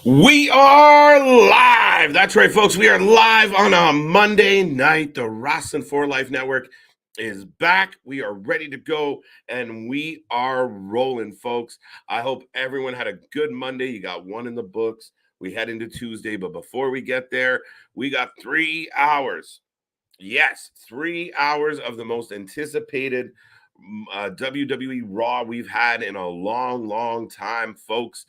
We are live. That's right, folks. We are live on a Monday night. The Wrasslin for Life Network is back. We are ready to go, and we are rolling, folks. I hope everyone had a good Monday. You got one in the books. We head into Tuesday, but before we get there, we got 3 hours. Yes, 3 hours of the most anticipated WWE RAW we've had in a long, long time, folks.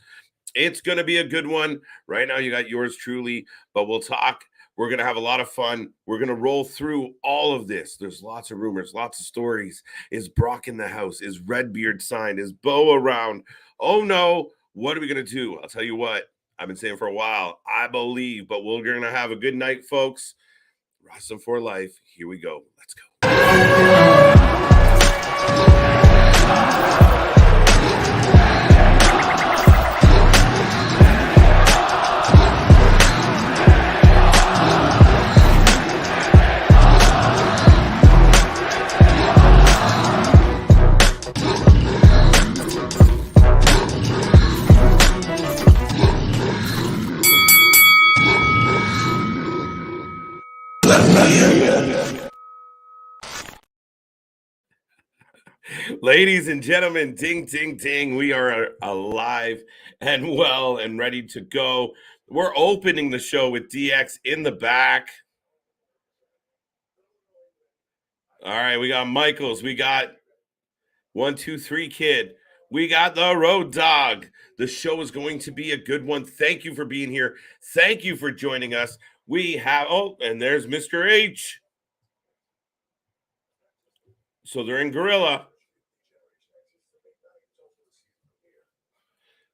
It's going to be a good one. Right now, you got yours truly, but we'll talk. We're going to have a lot of fun. We're going to roll through all of this. There's lots of rumors, lots of stories. Is Brock in the house? Is Redbeard signed? Is Bo around? Oh, no. What are we going to do? I'll tell you what. I've been saying for a while. I believe, but we're going to have a good night, folks. Wrestling for Life. Here we go. Let's go. Ladies and gentlemen, ding, ding, ding. We are alive and well and ready to go. We're opening the show with DX in the back. All right, we got Michaels. We got 1, 2, 3 Kid. We got the Road Dog. The show is going to be a good one. Thank you for being here. Thank you for joining us. We have, and there's Mr. H. So they're in Gorilla.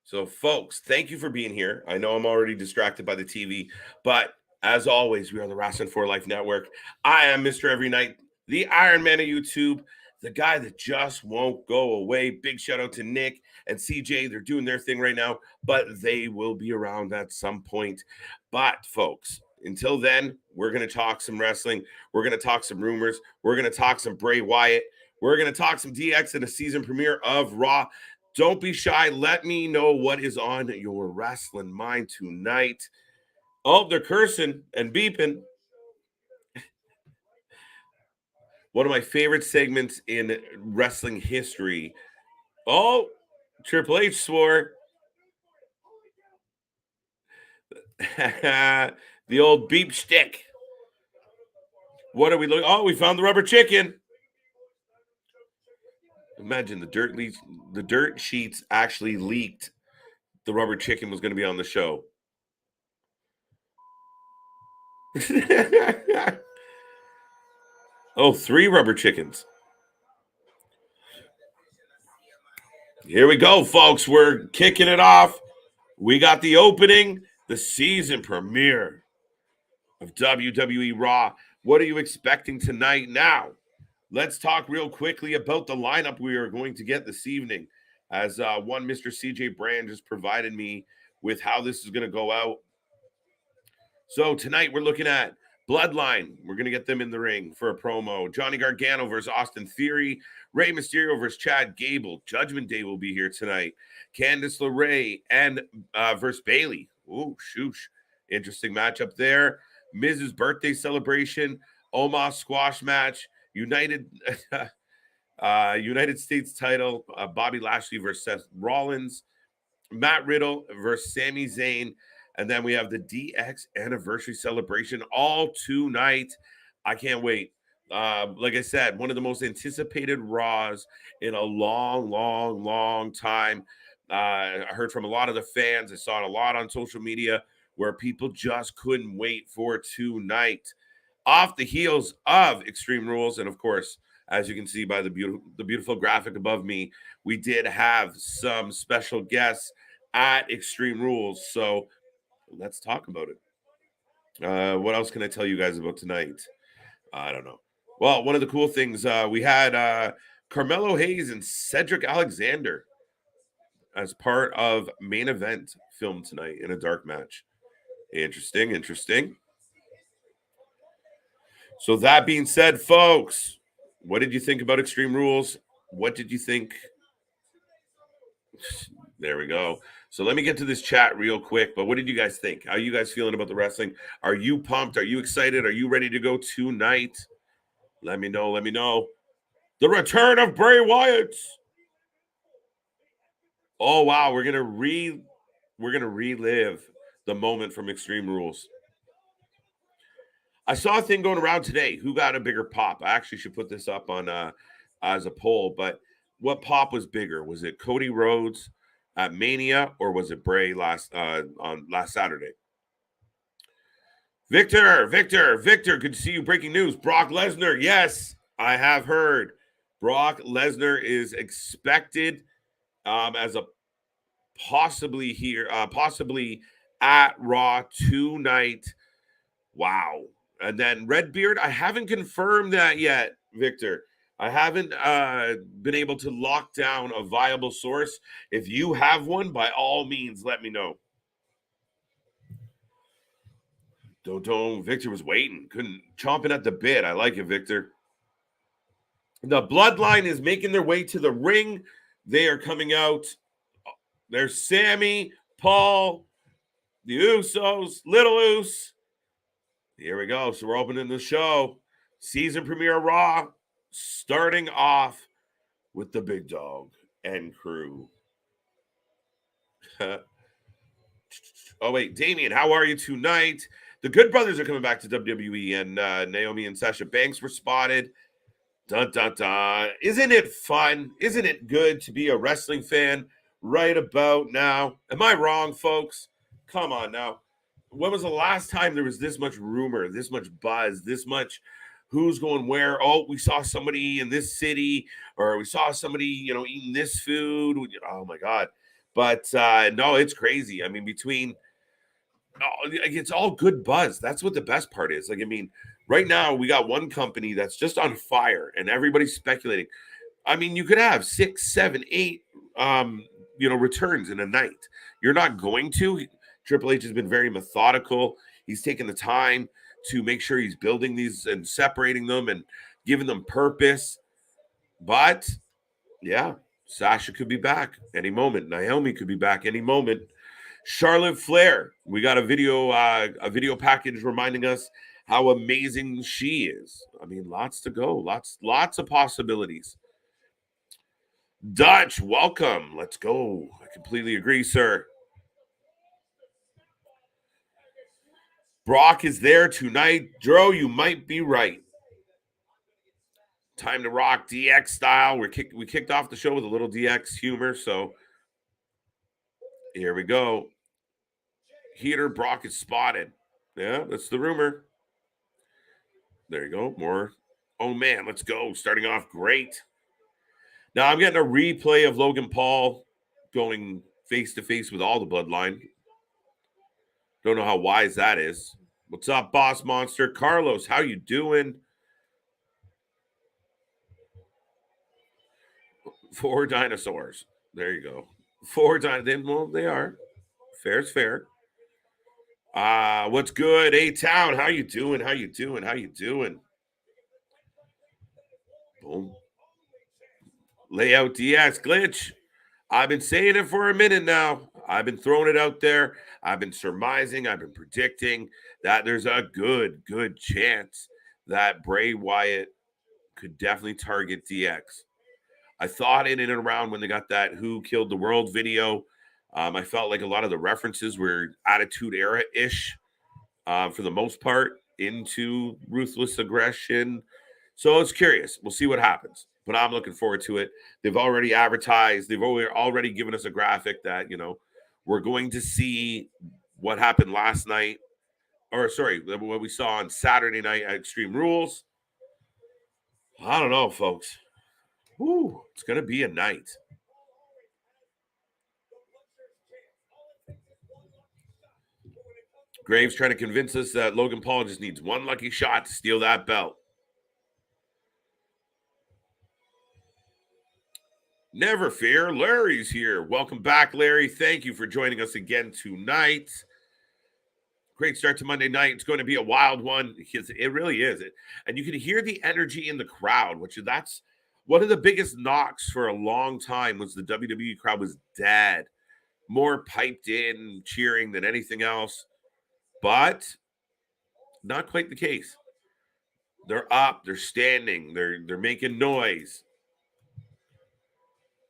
So, folks, thank you for being here. I know I'm already distracted by the TV, but as always, we are the Wrasslin for Life Network. I am Mr. Every Night, the Iron Man of YouTube, the guy that just won't go away. Big shout out to Nick and CJ. They're doing their thing right now, but they will be around at some point. But, folks, until then, we're going to talk some wrestling. We're going to talk some rumors. We're going to talk some Bray Wyatt. We're going to talk some DX in a season premiere of Raw. Don't be shy. Let me know what is on your wrestling mind tonight. Oh, they're cursing and beeping. One of my favorite segments in wrestling history. Oh, Triple H swore. The old beep stick. What are we looking? Oh, we found the rubber chicken. Imagine the dirt sheets actually leaked. The rubber chicken was going to be on the show. Oh, 3 rubber chickens. Here we go, folks. We're kicking it off. We got the opening, the season premiere of WWE RAW. What are you expecting tonight? Now, let's talk real quickly about the lineup we are going to get this evening. As one Mr. CJ Brand just provided me with how this is going to go out. So tonight we're looking at Bloodline. We're going to get them in the ring for a promo. Johnny Gargano versus Austin Theory. Rey Mysterio versus Chad Gable. Judgment Day will be here tonight. Candace LeRae and versus Bailey. Ooh, shoosh. Interesting matchup there. Miz's birthday celebration. Omas squash match. United States title. Bobby Lashley versus Seth Rollins. Matt Riddle versus Sami Zayn. And then we have the DX anniversary celebration all tonight. I can't wait. Like I said, one of the most anticipated Raws in a long, long, long time. I heard from a lot of the fans. I saw it a lot on social media where people just couldn't wait for tonight. Off the heels of Extreme Rules, and of course, as you can see by the beautiful graphic above me, we did have some special guests at Extreme Rules. So let's talk about it. What else can I tell you guys about tonight? I don't know. Well, one of the cool things, we had Carmelo Hayes and Cedric Alexander as part of main event film tonight in a dark match. Interesting. So that being said, folks, what did you think about Extreme Rules? What did you think? There we go. So let me get to this chat real quick. But what did you guys think? How are you guys feeling about the wrestling? Are you pumped? Are you excited? Are you ready to go tonight? Let me know. Let me know. The return of Bray Wyatt. Oh wow, we're gonna relive the moment from Extreme Rules. I saw a thing going around today. Who got a bigger pop? I actually should put this up on as a poll. But what pop was bigger? Was it Cody Rhodes at Mania, or was it Bray on last Saturday? Victor, good to see you. Breaking news: Brock Lesnar. Yes, I have heard. Brock Lesnar is expected as a possibly at Raw tonight. Wow. And then Redbeard, I haven't confirmed that yet, Victor. I haven't been able to lock down a viable source. If you have one, by all means, let me know. Don't. Victor was waiting, chomping at the bit. I like it, Victor. The Bloodline is making their way to the ring. They are coming out. There's Sami, Paul, the Usos, Little Us. Here we go. So we're opening the show. Season premiere Raw, starting off with the big dog and crew. Oh, wait. Damien, how are you tonight? The Good Brothers are coming back to WWE, and Naomi and Sasha Banks were spotted. Dun, dun, dun. Isn't it fun? Isn't it good to be a wrestling fan right about now? Am I wrong, folks? Come on now. When was the last time there was this much rumor, this much buzz, this much who's going where? Oh, we saw somebody in this city, or we saw somebody, eating this food. Oh my God. But no, it's crazy. I mean, it's all good buzz. That's what the best part is. Right now we got one company that's just on fire and everybody's speculating. I mean, you could have 6, 7, 8, returns in a night. You're not going to. Triple H has been very methodical. He's taken the time to make sure he's building these and separating them and giving them purpose. But yeah, Sasha could be back any moment. Naomi could be back any moment. Charlotte Flair, we got a video package reminding us how amazing she is. I mean, lots to go, lots of possibilities. Dutch, welcome. Let's go. I completely agree, sir. Brock is there tonight. Dro, you might be right. Time to rock DX style. We kicked off the show with a little DX humor, so here we go. Heater, Brock is spotted. Yeah, that's the rumor. There you go. More. Oh, man, let's go. Starting off great. Now I'm getting a replay of Logan Paul going face-to-face with all the Bloodline. Don't know how wise that is. What's up, Boss Monster? Carlos, how you doing? 4 dinosaurs. There you go. 4 dinosaurs. Well, they are. Fair's fair. What's good? A-Town, how you doing? How you doing? How you doing? Boom. Layout DX glitch. I've been saying it for a minute now. I've been throwing it out there. I've been surmising. I've been predicting that there's a good chance that Bray Wyatt could definitely target DX. I thought in and around when they got that Who Killed the World video, I felt like a lot of the references were Attitude Era-ish for the most part into Ruthless Aggression. So it's curious. We'll see what happens. But I'm looking forward to it. They've already advertised. They've already given us a graphic that, we're going to see what happened last night. Or, sorry, what we saw on Saturday night at Extreme Rules. I don't know, folks. Woo, it's going to be a night. Graves trying to convince us that Logan Paul just needs one lucky shot to steal that belt. Never fear, Larry's here. Welcome back, Larry. Thank you for joining us again tonight. Great start to Monday night. It's going to be a wild one. It really is. And you can hear the energy in the crowd, that's one of the biggest knocks for a long time was the WWE crowd was dead. more piped in cheering than anything else, but not quite the case. They're up, they're standing, they're making noise.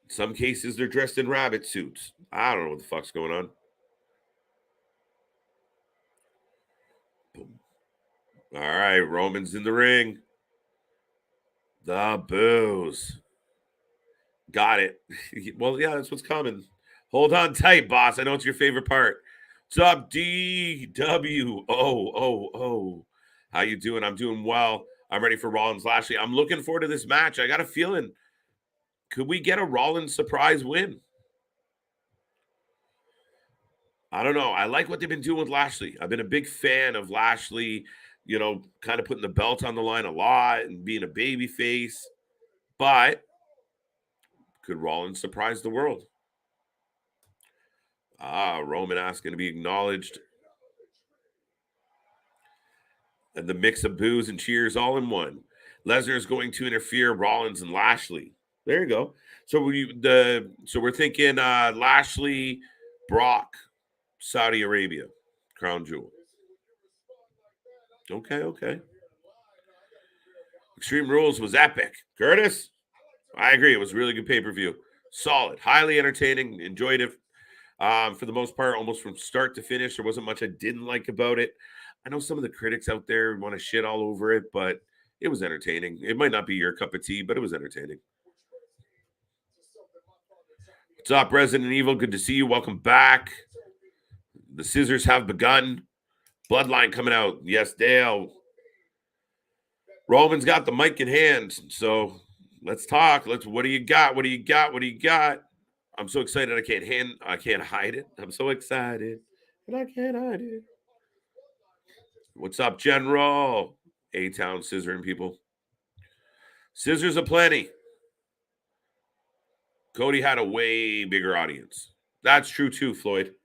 In some cases, they're dressed in rabbit suits. I don't know what the fuck's going on. Boom. All right, Roman's in the ring. The boos. Got it. Well, yeah, that's what's coming. Hold on tight, boss. I know it's your favorite part. What's up, DWOOO? How you doing? I'm doing well. I'm ready for Rollins Lashley. I'm looking forward to this match. I got a feeling. Could we get a Rollins surprise win? I don't know. I like what they've been doing with Lashley. I've been a big fan of Lashley, kind of putting the belt on the line a lot and being a baby face. But could Rollins surprise the world? Roman asking to be acknowledged. And the mix of boos and cheers all in one. Lesnar is going to interfere Rollins and Lashley. There you go. So we're thinking Lashley, Brock, Saudi Arabia, Crown Jewel. Okay. Extreme Rules was epic. Curtis, I agree. It was a really good pay-per-view. Solid, highly entertaining. Enjoyed it for the most part, almost from start to finish. There wasn't much I didn't like about it. I know some of the critics out there want to shit all over it, but it was entertaining. It might not be your cup of tea, but it was entertaining. What's up, Resident Evil? Good to see you. Welcome back. The scissors have begun. Bloodline coming out. Yes, Dale. Roman's got the mic in hand, so let's talk. What do you got? What do you got? I'm so excited. I can't hide it. I'm so excited, and I can't hide it. What's up, General? A-Town scissoring people. Scissors aplenty. Cody had a way bigger audience. That's true too, Floyd.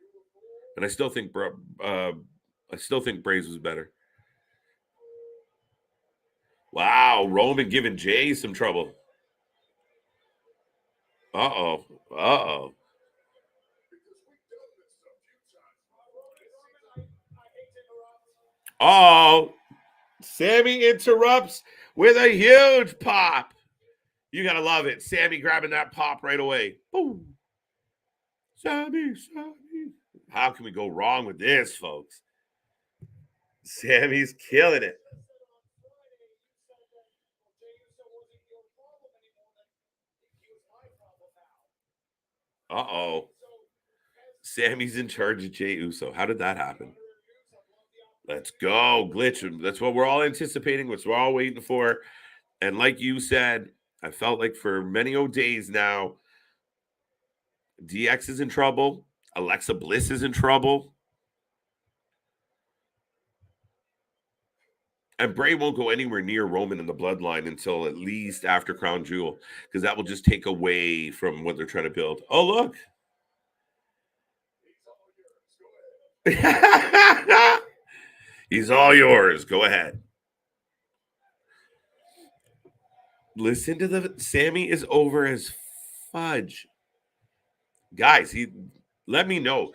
And I still think Bray's was better. Wow, Roman giving Jay some trouble. Uh-oh. Oh, Sami interrupts with a huge pop. You got to love it. Sami grabbing that pop right away. Boom. Sami. How can we go wrong with this, folks? Sami's killing it. Uh-oh. Sami's in charge of Jey Uso. How did that happen? Let's go. Glitch. That's what we're all anticipating. What we're all waiting for. And like you said, I felt like for many days now, DX is in trouble. Alexa Bliss is in trouble. And Bray won't go anywhere near Roman in the bloodline until at least after Crown Jewel, because that will just take away from what they're trying to build. Oh, look. He's all yours. Go ahead. Listen to the Sami is over as fudge. Guys, let me know.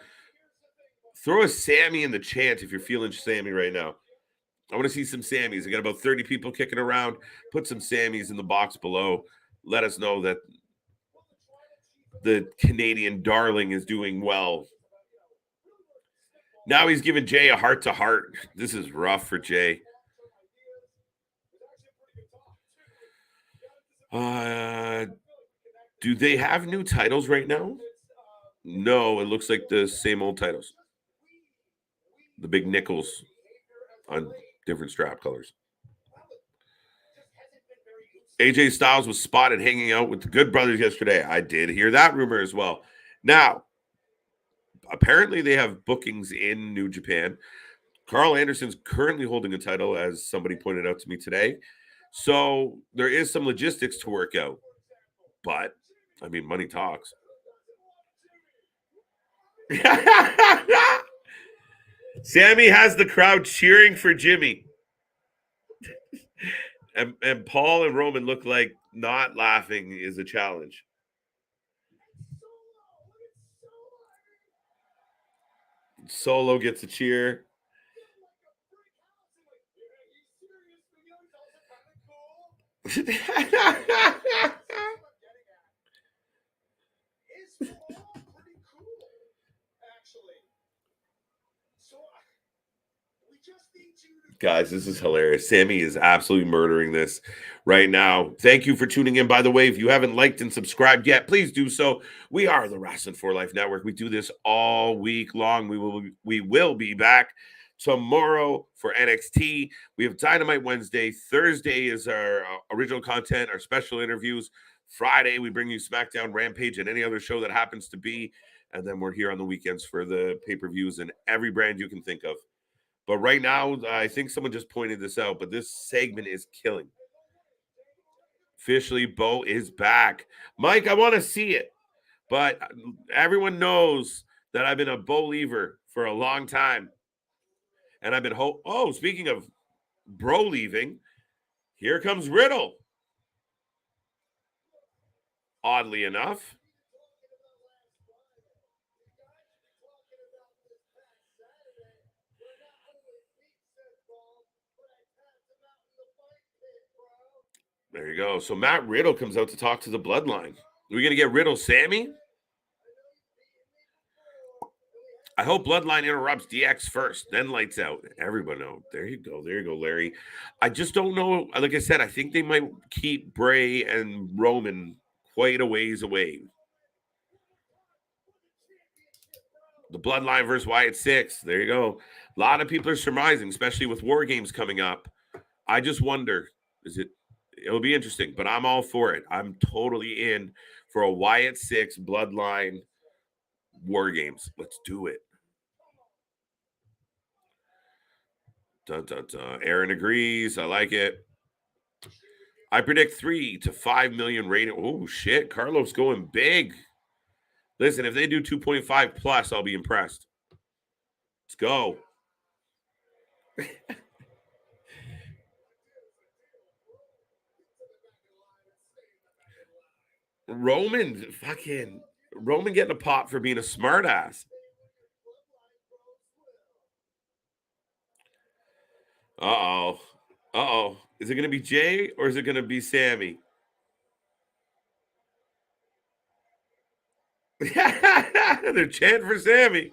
Throw a Sami in the chant if you're feeling Sami right now. I want to see some Samis. I got about 30 people kicking around. Put some Samis in the box below. Let us know that the Canadian darling is doing well. Now he's giving Jay a heart-to-heart. This is rough for Jay. Do they have new titles right now? No, it looks like the same old titles. The big nickels on different strap colors. AJ Styles was spotted hanging out with the Good Brothers yesterday. I did hear that rumor as well. Now, apparently they have bookings in New Japan. Carl Anderson's currently holding a title, as somebody pointed out to me today. So there is some logistics to work out. But, I mean, money talks. Sami has the crowd cheering for Jimmy. and Paul and Roman look like not laughing is a challenge. Solo gets a cheer. Guys, this is hilarious. Sami is absolutely murdering this right now. Thank you for tuning in. By the way, if you haven't liked and subscribed yet, please do so. We are the Wrasslin for Life Network. We do this all week long. We will be back tomorrow for NXT. We have Dynamite Wednesday. Thursday is our original content, our special interviews. Friday, we bring you SmackDown, Rampage, and any other show that happens to be. And then we're here on the weekends for the pay-per-views and every brand you can think of. But right now, I think someone just pointed this out, but this segment is killing. Officially, Bo is back. Mike, I want to see it. But everyone knows that I've been a Bo leaver for a long time. And I've been speaking of Bro leaving, here comes Riddle. Oddly enough. There you go. So Matt Riddle comes out to talk to the Bloodline. Are we going to get Riddle Sami? I hope Bloodline interrupts DX first, then lights out. Everybody know. There you go. There you go, Larry. I just don't know. Like I said, I think they might keep Bray and Roman quite a ways away. The Bloodline versus Wyatt 6. There you go. A lot of people are surmising, especially with War Games coming up. I just wonder, it'll be interesting, but I'm all for it. I'm totally in for a Wyatt 6 Bloodline War Games. Let's do it. Dun, dun, dun. Aaron agrees. I like it. I predict 3 to 5 million rating. Oh, shit. Carlos going big. Listen, if they do 2.5 plus, I'll be impressed. Let's go. Roman getting a pop for being a smartass. Uh-oh. Is it going to be Jay or is it going to be Sami? They're chanting for Sami.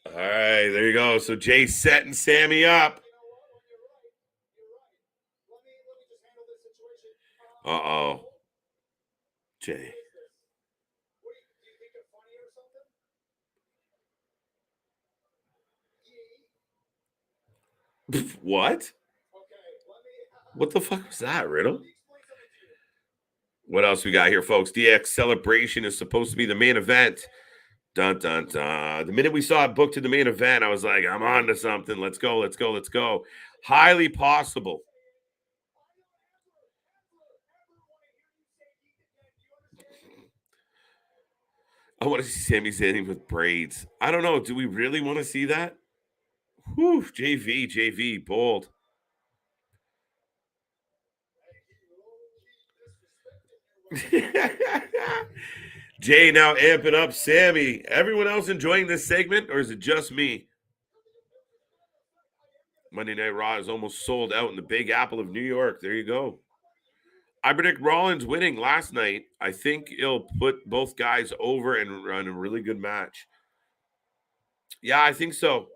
All right, there you go. So Jay's setting Sami up. Uh-oh. Jay. What? What the fuck was that, Riddle? What else we got here, folks? DX Celebration is supposed to be the main event. Dun, dun, dun. The minute we saw it booked to the main event, I was like, I'm on to something. Let's go, let's go, let's go. Highly possible. I want to see Sami Zayn with braids. I don't know. Do we really want to see that? Whew, JV, bold. Jay now amping up Sami. Everyone else enjoying this segment, or is it just me? Monday Night Raw is almost sold out in the Big Apple of New York. There you go. I predict Rollins winning last night. I think it'll put both guys over and run a really good match. Yeah, I think so.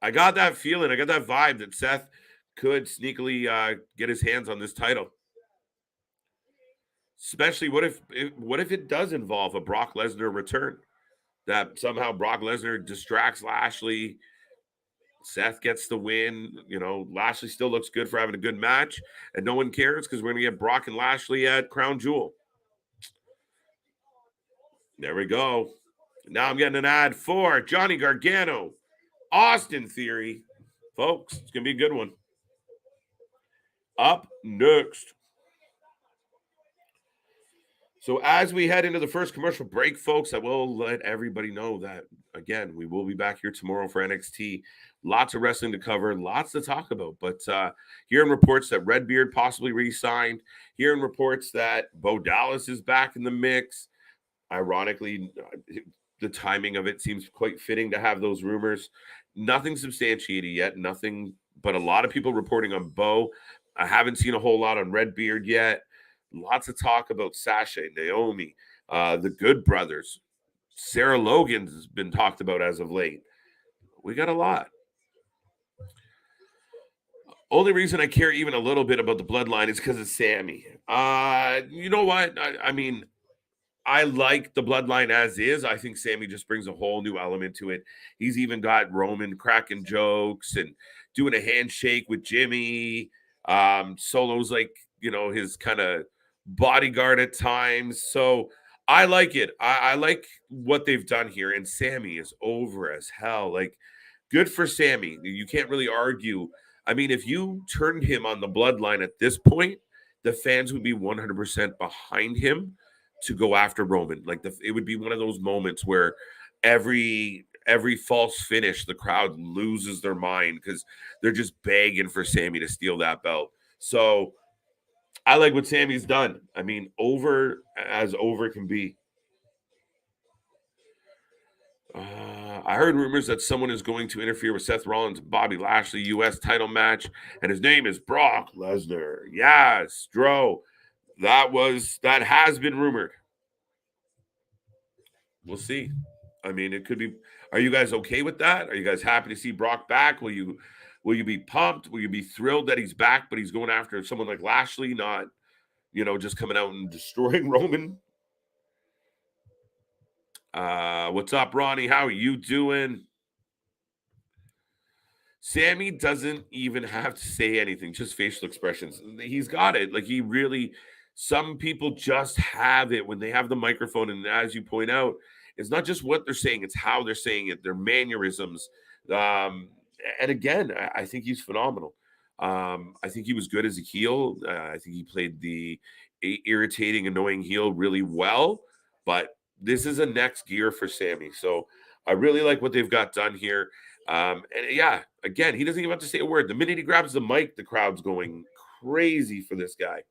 I got that feeling. I got that vibe that Seth could sneakily get his hands on this title. Especially what if it does involve a Brock Lesnar return? That somehow Brock Lesnar distracts Lashley. Seth gets the win. You know, Lashley still looks good for having a good match, and no one cares because we're going to get Brock and Lashley at Crown Jewel. There we go. Now I'm getting an ad for Johnny Gargano, Austin Theory. Folks, it's going to be a good one. Up next. So as we head into the first commercial break, folks, I will let everybody know that, again, we will be back here tomorrow for NXT. Lots of wrestling to cover, lots to talk about. But hearing reports that Redbeard possibly re-signed, hearing reports that Bo Dallas is back in the mix. Ironically, the timing of it seems quite fitting to have those rumors. Nothing substantiated yet, nothing, but a lot of people reporting on Bo. I haven't seen a whole lot on Redbeard yet. Lots of talk about Sasha, Naomi, the Good Brothers. Sarah Logan's been talked about as of late. We got a lot. Only reason I care even a little bit about the bloodline is because of Sami. You know what? I mean, I like the bloodline as is. I think Sami just brings a whole new element to it. He's even got Roman cracking jokes and doing a handshake with Jimmy. Solo's like, his kind of bodyguard at times. So I like it. I like what they've done here. And Sami is over as hell. Like, good for Sami. You can't really argue. I mean, if you turned him on the bloodline at this point, the fans would be 100% behind him to go after Roman. Like, it would be one of those moments where every false finish, the crowd loses their mind because they're just begging for Sami to steal that belt. So I like what Sami's done. I mean, over as over can be. I heard rumors that someone is going to interfere with Seth Rollins' Bobby Lashley U.S. title match, and his name is Brock Lesnar. Yes, Dro. That has been rumored. We'll see. I mean, it could be. Are you guys okay with that? Are you guys happy to see Brock back? Will you be pumped? Will you be thrilled that he's back, but he's going after someone like Lashley, not just coming out and destroying Roman? What's up, Ronnie? How are you doing? Sami doesn't even have to say anything, just facial expressions. He's got it. Like, he really, some people just have it when they have the microphone. And as you point out, it's not just what they're saying, it's how they're saying it, their mannerisms. And again, I think he's phenomenal. I think he was good as a heel. I think he played the irritating, annoying heel really well. But this is a next gear for Sami. So I really like what they've got done here. And yeah, again, he doesn't even have to say a word. The minute he grabs the mic, the crowd's going crazy for this guy.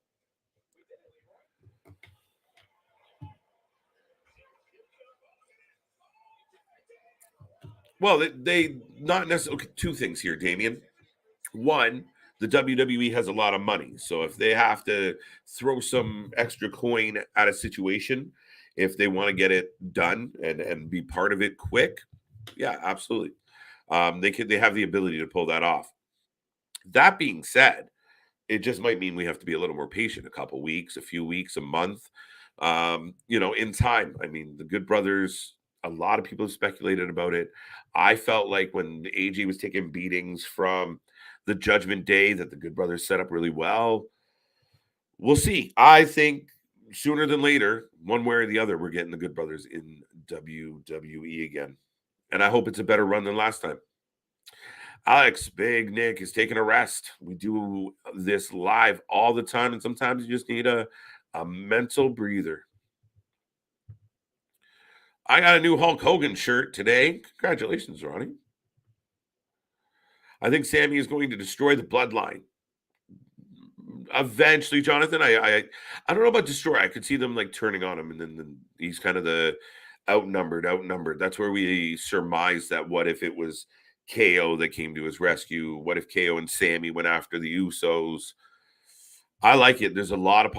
Well, they not necessarily. Okay, two things here, Damien. One, the WWE has a lot of money, so if they have to throw some extra coin at a situation, if they want to get it done and be part of it quick, yeah, absolutely. They have the ability to pull that off. That being said, it just might mean we have to be a little more patient, a couple weeks, a few weeks, a month, in time. I mean, the Good Brothers, a lot of people have speculated about it. I felt like when AJ was taking beatings from the Judgment Day that the Good Brothers set up really well. We'll see. I think sooner than later, one way or the other, we're getting the Good Brothers in WWE again. And I hope it's a better run than last time. Alex, Big Nick is taking a rest. We do this live all the time, and sometimes you just need a mental breather. I got a new Hulk Hogan shirt today. Congratulations, Ronnie. I think Sami is going to destroy the bloodline. Eventually, Jonathan, I don't know about destroy. I could see them like turning on him, and then he's kind of the outnumbered. That's where we surmise that what if it was KO that came to his rescue? What if KO and Sami went after the Usos? I like it. There's a lot of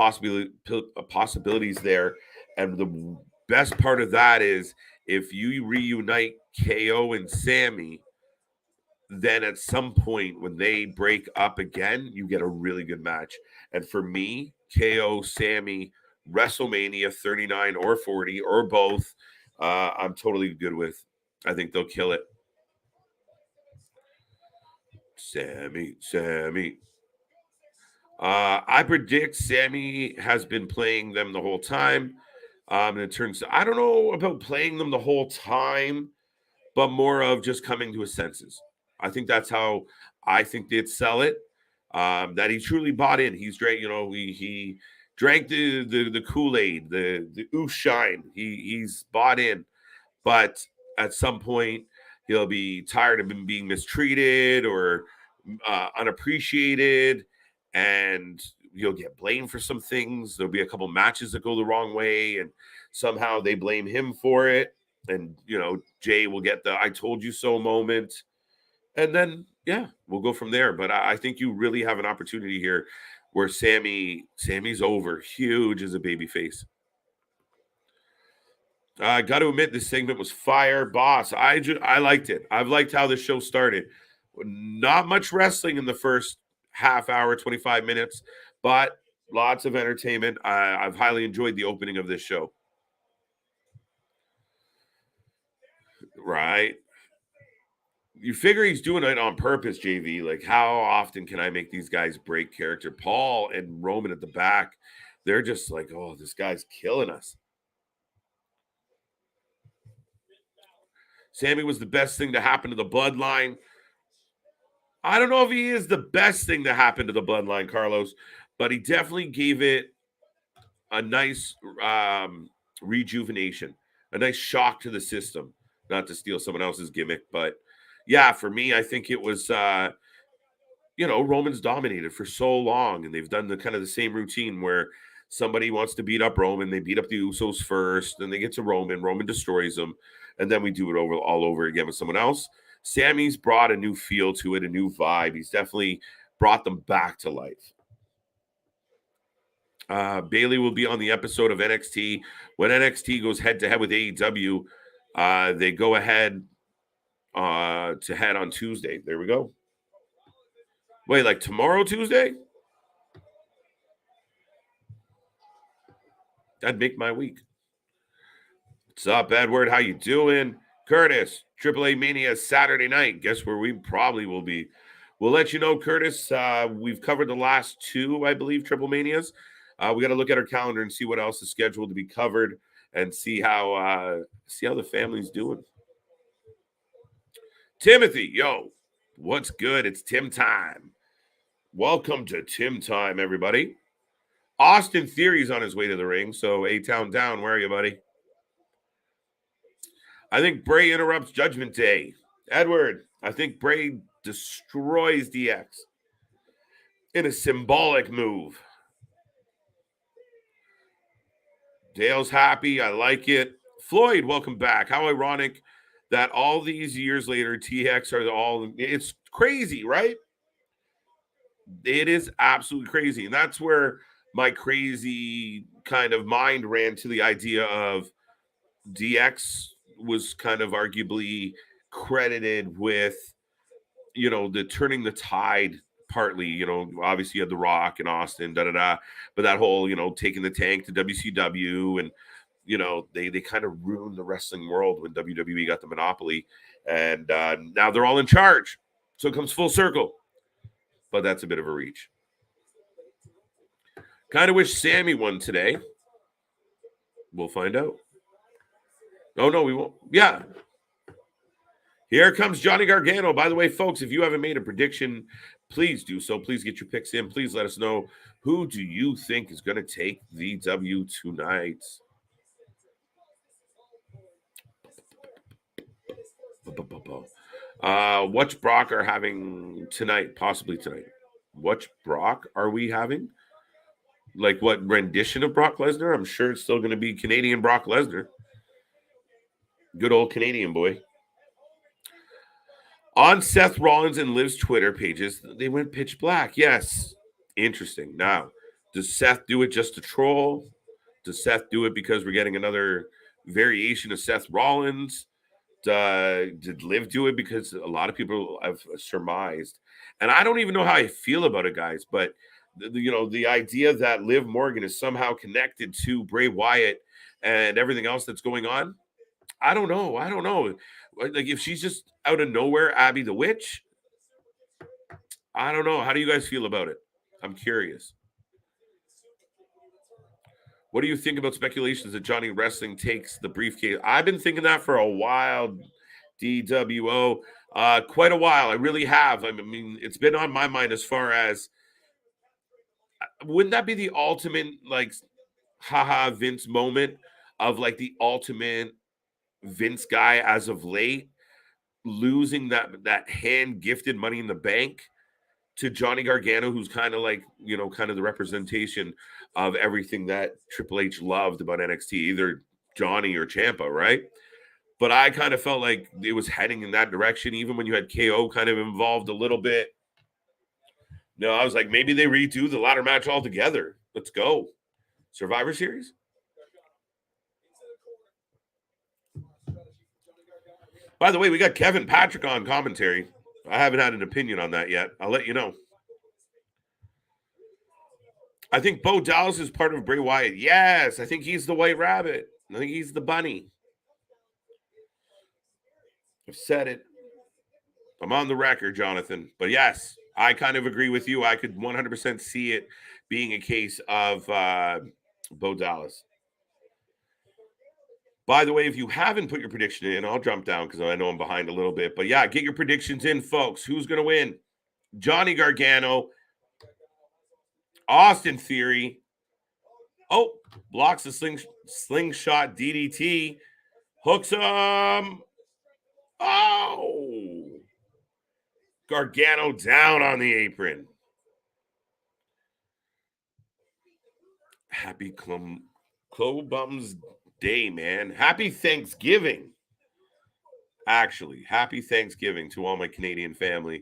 possibilities there. And the best part of that is if you reunite KO and Sami, then at some point when they break up again, you get a really good match. And for me, KO, Sami, WrestleMania 39 or 40 or both, I'm totally good with. I think they'll kill it. Sami. I predict Sami has been playing them the whole time. And it turns I don't know about playing them the whole time, but more of just coming to his senses. I think that's how I think they'd sell it. That he truly bought in. He's drank, he drank the Kool-Aid, the ooh shine. He's bought in. But at some point, He'll be tired of being mistreated or unappreciated, and you'll get blamed for some things. There'll be a couple matches that go the wrong way, and somehow they blame him for it. And, Jay will get the "I told you so" moment. And then, yeah, we'll go from there. But I think you really have an opportunity here where Sammy's over huge as a babyface. I got to admit, this segment was fire, boss. I liked it. I've liked how the show started. Not much wrestling in the first half hour, 25 minutes, but lots of entertainment. I've highly enjoyed the opening of this show. Right. You figure he's doing it on purpose, JV. Like, how often can I make these guys break character? Paul and Roman at the back, they're just like, oh, this guy's killing us. Sami was the best thing to happen to the Bloodline. I don't know if he is the best thing to happen to the Bloodline, Carlos, but he definitely gave it a nice rejuvenation, a nice shock to the system. Not to steal someone else's gimmick, but yeah, for me, I think it was, Roman's dominated for so long, and they've done the kind of the same routine where somebody wants to beat up Roman, they beat up the Usos first, then they get to Roman destroys them, and then we do it all over again with someone else. Sami's brought a new feel to it, a new vibe. He's definitely brought them back to life. Bailey will be on the episode of NXT. When NXT goes head-to-head with AEW, they go ahead to head on Tuesday. There we go. Wait, like tomorrow, Tuesday? That'd make my week. What's up, Edward? How you doing? Curtis, AAA Mania Saturday night. Guess where we probably will be. We'll let you know, Curtis. We've covered the last two, I believe, Triple Manias. We got to look at our calendar and see what else is scheduled to be covered and see how the family's doing. Timothy, yo, what's good? It's Tim time. Welcome to Tim time, everybody. Austin Theory's on his way to the ring, so A-Town down. Where are you, buddy? I think Bray interrupts Judgment Day. Edward, I think Bray destroys DX in a symbolic move. Dale's happy. I like it. Floyd, welcome back. How ironic that all these years later, TX are all. It's crazy, right? It is absolutely crazy. And that's where my crazy kind of mind ran to the idea of DX was kind of arguably credited with, the turning the tide. Partly, obviously you had The Rock and Austin, but that whole, taking the tank to WCW and, they kind of ruined the wrestling world when WWE got the monopoly, and now they're all in charge. So it comes full circle, but that's a bit of a reach. Kind of wish Sami won today. We'll find out. Oh, no, we won't. Yeah. Here comes Johnny Gargano. By the way, folks, if you haven't made a prediction, please do so. Please get your picks in. Please let us know, who do you think is going to take the W tonight? Which Brock are having tonight? Possibly tonight. Which Brock are we having? Like what rendition of Brock Lesnar? I'm sure it's still going to be Canadian Brock Lesnar. Good old Canadian boy. On Seth Rollins and Liv's Twitter pages, they went pitch black. Yes. Interesting. Now, does Seth do it just to troll? Does Seth do it because we're getting another variation of Seth Rollins? Did Liv do it? Because a lot of people have surmised. And I don't even know how I feel about it, guys. But, the idea that Liv Morgan is somehow connected to Bray Wyatt and everything else that's going on, I don't know. Like, if she's just out of nowhere, Abby the Witch, I don't know. How do you guys feel about it? I'm curious. What do you think about speculations that Johnny Wrestling takes the briefcase? I've been thinking that for a while, DWO. Quite a while. I really have. I mean, it's been on my mind as far as, wouldn't that be the ultimate, like, haha Vince moment of, like, the ultimate Vince guy as of late? losing that hand-gifted Money in the Bank to Johnny Gargano, who's kind of like, kind of the representation of everything that Triple H loved about NXT, either Johnny or Ciampa, right? But I kind of felt like it was heading in that direction, even when you had KO kind of involved a little bit. No, I was like, maybe they redo the ladder match altogether. Let's go. Survivor Series? By the way, we got Kevin Patrick on commentary. I haven't had an opinion on that yet. I'll let you know. I think Bo Dallas is part of Bray Wyatt. Yes, I think he's the White Rabbit. I think he's the bunny. I've said it. I'm on the record, Jonathan. But yes, I kind of agree with you. I could 100% see it being a case of Bo Dallas. By the way, if you haven't put your prediction in, I'll jump down because I know I'm behind a little bit. But yeah, get your predictions in, folks. Who's going to win? Johnny Gargano, Austin Theory. Oh, blocks the slingshot DDT. Hooks him. Oh. Gargano down on the apron. Happy Clobums Day, man. Happy Thanksgiving. Actually, happy Thanksgiving to all my Canadian family.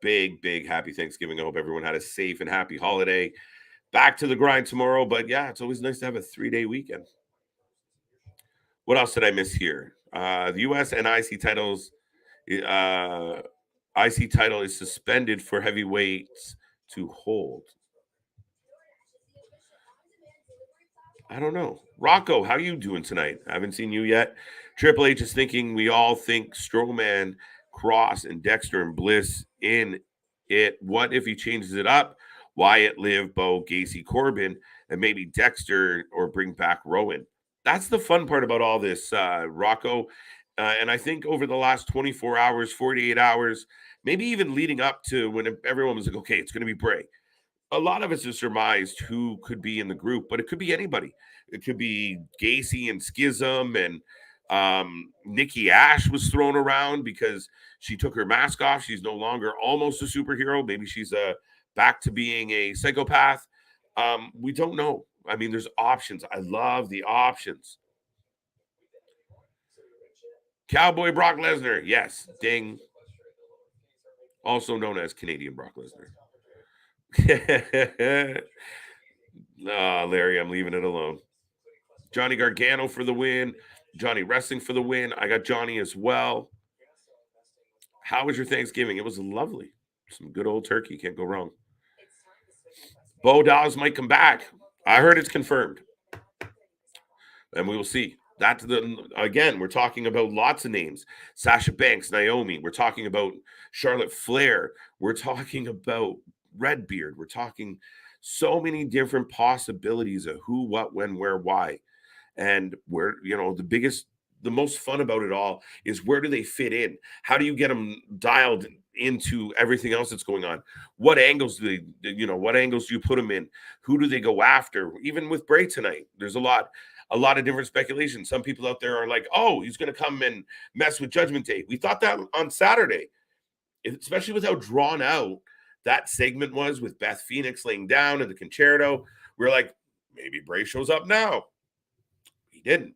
Big happy Thanksgiving. I hope everyone had a safe and happy holiday. Back to the grind tomorrow. But yeah, it's always nice to have a 3-day weekend. What else did I miss here? The US and IC titles. IC title is suspended for heavyweights to hold. I don't know. Rocco, how you doing tonight? I haven't seen you yet. Triple H is thinking we all think Strowman, Cross, and Dexter and Bliss in it. What if he changes it up? Wyatt, Liv, Bo, Gacy, Corbin, and maybe Dexter, or bring back Rowan. That's the fun part about all this, Rocco. And I think over the last 24 hours, 48 hours, maybe even leading up to when everyone was like, okay, it's going to be Bray. A lot of us have surmised who could be in the group, but it could be anybody. It could be Gacy and Schism, and Nikki Ash was thrown around because she took her mask off. She's no longer almost a superhero. Maybe she's back to being a psychopath. We don't know. I mean, there's options. I love the options. Cowboy Brock Lesnar. Yes. Ding. Also known as Canadian Brock Lesnar. Larry, I'm leaving it alone. Johnny Gargano for the win. Johnny Wrestling for the win. I got Johnny as well. How was your Thanksgiving? It was lovely. Some good old turkey. Can't go wrong. Bo Dallas might come back. I heard it's confirmed. And we will see. Again, we're talking about lots of names. Sasha Banks, Naomi. We're talking about Charlotte Flair. We're talking about Redbeard. We're talking so many different possibilities of who, what, when, where, why. And where, the most fun about it all is where do they fit in? How do you get them dialed into everything else that's going on? What angles do you put them in? Who do they go after? Even with Bray tonight, there's a lot of different speculation. Some people out there are like, oh, he's going to come and mess with Judgment Day. We thought that on Saturday, especially with how drawn out that segment was with Beth Phoenix laying down in the concerto. We're like, maybe Bray shows up now. He didn't.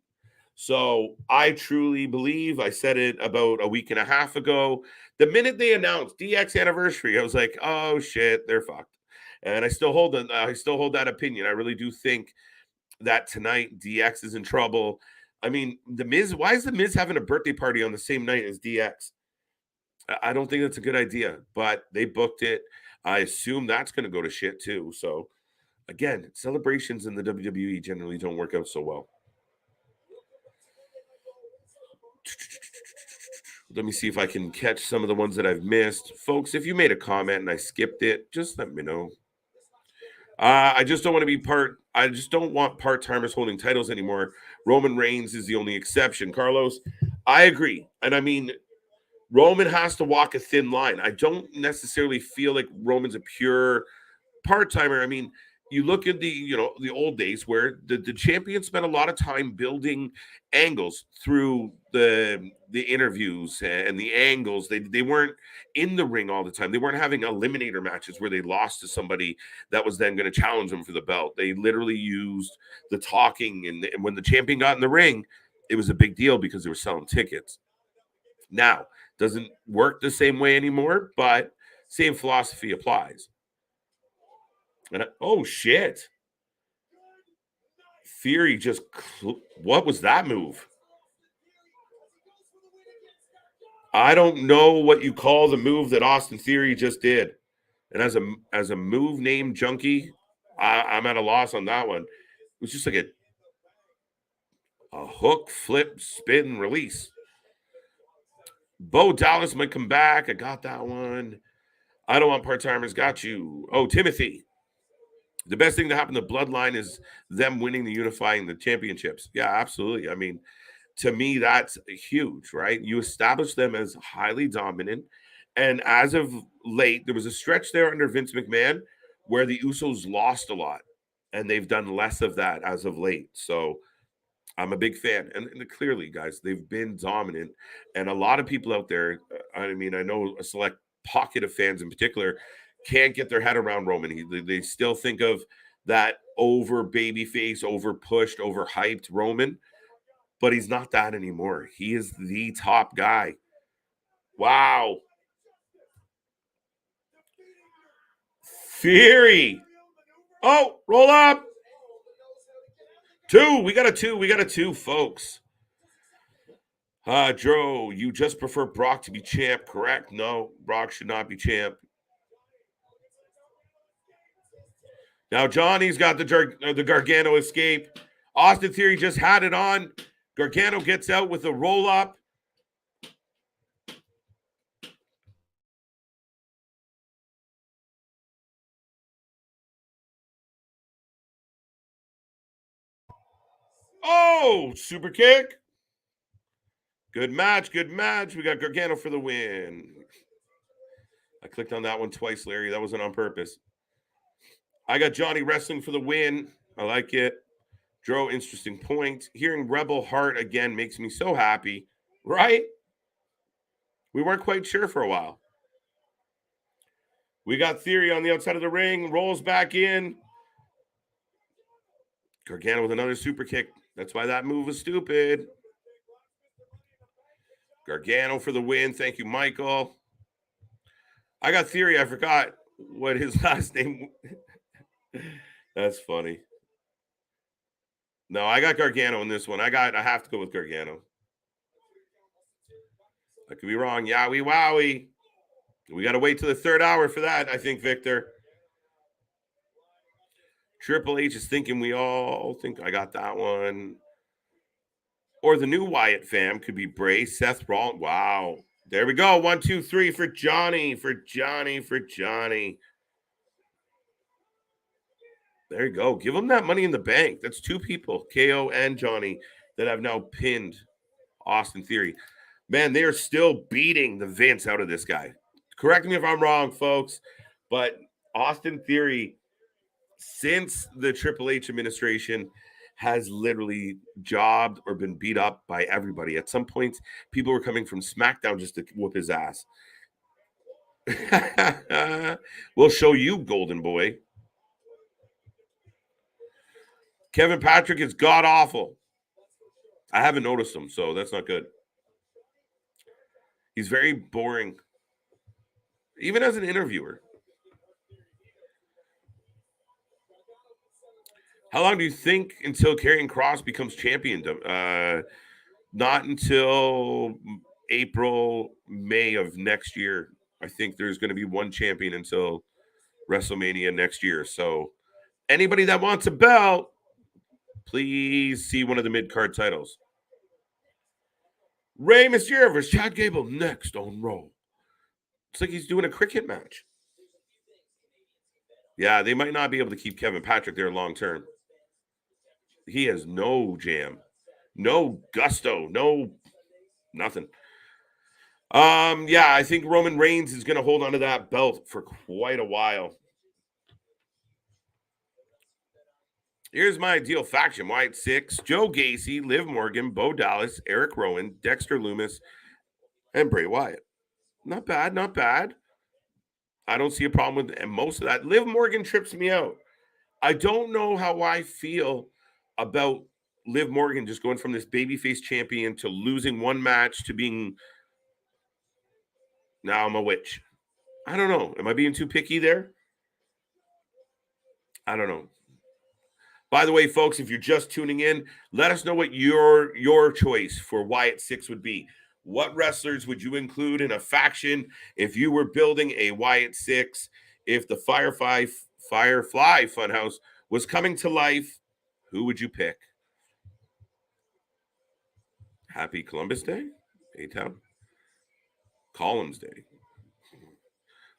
So I truly believe, I said it about a week and a half ago, the minute they announced DX anniversary, I was like, oh shit, they're fucked. And I still hold that opinion. I really do think that tonight DX is in trouble. I mean, The Miz, why is The Miz having a birthday party on the same night as DX? I don't think that's a good idea, but they booked it. I assume that's going to go to shit too. So again, celebrations in the WWE generally don't work out so well. Let me see if I can catch some of the ones that I've missed. Folks, if you made a comment and I skipped it, just let me know. I just don't want part-timers holding titles anymore. Roman Reigns is the only exception. Carlos, I agree. And I mean, Roman has to walk a thin line. I don't necessarily feel like Roman's a pure part-timer. I mean, you look at the old days where the champion spent a lot of time building angles through the interviews and the angles. They weren't in the ring all the time. They weren't having eliminator matches where they lost to somebody that was then going to challenge them for the belt. They literally used the talking, and when the champion got in the ring, it was a big deal because they were selling tickets. Now, doesn't work the same way anymore, but same philosophy applies. Oh shit. Theory just what was that move? I don't know what you call the move that Austin Theory just did. And as a move name junkie, I'm at a loss on that one. It was just like a hook, flip, spin, release. Bo Dallas might come back. I got that one. I don't want part-timers. Got you. Oh, Timothy. The best thing that happened to Bloodline is them winning the unifying the championships. Yeah, absolutely. I mean, to me, that's huge, right? You establish them as highly dominant. And as of late, there was a stretch there under Vince McMahon where the Usos lost a lot. And they've done less of that as of late. So I'm a big fan. And clearly, guys, they've been dominant. And a lot of people out there, I mean, I know a select pocket of fans in particular, can't get their head around Roman. They still think of that over babyface, over pushed, over hyped Roman, but he's not that anymore. He is the top guy. Wow. Theory. Oh, roll up. Two. We got a two. We got a two, folks. Joe, you just prefer Brock to be champ, correct? No, Brock should not be champ. Now Johnny's got the Gargano escape. Austin Theory just had it on. Gargano gets out with a roll up. Oh, super kick. Good match. Good match. We got Gargano for the win. I clicked on that one twice, Larry. That wasn't on purpose. I got Johnny wrestling for the win. I like it. Dro, interesting point. Hearing Rebel Heart again makes me so happy, right? We weren't quite sure for a while. We got Theory on the outside of the ring, rolls back in. Gargano with another super kick. That's why that move was stupid. Gargano for the win. Thank you, Michael. I got Theory. I forgot what his last name. That's funny. No, I got Gargano in this one. I have to go with Gargano. I could be wrong. Yowie wowie. We got to wait till the third hour for that, I think, Victor. Triple H is thinking we all think I got that one. Or the new Wyatt fam could be Bray, Seth Rollins. Wow. There we go. 1, 2, 3 for Johnny. For Johnny. For Johnny. There you go. Give him that money in the bank. That's two people, KO and Johnny, that have now pinned Austin Theory. Man, they are still beating the Vince out of this guy. Correct me if I'm wrong, folks, but Austin Theory, since the Triple H administration, has literally jobbed or been beat up by everybody. At some point, people were coming from SmackDown just to whoop his ass. We'll show you, Golden Boy. Kevin Patrick is god awful. I haven't noticed him, so that's not good. He's very boring, even as an interviewer. How long do you think until Karrion Kross becomes champion? Not until April, May of next year. I think there's going to be one champion until WrestleMania next year. So anybody that wants a belt, please see one of the mid-card titles. Rey Mysterio versus Chad Gable next on Raw. It's like he's doing a cricket match. Yeah, they might not be able to keep Kevin Patrick there long term. He has no jam, no gusto, no nothing. Yeah, I think Roman Reigns is going to hold on to that belt for quite a while. Here's my ideal faction. Wyatt 6, Joe Gacy, Liv Morgan, Bo Dallas, Eric Rowan, Dexter Loomis, and Bray Wyatt. Not bad, not bad. I don't see a problem with most of that. Liv Morgan trips me out. I don't know how I feel about Liv Morgan just going from this babyface champion to losing one match to being now I'm a witch. I don't know. Am I being too picky there? I don't know. By the way, folks, if you're just tuning in, let us know what your choice for Wyatt 6 would be. What wrestlers would you include in a faction if you were building a Wyatt 6? If the Firefly Funhouse was coming to life, who would you pick? Happy Columbus Day? A-Town? Columns Day.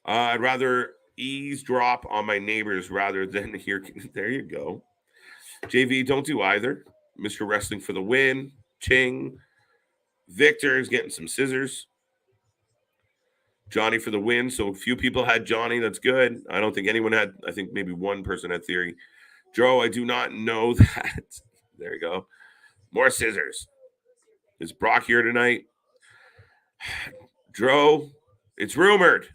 I'd rather eavesdrop on my neighbors rather than hear. There you go. JV, don't do either. Mr. Wrestling for the win. Ching. Victor is getting some scissors. Johnny for the win. So few people had Johnny. That's good. I don't think anyone had. I think maybe one person had Theory. Joe, I do not know that. There you go. More scissors. Is Brock here tonight? Dro, it's rumored.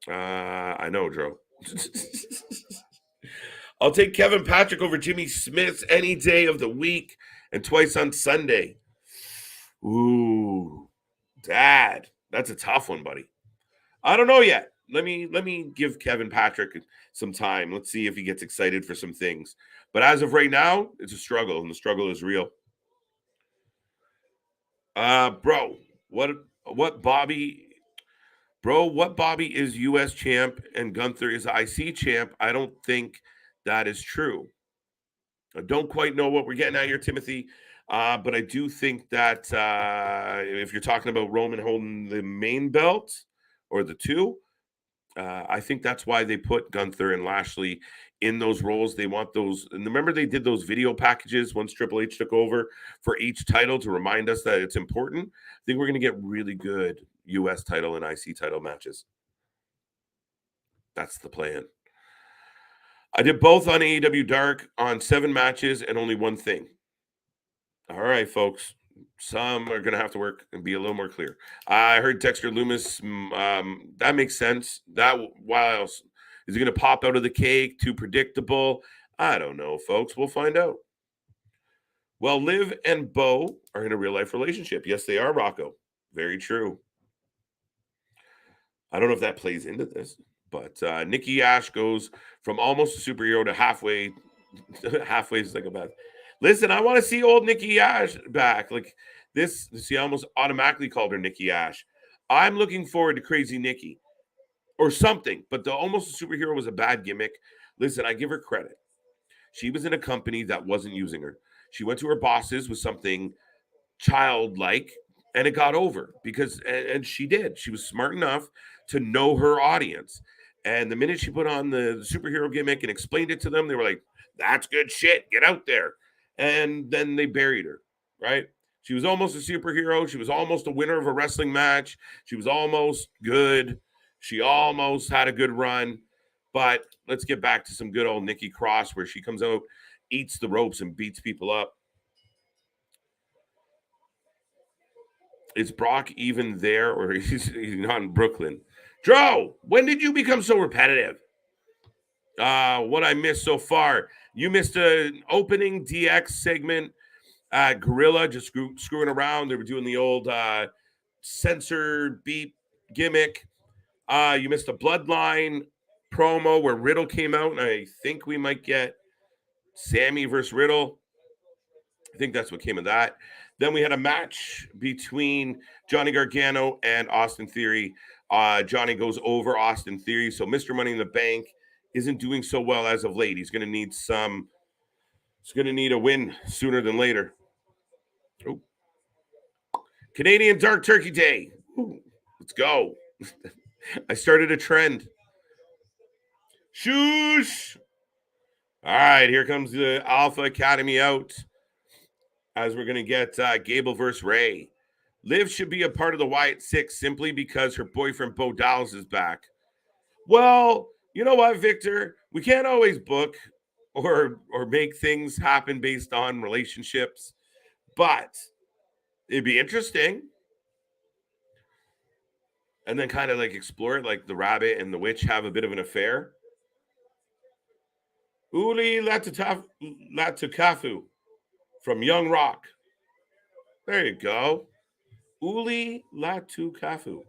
I know, Dro. I'll take Kevin Patrick over Jimmy Smith any day of the week and twice on Sunday. Ooh, Dad, that's a tough one, buddy. I don't know yet. Let me give Kevin Patrick some time. Let's see if he gets excited for some things. But as of right now, it's a struggle, and the struggle is real. Bro, what Bobby? Bro, what Bobby is U.S. champ and Gunther is IC champ? I don't think that is true. I don't quite know what we're getting at here, Timothy. But I do think that if you're talking about Roman holding the main belt or the two, I think that's why they put Gunther and Lashley in those roles. They want those. And remember, they did those video packages once Triple H took over for each title to remind us that it's important. I think we're going to get really good U.S. title and IC title matches. That's the plan. I did both on AEW Dark on 7 matches and only one thing. All right, folks. Some are going to have to work and be a little more clear. I heard Dexter Loomis. That makes sense. That why else is he going to pop out of the cake? Too predictable. I don't know, folks. We'll find out. Well, Liv and Bo are in a real life relationship. Yes, they are, Rocco. Very true. I don't know if that plays into this, but Nikki Ash goes from almost a superhero to halfway. Halfway is like a bad. Listen, I want to see old Nikki Ash back. Like this, he almost automatically called her Nikki Ash. I'm looking forward to Crazy Nikki or something, but the almost a superhero was a bad gimmick. Listen, I give her credit. She was in a company that wasn't using her. She went to her bosses with something childlike, and it got over because, and she did. She was smart enough to know her audience. And the minute she put on the superhero gimmick and explained it to them, they were like, that's good shit. Get out there. And then they buried her, right? She was almost a superhero. She was almost a winner of a wrestling match. She was almost good. She almost had a good run. But let's get back to some good old Nikki Cross where she comes out, eats the ropes, and beats people up. Is Brock even there or he's not in Brooklyn? Dro, when did you become so repetitive? What I missed so far. You missed an opening DX segment. Gorilla just screwing around. They were doing the old censor beat gimmick. You missed a Bloodline promo where Riddle came out, and I think we might get Sami versus Riddle. I think that's what came of that. Then we had a match between Johnny Gargano and Austin Theory. Johnny goes over Austin Theory, so Mr. Money in the Bank isn't doing so well as of late. He's going to need a win sooner than later. Ooh. Canadian Dark Turkey Day. Ooh, let's go. I started a trend. Shoosh. All right, here comes the Alpha Academy out as we're going to get Gable versus Ray. Liv should be a part of the Wyatt 6 simply because her boyfriend Bo Dallas is back. Well, you know what, Victor? We can't always book or make things happen based on relationships, but it'd be interesting. And then kind of like explore it, like the rabbit and the witch have a bit of an affair. Uli Latukafu from Young Rock. There you go. Uli Latukafu.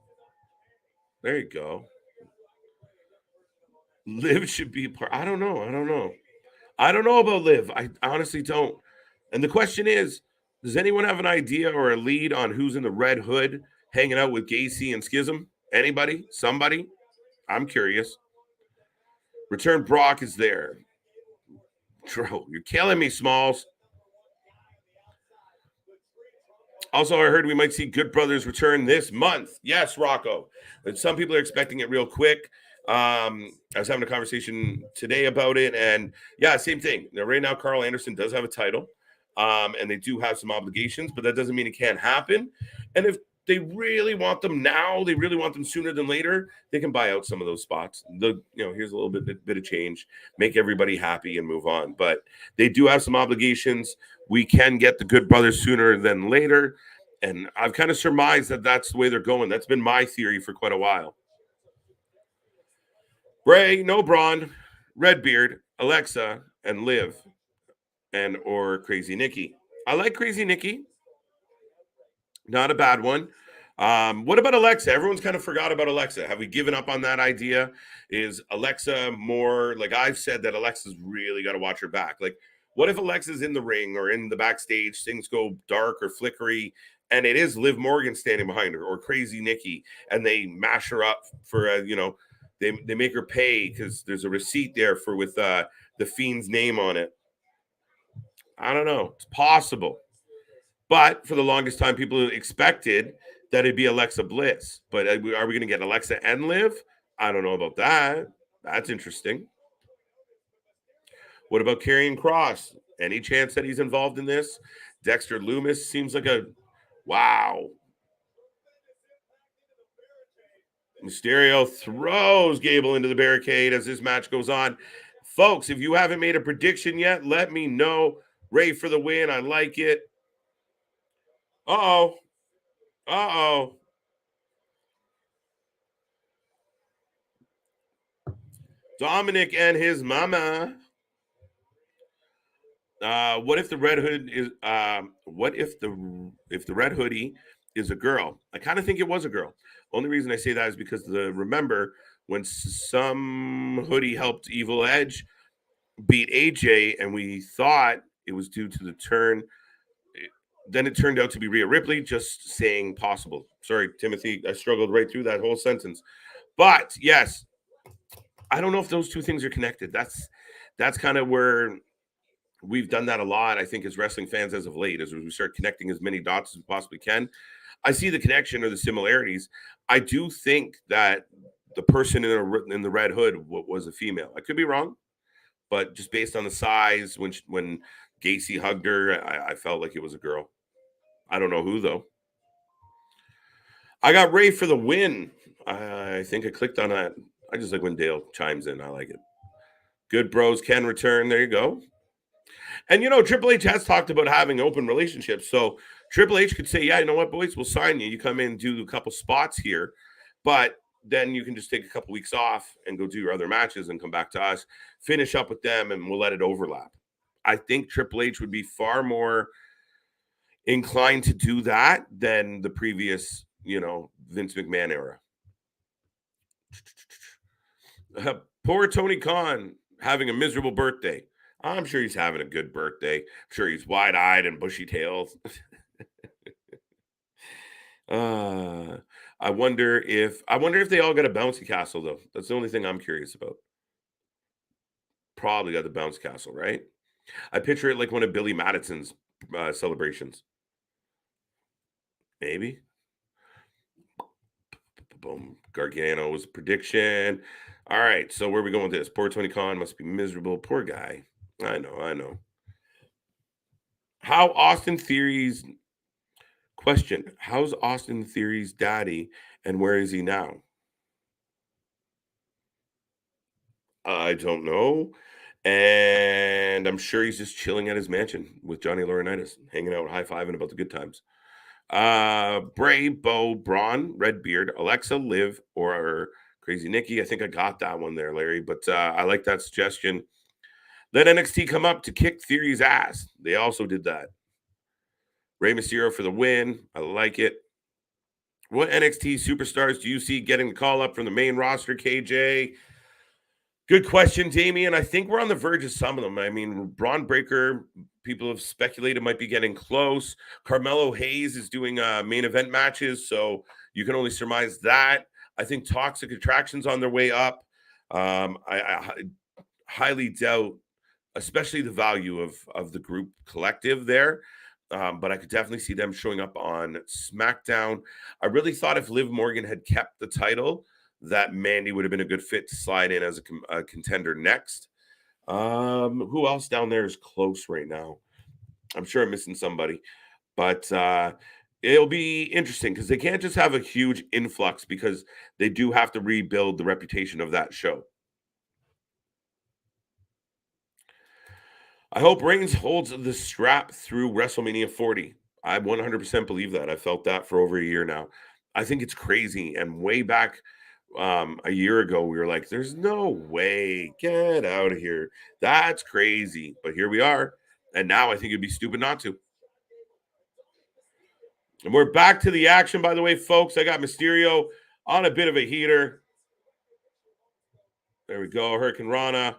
There you go. Liv should be part. I don't know. I don't know about Liv. I honestly don't. And the question is, does anyone have an idea or a lead on who's in the red hood hanging out with Gacy and Schism? Anybody? Somebody? I'm curious. Return Brock is there. Bro, you're killing me, Smalls. Also, I heard we might see Good Brothers return this month. Yes, Rocco. And some people are expecting it real quick. I was having a conversation today about it, and yeah, same thing. Now, right now, Carl Anderson does have a title, and they do have some obligations, but that doesn't mean it can't happen. And if they really want them now, they really want them sooner than later, they can buy out some of those spots. Here's a little bit of change, make everybody happy and move on. But they do have some obligations. We can get the Good Brothers sooner than later. And I've kind of surmised that that's the way they're going. That's been my theory for quite a while. Bray, no Braun, Redbeard, Alexa, and Liv, and or Crazy Nikki. I like Crazy Nikki. Not a bad one. What about Alexa? Everyone's kind of forgot about Alexa. Have we given up on that idea? Is Alexa more like I've said that Alexa's really got to watch her back? Like, what if Alexa's in the ring or in the backstage, things go dark or flickery, and it is Liv Morgan standing behind her or Crazy Nikki, and they mash her up for they make her pay because there's a receipt there for with the Fiend's name on it. I don't know. It's possible. But for the longest time, people expected that it'd be Alexa Bliss. But are we going to get Alexa and Liv? I don't know about that. That's interesting. What about Karrion Kross? Any chance that he's involved in this? Dexter Loomis seems like a wow. Mysterio throws Gable into the barricade as this match goes on. Folks, if you haven't made a prediction yet, let me know. Ray for the win. I like it. Uh-oh. Uh-oh. Dominic and his mama. What if the red hood is what if the red hoodie is a girl? I kind of think it was a girl. Only reason I say that is because remember when some hoodie helped Evil Edge beat AJ and we thought it was due to the turn. Then it turned out to be Rhea Ripley, just saying possible. Sorry, Timothy, I struggled right through that whole sentence. But yes, I don't know if those two things are connected. That's kind of where we've done that a lot, I think, as wrestling fans as of late, as we start connecting as many dots as we possibly can. I see the connection or the similarities. I do think that the person in the red hood was a female. I could be wrong, but just based on the size, when Gacy hugged her, I felt like it was a girl. I don't know who, though. I got Ray for the win. I think I clicked on that. I just like when Dale chimes in. I like it. Good bros can return. There you go. And, Triple H has talked about having open relationships. So Triple H could say, yeah, you know what, boys, we'll sign you. You come in and do a couple spots here. But then you can just take a couple weeks off and go do your other matches and come back to us, finish up with them, and we'll let it overlap. I think Triple H would be far more inclined to do that than the previous, Vince McMahon era. Poor Tony Khan having a miserable birthday. I'm sure he's having a good birthday. I'm sure he's wide-eyed and bushy-tailed. I wonder if they all got a bouncy castle, though. That's the only thing I'm curious about. Probably got the bounce castle, right? I picture it like one of Billy Madison's celebrations. Maybe. Boom. Gargano's prediction. All right, so where are we going with this? Poor Tony Khan must be miserable. Poor guy. I know. How's Austin Theory's daddy and where is he now? I don't know. And I'm sure he's just chilling at his mansion with Johnny Laurinaitis, hanging out, high-fiving about the good times. Bray, Bo, Braun, Redbeard, Alexa, Liv, or Crazy Nikki. I think I got that one there, Larry, but I like that suggestion. Let NXT come up to kick Theory's ass. They also did that. Rey Mysterio for the win. I like it. What NXT superstars do you see getting the call up from the main roster, KJ? Good question, Damian. I think we're on the verge of some of them. I mean, Braun Breaker, people have speculated might be getting close. Carmelo Hayes is doing main event matches, so you can only surmise that. I think Toxic Attraction's on their way up. I highly doubt, especially the value of the group collective there. But I could definitely see them showing up on SmackDown. I really thought if Liv Morgan had kept the title, that Mandy would have been a good fit to slide in as a contender next. Who else down there is close right now? I'm sure I'm missing somebody, but it'll be interesting because they can't just have a huge influx because they do have to rebuild the reputation of that show. I hope Reigns holds the strap through WrestleMania 40. I 100% believe that. I felt that for over a year now. I think it's crazy. And way back a year ago, we were like, there's no way. Get out of here. That's crazy. But here we are. And now I think it'd be stupid not to. And we're back to the action, by the way, folks. I got Mysterio on a bit of a heater. There we go. Hurricane Rana.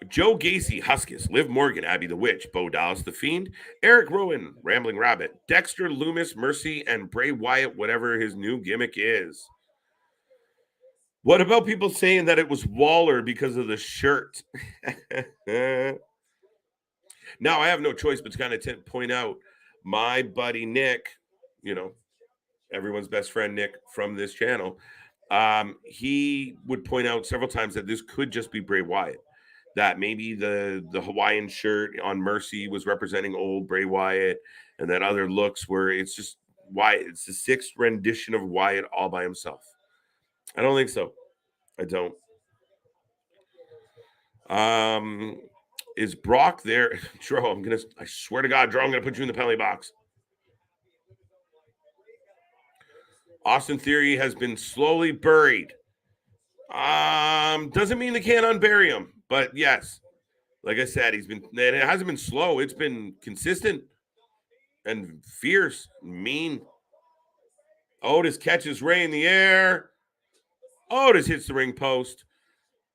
Joe Gacy, Huskus, Liv Morgan, Abby the Witch, Bo Dallas the Fiend, Eric Rowan, Rambling Rabbit, Dexter Loomis, Mercy, and Bray Wyatt, whatever his new gimmick is. What about people saying that it was Waller because of the shirt? Now, I have no choice but to kind of point out my buddy Nick, everyone's best friend Nick from this channel. He would point out several times that this could just be Bray Wyatt. That maybe the Hawaiian shirt on Mercy was representing old Bray Wyatt, and that other looks where it's just Wyatt. It's the sixth rendition of Wyatt all by himself. I don't think so. I don't. Is Brock there? Dro, I swear to God, Dro, I'm gonna put you in the penalty box. Austin Theory has been slowly buried. Doesn't mean they can't unbury him, but yes, like I said, it hasn't been slow. It's been consistent and fierce, mean. Otis catches Ray in the air. Otis hits the ring post.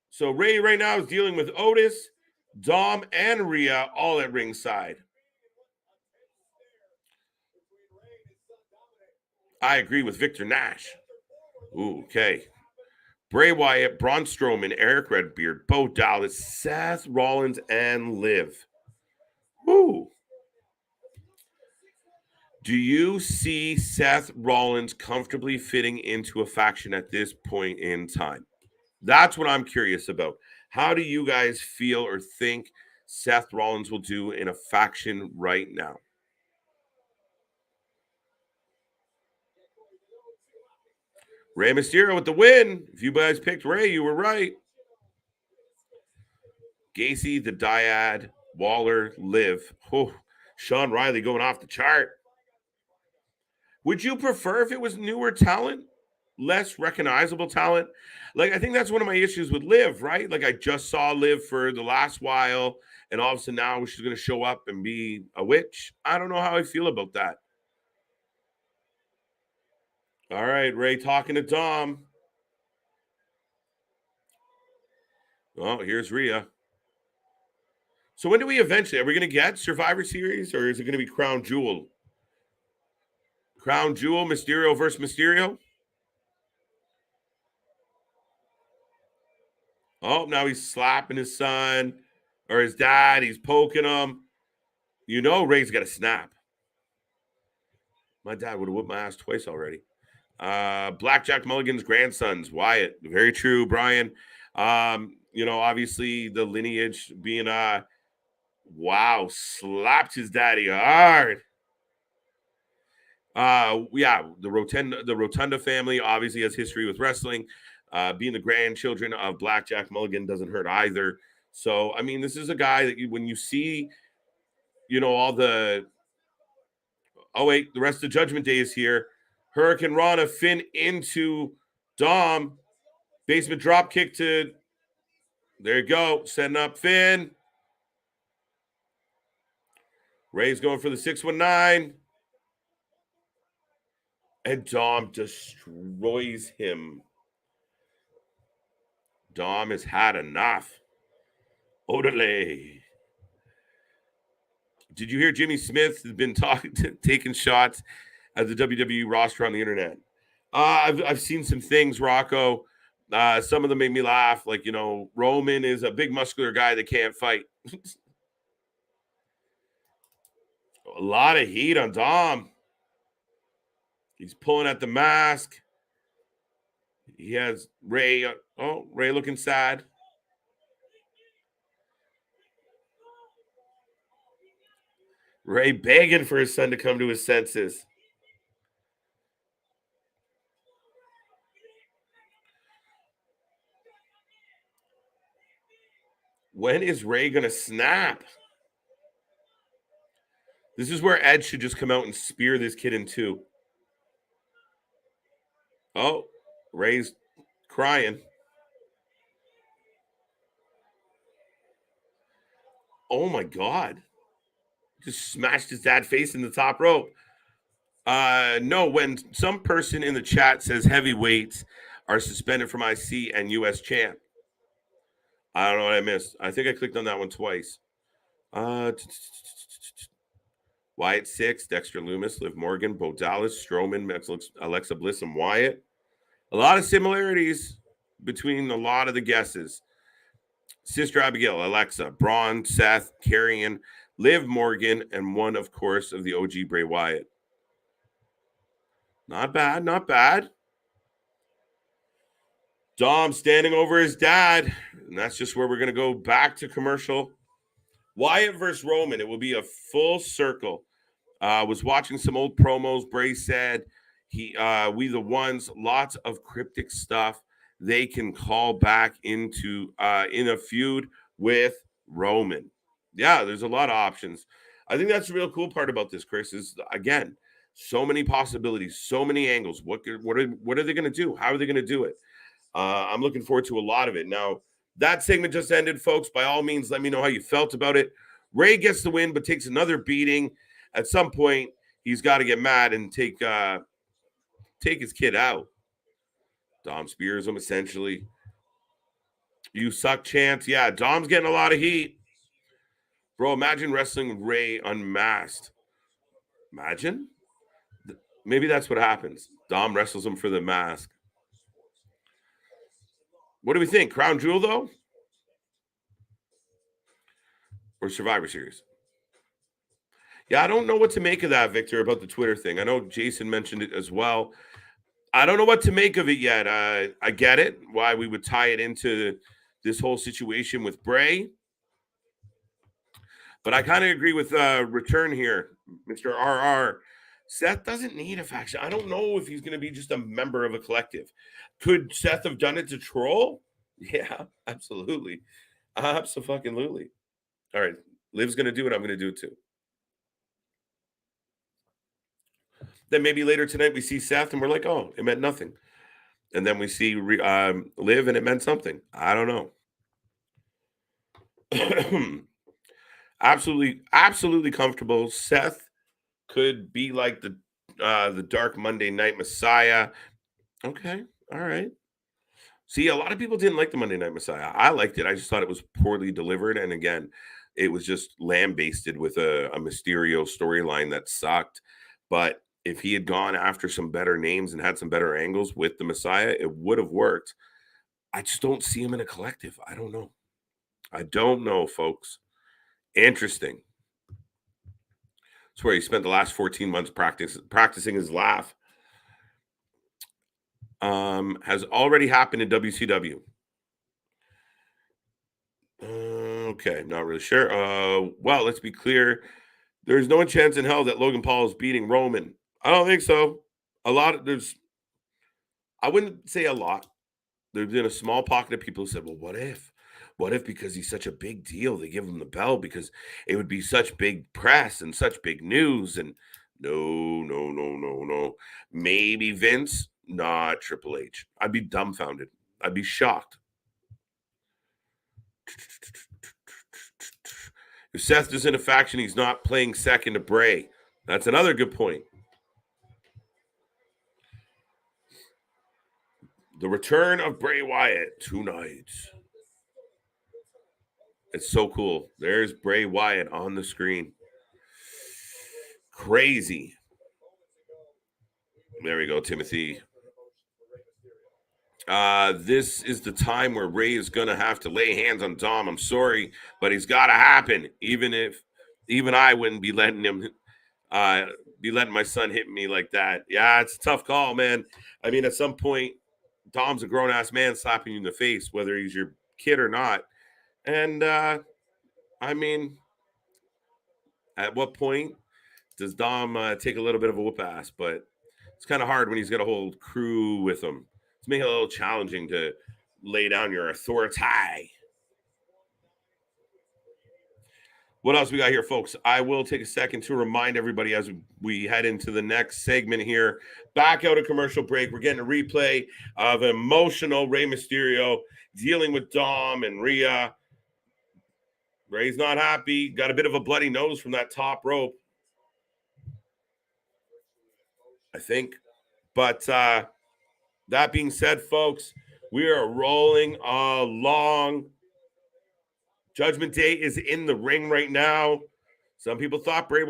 So Ray right now is dealing with Otis, Dom, and Rhea all at ringside. I agree with Victor Nash. Ooh, okay. Bray Wyatt, Braun Strowman, Eric Redbeard, Bo Dallas, Seth Rollins, and Liv. Woo. Do you see Seth Rollins comfortably fitting into a faction at this point in time? That's what I'm curious about. How do you guys feel or think Seth Rollins will do in a faction right now? Rey Mysterio with the win. If you guys picked Rey, you were right. Gacy, the Dyad, Waller, Liv. Oh, Sean Riley going off the chart. Would you prefer if it was newer talent, less recognizable talent? Like, I think that's one of my issues with Liv, right? Like, I just saw Liv for the last while, and all of a sudden now she's going to show up and be a witch. I don't know how I feel about that. All right, Ray talking to Dom. Oh, here's Rhea. So when do we eventually, are we going to get Survivor Series, or is it going to be Crown Jewel? Crown Jewel, Mysterio versus Mysterio? Oh, now he's slapping his son or his dad. He's poking him. You know Ray's got a snap. My dad would have whooped my ass twice already. Blackjack Mulligan's grandsons, Wyatt. Very true, Brian. Obviously the lineage being wow, slapped his daddy hard. The Rotunda family obviously has history with wrestling. Being the grandchildren of Blackjack Mulligan doesn't hurt either. So, I mean, this is a guy that when you see, all the, oh, wait, the rest of Judgment Day is here. Hurricane Rana, Finn into Dom. Basement drop kick to, there you go, setting up Finn. Ray's going for the 619. And Dom destroys him. Dom has had enough. Odele. Did you hear Jimmy Smith has been taking shots at the WWE roster on the internet? I've seen some things, Rocco. Some of them made me laugh. Like, Roman is a big muscular guy that can't fight. A lot of heat on Dom. He's pulling at the mask. He has Ray. Ray looking sad. Ray begging for his son to come to his senses. When is Ray going to snap? This is where Ed should just come out and spear this kid in two. Oh, Ray's crying. Oh, my God. Just smashed his dad's face in the top rope. No, when some person in the chat says heavyweights are suspended from IC and US champ. I don't know what I missed. I think I clicked on that one twice. Wyatt 6, Dexter Loomis, Liv Morgan, Bo Dallas, Strowman, Alexa Bliss, and Wyatt. A lot of similarities between a lot of the guesses. Sister Abigail, Alexa, Braun, Seth, Karrion, Liv Morgan, and one, of course, of the OG Bray Wyatt. Not bad, not bad. Dom standing over his dad. And that's just where we're going to go back to commercial. Wyatt versus Roman. It will be a full circle. Was watching some old promos. Bray said, we the ones, lots of cryptic stuff they can call back into in a feud with Roman. Yeah, there's a lot of options. I think that's the real cool part about this, Chris, is, again, so many possibilities, so many angles. What are they going to do? How are they going to do it? I'm looking forward to a lot of it. Now, that segment just ended, folks. By all means, let me know how you felt about it. Ray gets the win, but takes another beating. At some point, he's got to get mad and take his kid out. Dom spears him, essentially. You suck, chance. Yeah, Dom's getting a lot of heat. Bro, imagine wrestling Ray unmasked. Imagine. Maybe that's what happens. Dom wrestles him for the mask. What do we think? Crown Jewel, though? Or Survivor Series? Yeah, I don't know what to make of that, Victor, about the Twitter thing. I know Jason mentioned it as well. I don't know what to make of it yet. I get it, why we would tie it into this whole situation with Bray. But I kind of agree with Return here, Mr. RR. Seth doesn't need a faction. I don't know if he's going to be just a member of a collective. Could Seth have done it to troll? Yeah, absolutely. Absolutely. All right. Liv's going to do it. I'm going to do it too. Then maybe later tonight we see Seth and we're like, oh, it meant nothing. And then we see Liv and it meant something. I don't know. Absolutely comfortable. Seth could be like the Dark Monday Night Messiah. Okay, all right. See, a lot of people didn't like the Monday Night Messiah. I liked it. I just thought it was poorly delivered, and again, it was just lambasted with a Mysterio storyline that sucked. But if he had gone after some better names and had some better angles with the Messiah, it would have worked. I just don't see him in a collective. I don't know. I don't know, folks. Interesting. It's where he spent the last 14 months practicing his laugh. Has already happened in WCW. Okay, not really sure. Well, let's be clear. There's no chance in hell that Logan Paul is beating Roman. I don't think so. I wouldn't say a lot. there's been a small pocket of people who said, well, what if? What if because he's such a big deal, they give him the belt because it would be such big press and such big news? And no. Maybe Vince, not Triple H. I'd be dumbfounded. I'd be shocked. If Seth is in a faction, he's not playing second to Bray. That's another good point. The return of Bray Wyatt tonight. It's so cool. There's Bray Wyatt on the screen. Crazy. There we go, Timothy. This is the time where Ray is going to have to lay hands on Dom. I'm sorry, but it's got to happen. Even I wouldn't be letting him be letting my son hit me like that. Yeah, it's a tough call, man. I mean, at some point, Dom's a grown-ass man slapping you in the face, whether he's your kid or not. And, I mean, at what point does Dom take a little bit of a whoop ass? But it's kind of hard when he's got a whole crew with him. It's making it a little challenging to lay down your authority. What else we got here, folks? I will take a second to remind everybody as we head into the next segment here. Back out of commercial break. We're getting a replay of emotional Rey Mysterio dealing with Dom and Rhea. Ray's not happy. Got a bit of a bloody nose from that top rope, I think. But that being said, folks, we are rolling along. Judgment Day is in the ring right now. Some people thought Bray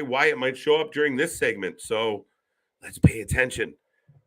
Wyatt might show up during this segment, so let's pay attention.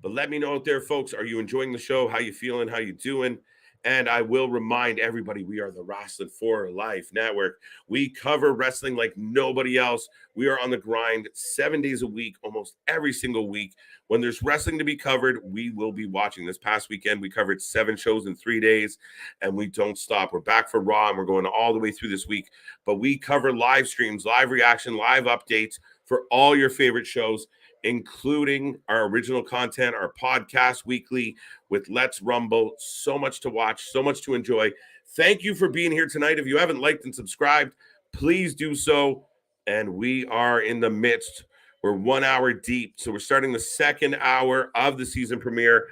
But let me know out there, folks, are you enjoying the show? How you feeling? How you doing? And I will remind everybody, we are the Wrasslin for Life Network. We cover wrestling like nobody else. We are on the grind 7 days a week, almost every single week. When there's wrestling to be covered, we will be watching. This past weekend, we covered 7 shows in 3 days, and we don't stop. We're back for Raw, and we're going all the way through this week. But we cover live streams, live reaction, live updates for all your favorite shows, including our original content, our podcast weekly with Let's Rumble. So much to watch, so much to enjoy. Thank you for being here tonight. If you haven't liked and subscribed, please do so. And we are in the midst. We're 1 hour deep. So we're starting the second hour of the season premiere.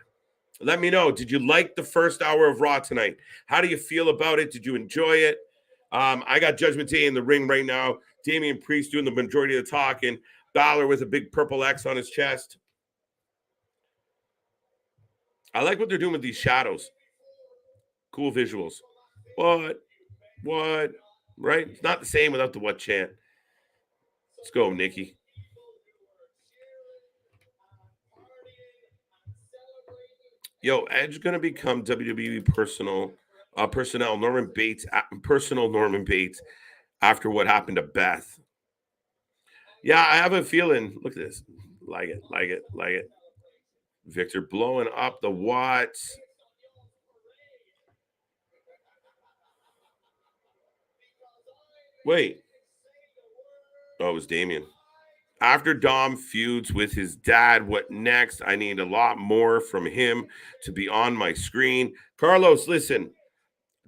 Let me know. Did you like the first hour of Raw tonight? How do you feel about it? Did you enjoy it? I got Judgment Day in the ring right now. Damian Priest doing the majority of the talking. Balor with a big purple X on his chest. I like what they're doing with these shadows. Cool visuals. What? Right? It's not the same without the what chant. Let's go, Nikki. Yo, Edge gonna become WWE personnel Norman Bates, personal Norman Bates after what happened to Beth. Yeah, I have a feeling. Look at this. Like it. Victor blowing up the watts. Wait. Oh, it was Damian. After Dom feuds with his dad, what next? I need a lot more from him to be on my screen. Carlos, listen.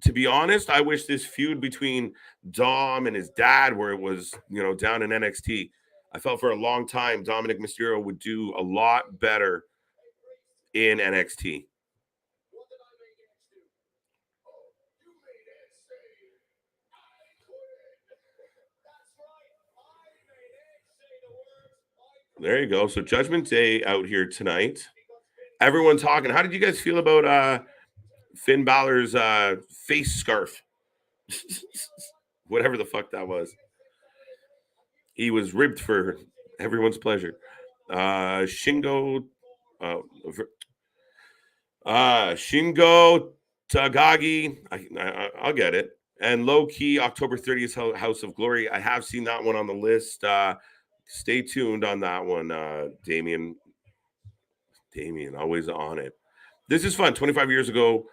To be honest, I wish this feud between Dom and his dad, where it was, down in NXT. I felt for a long time Dominic Mysterio would do a lot better in NXT. There you go. So Judgment Day out here tonight. Everyone talking. How did you guys feel about Finn Balor's face scarf? Whatever the fuck that was. He was ribbed for everyone's pleasure. Shingo Tagagi. I'll get it. And Low Key, October 30th, House of Glory. I have seen that one on the list. Stay tuned on that one, Damien. Damien, always on it. This is fun. 25 years ago,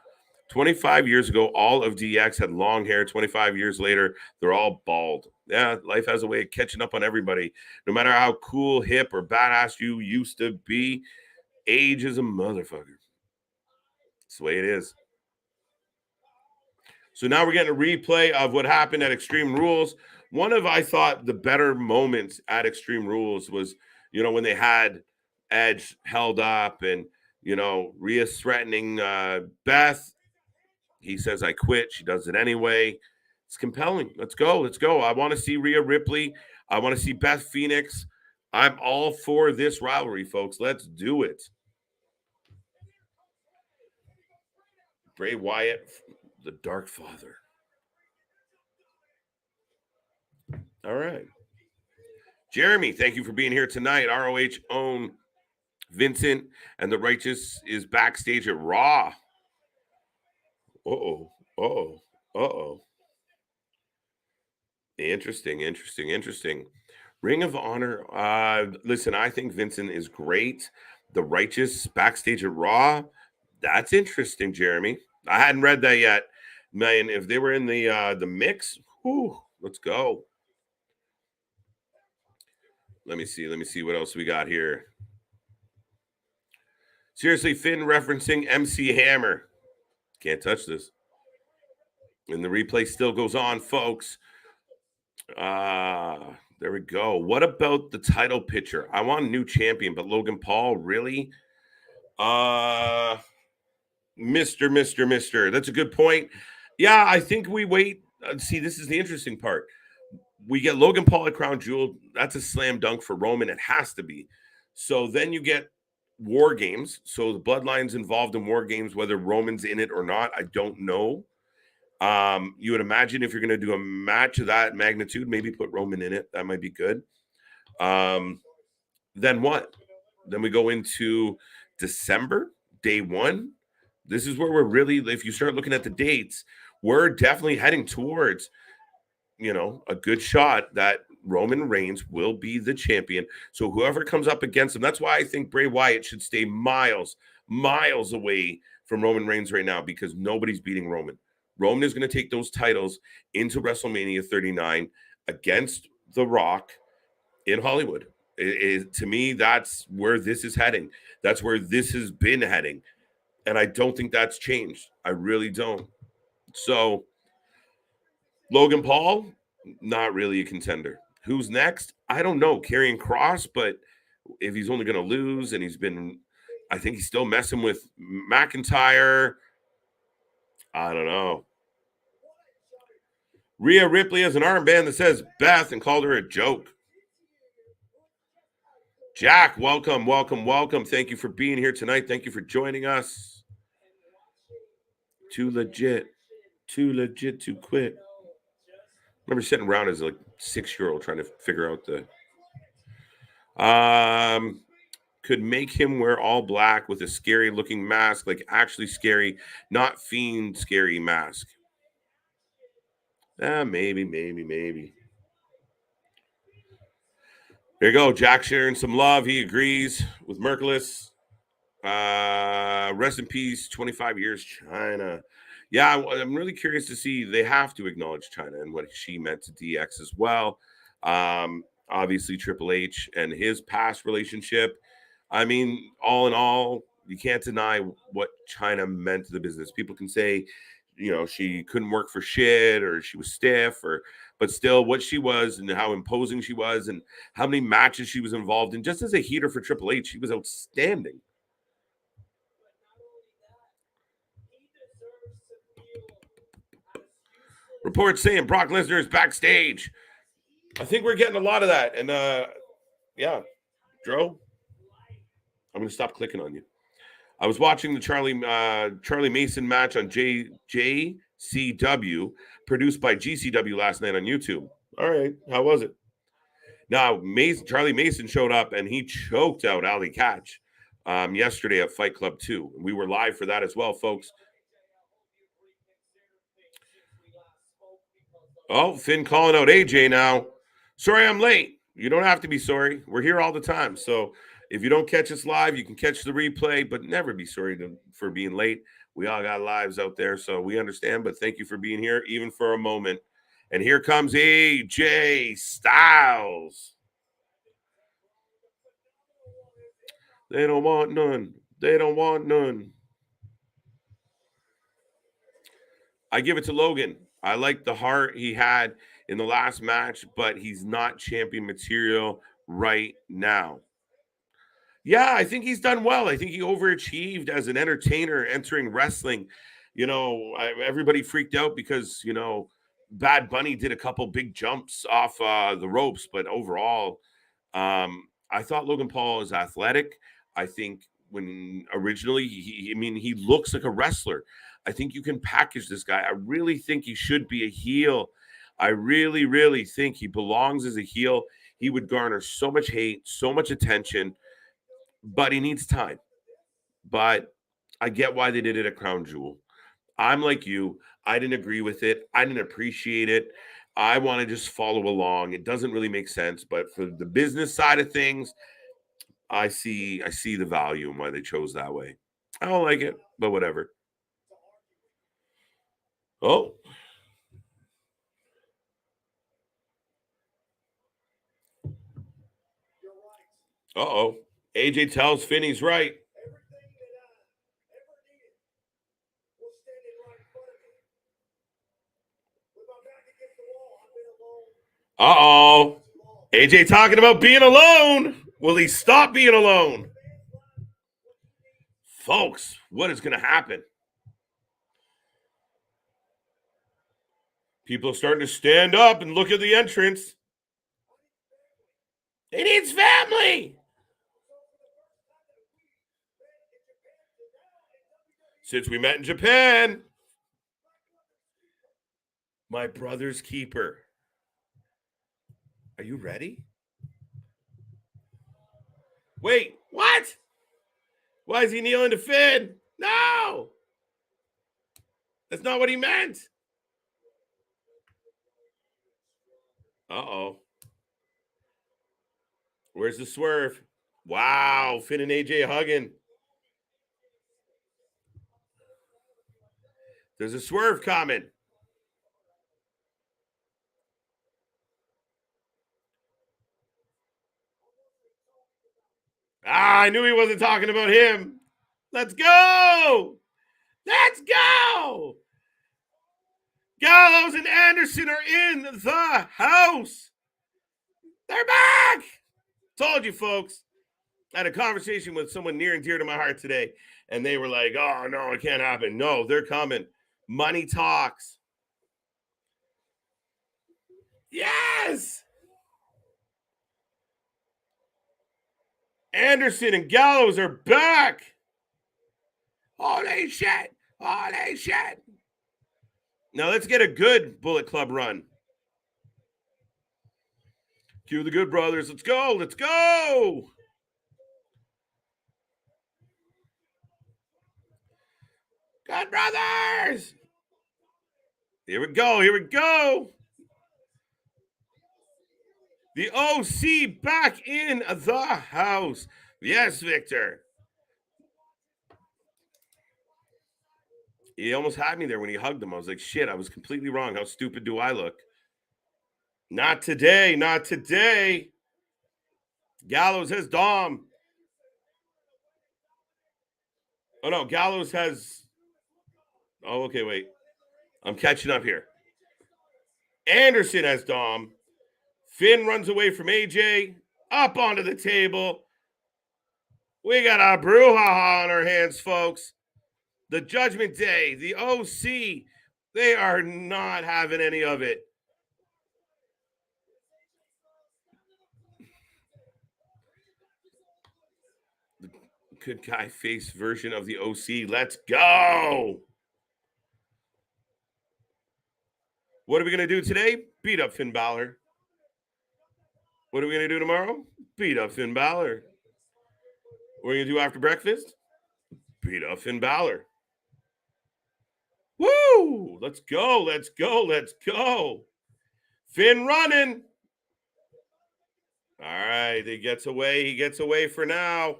all of DX had long hair. 25 years later, they're all bald. Yeah, life has a way of catching up on everybody. No matter how cool, hip, or badass you used to be, age is a motherfucker. That's the way it is. So now we're getting a replay of what happened at Extreme Rules. One of, I thought, the better moments at Extreme Rules was, when they had Edge held up and, Rhea's threatening Beth. He says, I quit. She does it anyway. It's compelling. Let's go. Let's go. I want to see Rhea Ripley. I want to see Beth Phoenix. I'm all for this rivalry, folks. Let's do it. Bray Wyatt, the Dark Father. All right. Jeremy, thank you for being here tonight. ROH own Vincent and the Righteous is backstage at Raw. Uh-oh. Interesting. Ring of Honor. Listen, I think Vincent is great. The Righteous backstage at Raw. That's interesting, Jeremy. I hadn't read that yet. Man, if they were in the mix, let's go. Let me see what else we got here. Seriously, Finn referencing MC Hammer. Can't touch this. And the replay still goes on, folks. There we go. What about the title picture? I want a new champion, but Logan Paul, really? Mister. That's a good point. Yeah, I think we wait. See, this is the interesting part. We get Logan Paul at Crown Jewel. That's a slam dunk for Roman. It has to be. So then you get War Games. So the Bloodline's involved in War Games, whether Roman's in it or not, I don't know. You would imagine if you're going to do a match of that magnitude, maybe put Roman in it. That might be good. Then what? Then we go into December, day one. This is where we're really, if you start looking at the dates, we're definitely heading towards, a good shot that Roman Reigns will be the champion. So whoever comes up against him, that's why I think Bray Wyatt should stay miles away from Roman Reigns right now, because nobody's beating Roman. Roman is going to take those titles into WrestleMania 39 against The Rock in Hollywood. To me, that's where this is heading. That's where this has been heading. And I don't think that's changed. I really don't. So, Logan Paul, not really a contender. Who's next? I don't know. Karrion Kross, but if he's only going to lose and I think he's still messing with McIntyre. I don't know. Rhea Ripley has an armband that says Beth and called her a joke. Jack, welcome. Thank you for being here tonight. Thank you for joining us. Too legit to quit. I remember sitting around as a 6-year-old trying to figure out could make him wear all black with a scary looking mask, like actually scary, not fiend scary mask. Maybe. There you go. Jack sharing some love. He agrees with Merciless. Rest in peace, 25 years, China. Yeah, I'm really curious to see. They have to acknowledge China and what she meant to DX as well. Obviously, Triple H and his past relationship. I mean, all in all, you can't deny what China meant to the business. People can say, she couldn't work for shit or she was stiff, but still what she was and how imposing she was and how many matches she was involved in. Just as a heater for Triple H, she was outstanding. Reports saying Brock Lesnar is backstage. I think we're getting a lot of that. And yeah, Dro, I'm going to stop clicking on you. I was watching the Charlie Mason match on JCW, produced by GCW last night on YouTube. All right, how was it? Now, Charlie Mason showed up and he choked out Ali Catch yesterday at Fight Club 2. We were live for that as well, folks. Oh, Finn calling out AJ now. Sorry I'm late. You don't have to be sorry. We're here all the time. So if you don't catch us live, you can catch the replay, but never be sorry for being late. We all got lives out there, so we understand. But thank you for being here, even for a moment. And here comes AJ Styles. They don't want none. I give it to Logan. I like the heart he had in the last match, but he's not champion material right now. Yeah, I think he's done well. I think he overachieved as an entertainer entering wrestling. Everybody freaked out because, Bad Bunny did a couple big jumps off the ropes, but overall, I thought Logan Paul is athletic. I think when originally, he looks like a wrestler. I think you can package this guy. I really think he should be a heel. I really, really think he belongs as a heel. He would garner so much hate, so much attention, but he needs time. But I get why they did it at Crown Jewel. I'm like you. I didn't agree with it. I didn't appreciate it. I want to just follow along. It doesn't really make sense, but for the business side of things, I see the value in why they chose that way. I don't like it, but whatever. Oh. Uh-oh. AJ tells Finn he's right. Uh-oh. AJ talking about being alone. Will he stop being alone? Folks, what is going to happen? People are starting to stand up and look at the entrance. He needs family. Since we met in Japan. My brother's keeper. Are you ready? Wait, what? Why is he kneeling to Finn? No! That's not what he meant. Uh-oh. Where's the swerve? Wow, Finn and AJ hugging. There's a swerve coming. I knew he wasn't talking about him. Let's go! Let's go! Gallows and Anderson are in the house. They're back! Told you, folks. I had a conversation with someone near and dear to my heart today, and they were like, oh, no, it can't happen. No, they're coming. Money talks. Yes! Anderson and Gallows are back. Holy shit. Holy shit. Now let's get a good Bullet Club run. Cue the Good Brothers. Let's go. Let's go. Good Brothers. Here we go. Here we go. The OC back in the house. Yes, Victor. He almost had me there when he hugged him. I was like, shit, I was completely wrong. How stupid do I look? Not today. Not today. Gallows has Dom. Oh, no. Gallows has... Oh, okay, wait. I'm catching up here. Anderson has Dom. Finn runs away from AJ. Up onto the table. We got a brouhaha on our hands, folks. The Judgment Day, the OC, they are not having any of it. The good guy face version of the OC. Let's go. What are we going to do today? Beat up Finn Balor. What are we going to do tomorrow? Beat up Finn Balor. What are we going to do after breakfast? Beat up Finn Balor. Woo! Let's go. Let's go. Let's go. Finn running. All right. He gets away. He gets away for now.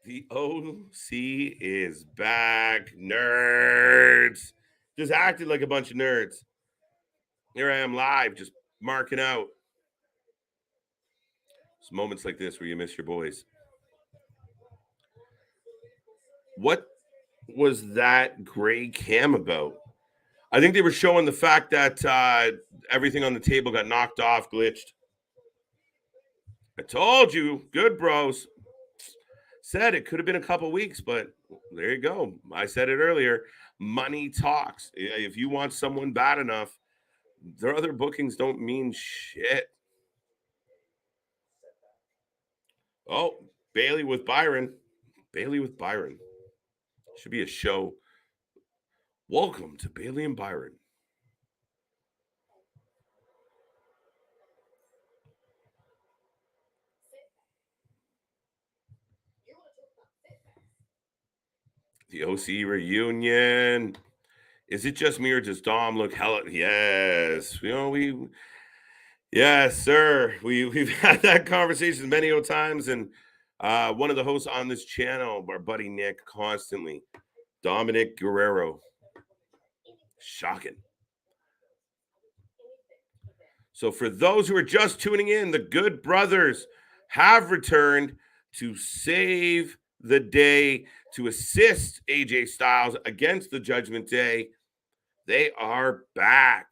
The OC is back, nerds. Just acted like a bunch of nerds. Here I am live, just marking out. It's moments like this where you miss your boys. What was that gray cam about? I think they were showing the fact that everything on the table got knocked off, glitched. I told you, good bros. Said it could have been a couple weeks, but there you go. I said it earlier. Money talks. If you want someone bad enough, their other bookings don't mean shit. Oh, Bailey with Byron. Bailey with Byron. Should be a show. Welcome to Bailey and Byron. The OC reunion. Is it just me or does Dom look hella? Yes. Yes, sir. We've had that conversation many times, and one of the hosts on this channel, our buddy Nick, constantly. Dominic Guerrero. Shocking. So for those who are just tuning in, the Good Brothers have returned to save the day, to assist AJ Styles against the Judgment Day. They are back.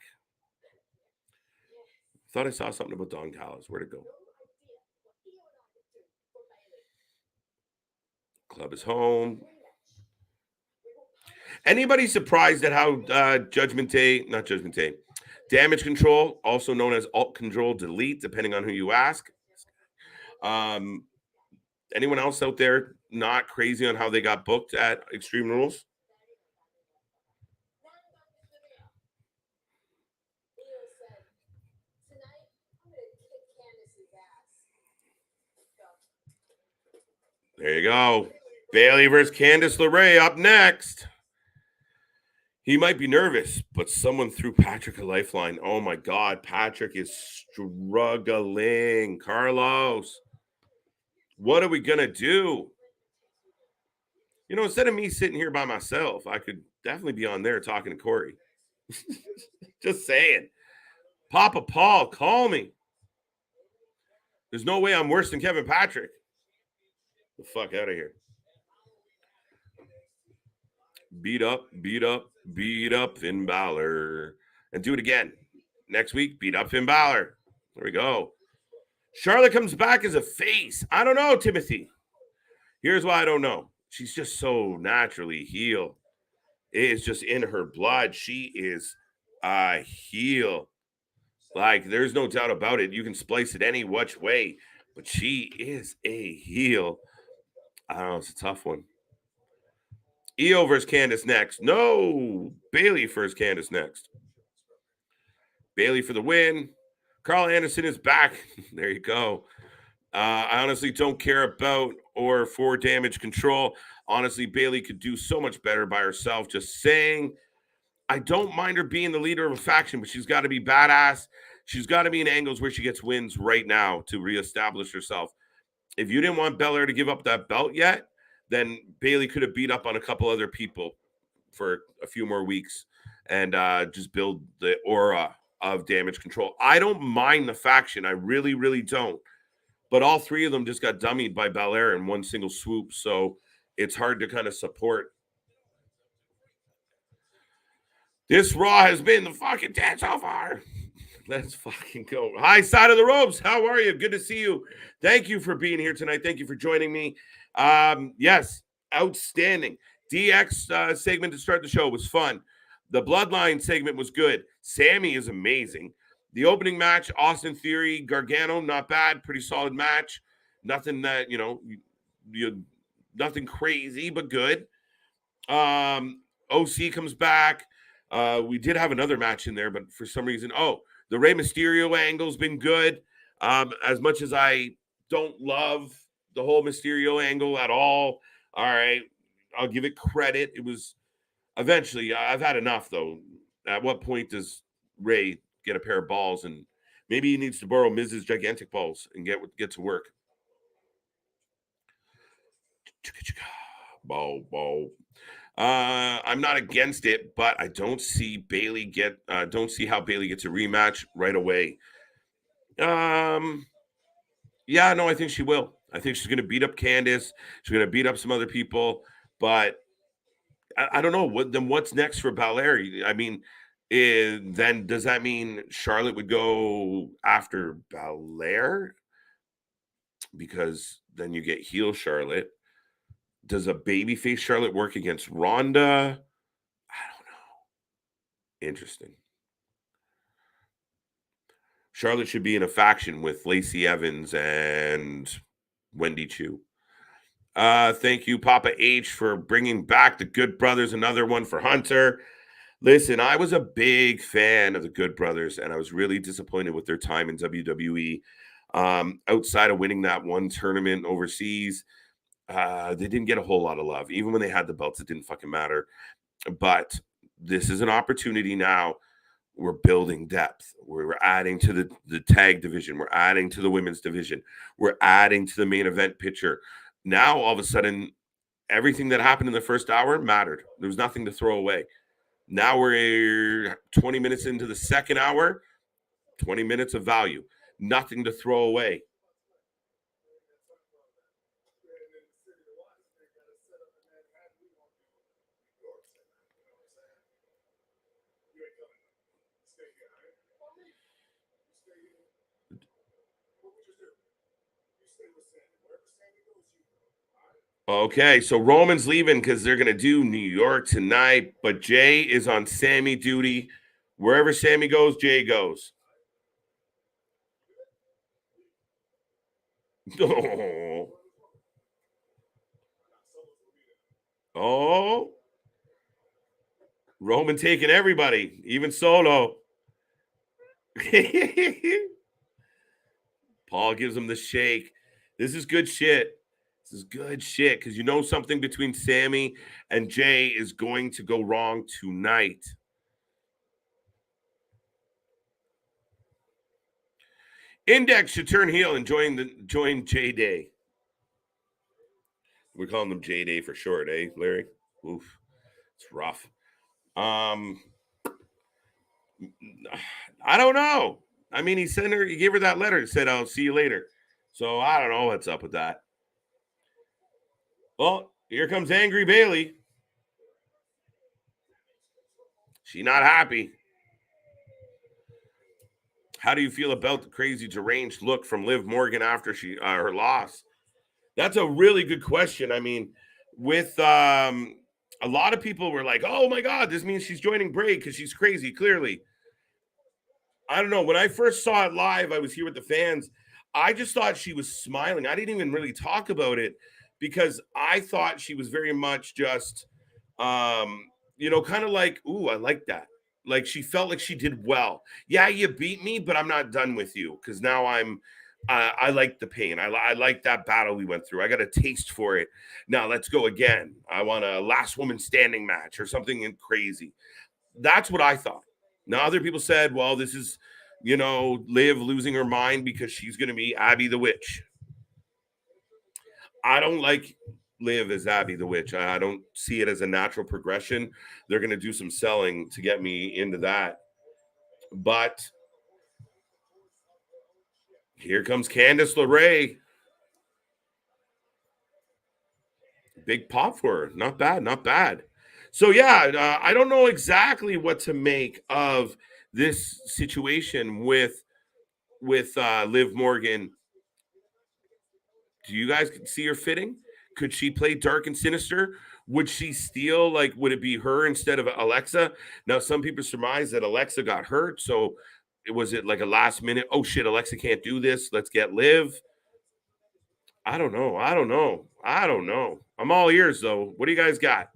Thought I saw something about Don Callis. Where'd it go? Club is home. Anybody surprised at how Damage Control, also known as Alt Control Delete, depending on who you ask. Anyone else out there not crazy on how they got booked at Extreme Rules? There you go. Bailey versus Candace LeRae up next. He might be nervous, but someone threw Patrick a lifeline. Oh my God, Patrick is struggling. Carlos, what are we going to do? You know, instead of me sitting here by myself, I could definitely be on there talking to Corey. Just saying. Papa Paul, call me. There's no way I'm worse than Kevin Patrick. The fuck out of here. Beat up Finn Balor. And do it again. Next week, beat up Finn Balor. There we go. Charlotte comes back as a face. I don't know, Timothy. Here's why I don't know. She's just so naturally heel. It is just in her blood. She is a heel. Like, there's no doubt about it. You can splice it any which way. But she is a heel. I don't know. It's a tough one. Io versus Candace next. No. Bailey versus Candace next. Bailey for the win. Carl Anderson is back. There you go. I honestly don't care about or for Damage Control. Honestly, Bailey could do so much better by herself. Just saying. I don't mind her being the leader of a faction, but she's got to be badass. She's got to be in angles where she gets wins right now to reestablish herself. If you didn't want Belair to give up that belt yet, then Bailey could have beat up on a couple other people for a few more weeks and just build the aura of Damage Control. I don't mind the faction. I really, really don't. But all three of them just got dummied by Belair in one single swoop. So it's hard to kind of support. This Raw has been the fucking 10 so far. Let's fucking go. Hi, Side of the Ropes. How are you? Good to see you. Thank you for being here tonight. Thank you for joining me. Yes, outstanding. DX segment to start the show was fun. The Bloodline segment was good. Sami is amazing. The opening match, Austin Theory, Gargano, not bad. Pretty solid match. Nothing that, nothing crazy, but good. OC comes back. We did have another match in there, but for some reason, the Rey Mysterio angle's been good. As much as I don't love the whole Mysterio angle at all, right, I'll give it credit. It was eventually, I've had enough, though. At what point does Rey get a pair of balls? And maybe he needs to borrow Miz's gigantic balls and get to work. Ball. I'm not against it, but I don't see don't see how Bailey gets a rematch right away. Yeah, no, I think she will. I think she's going to beat up Candace. She's going to beat up some other people, but I don't know what's next for Belair. I mean, then does that mean Charlotte would go after Belair? Because then you get heel Charlotte. Does a babyface Charlotte work against Ronda? I don't know. Interesting. Charlotte should be in a faction with Lacey Evans and Wendy Chu. Thank you, Papa H, for bringing back the Good Brothers. Another one for Hunter. Listen, I was a big fan of the Good Brothers, and I was really disappointed with their time in WWE. Outside of winning that one tournament overseas, they didn't get a whole lot of love. Even when they had the belts, it didn't fucking matter. But this is an opportunity now. We're building depth. We're adding to the tag division. We're adding to the women's division. We're adding to the main event picture. Now, all of a sudden, everything that happened in the first hour mattered. There was nothing to throw away. Now we're 20 minutes into the second hour, 20 minutes of value. Nothing to throw away. Okay, so Roman's leaving because they're going to do New York tonight, but Jay is on Sami duty. Wherever Sami goes, Jay goes. Oh. Oh. Roman taking everybody, even Solo. Paul gives him the shake. This is good shit. This is good shit because you know something between Sami and Jay is going to go wrong tonight. Index should turn heel and join J Day. We're calling them J Day for short, eh, Larry? Oof, it's rough. I don't know. I mean, he gave her that letter and said, "I'll see you later." So I don't know what's up with that. Well, here comes Angry Bailey. She not happy. How do you feel about the crazy deranged look from Liv Morgan after her loss? That's a really good question. I mean, with a lot of people were like, "Oh my god, this means she's joining Bray because she's crazy." Clearly, I don't know. When I first saw it live, I was here with the fans. I just thought she was smiling. I didn't even really talk about it because I thought she was very much just, kind of like, "Ooh, I like that." Like she felt like she did well. Yeah, you beat me, but I'm not done with you because now I like the pain. I like that battle we went through. I got a taste for it. Now let's go again. I want a last woman standing match or something crazy. That's what I thought. Now other people said, well, this is, Liv losing her mind because she's going to be Abby the Witch. I don't like Liv as Abby the Witch. I don't see it as a natural progression. They're going to do some selling to get me into that. But here comes Candace LeRae. Big pop for her. Not bad, not bad. So yeah, I don't know exactly what to make of this situation with Liv Morgan. Do you guys see her fitting? Could she play dark and sinister? Would she steal? Like, would it be her instead of Alexa? Now, some people surmise that Alexa got hurt, so was it like a last minute? Oh shit, Alexa can't do this. Let's get Liv. I don't know. I don't know. I don't know. I'm all ears though. What do you guys got?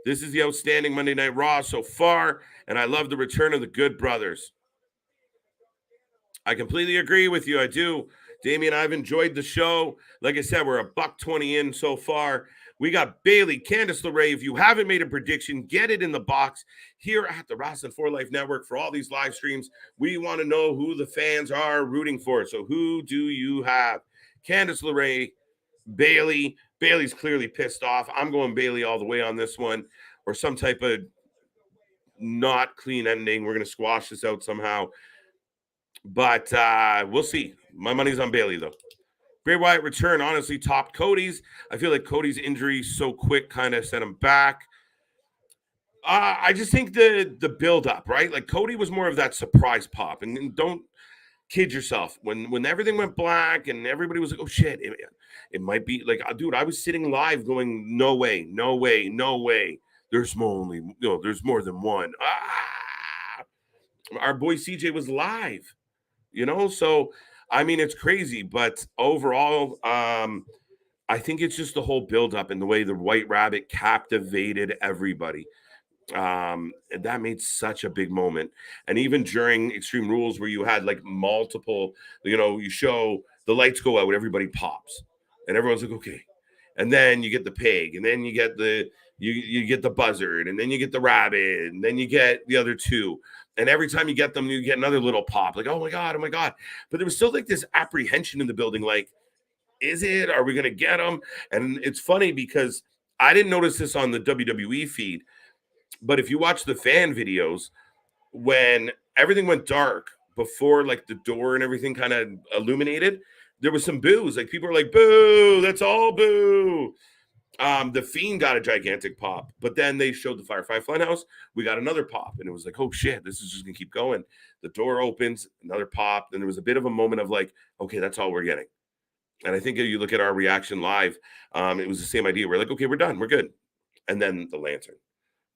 This is the outstanding Monday Night Raw so far, and I love the return of the Good Brothers. I completely agree with you. I do. Damien, I've enjoyed the show. Like I said, we're a $1.20 in so far. We got Bailey, Candace LeRae. If you haven't made a prediction, get it in the box here at the Wrasslin for Life Network for all these live streams. We want to know who the fans are rooting for. So who do you have? Candace LeRae, Bailey. Bailey's clearly pissed off. I'm going Bailey all the way on this one, or some type of not clean ending. We're going to squash this out somehow. But we'll see. My money's on Bailey, though. Bray Wyatt return honestly topped Cody's. I feel like Cody's injury so quick kind of set him back. I just think the build up, right? Like Cody was more of that surprise pop, and don't kid yourself. When everything went black and everybody was like, "Oh shit," it might be like, dude, I was sitting live going, "No way, no way, no way." There's there's more than one. Our boy CJ was live, So I mean, it's crazy, but overall, I think it's just the whole build up and the way the White Rabbit captivated everybody. And that made such a big moment. And even during Extreme Rules, where you had like multiple, you show the lights go out, everybody pops, and everyone's like, okay. And then you get the pig, and then you get you get the buzzard, and then you get the rabbit, and then you get the other two. And every time you get them, you get another little pop, like, oh my God, oh my God. But there was still like this apprehension in the building, like, is it? Are we gonna get them? And it's funny because I didn't notice this on the WWE feed. But if you watch the fan videos, when everything went dark before like the door and everything kind of illuminated, there was some boos. Like people were like, boo, that's all boo. The Fiend got a gigantic pop, but then they showed the Firefly Funhouse. We got another pop, and it was like, oh shit, this is just gonna keep going. The door opens, another pop. Then there was a bit of a moment of like, okay, that's all we're getting. And I think if you look at our reaction live, it was the same idea. We're like, okay, we're done, we're good. And then the lantern,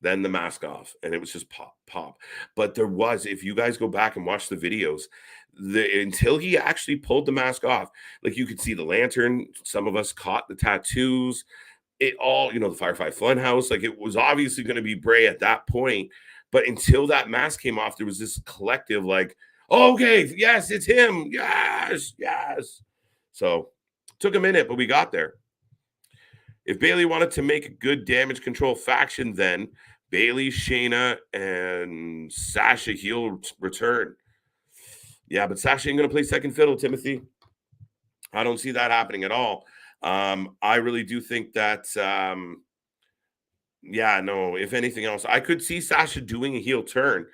then the mask off, and it was just pop. But there was, if you guys go back and watch the videos, until he actually pulled the mask off, like you could see the lantern. Some of us caught the tattoos. It all, the Firefly Funhouse, like it was obviously going to be Bray at that point. But until that mask came off, there was this collective like, oh, okay, yes, it's him. Yes, yes. So it took a minute, but we got there. If Bayley wanted to make a good damage control faction, then Bayley, Shayna, and Sasha heel return. Yeah, but Sasha ain't going to play second fiddle, Timothy. I don't see that happening at all. I really do think that, if anything else, I could see Sasha doing a heel turn,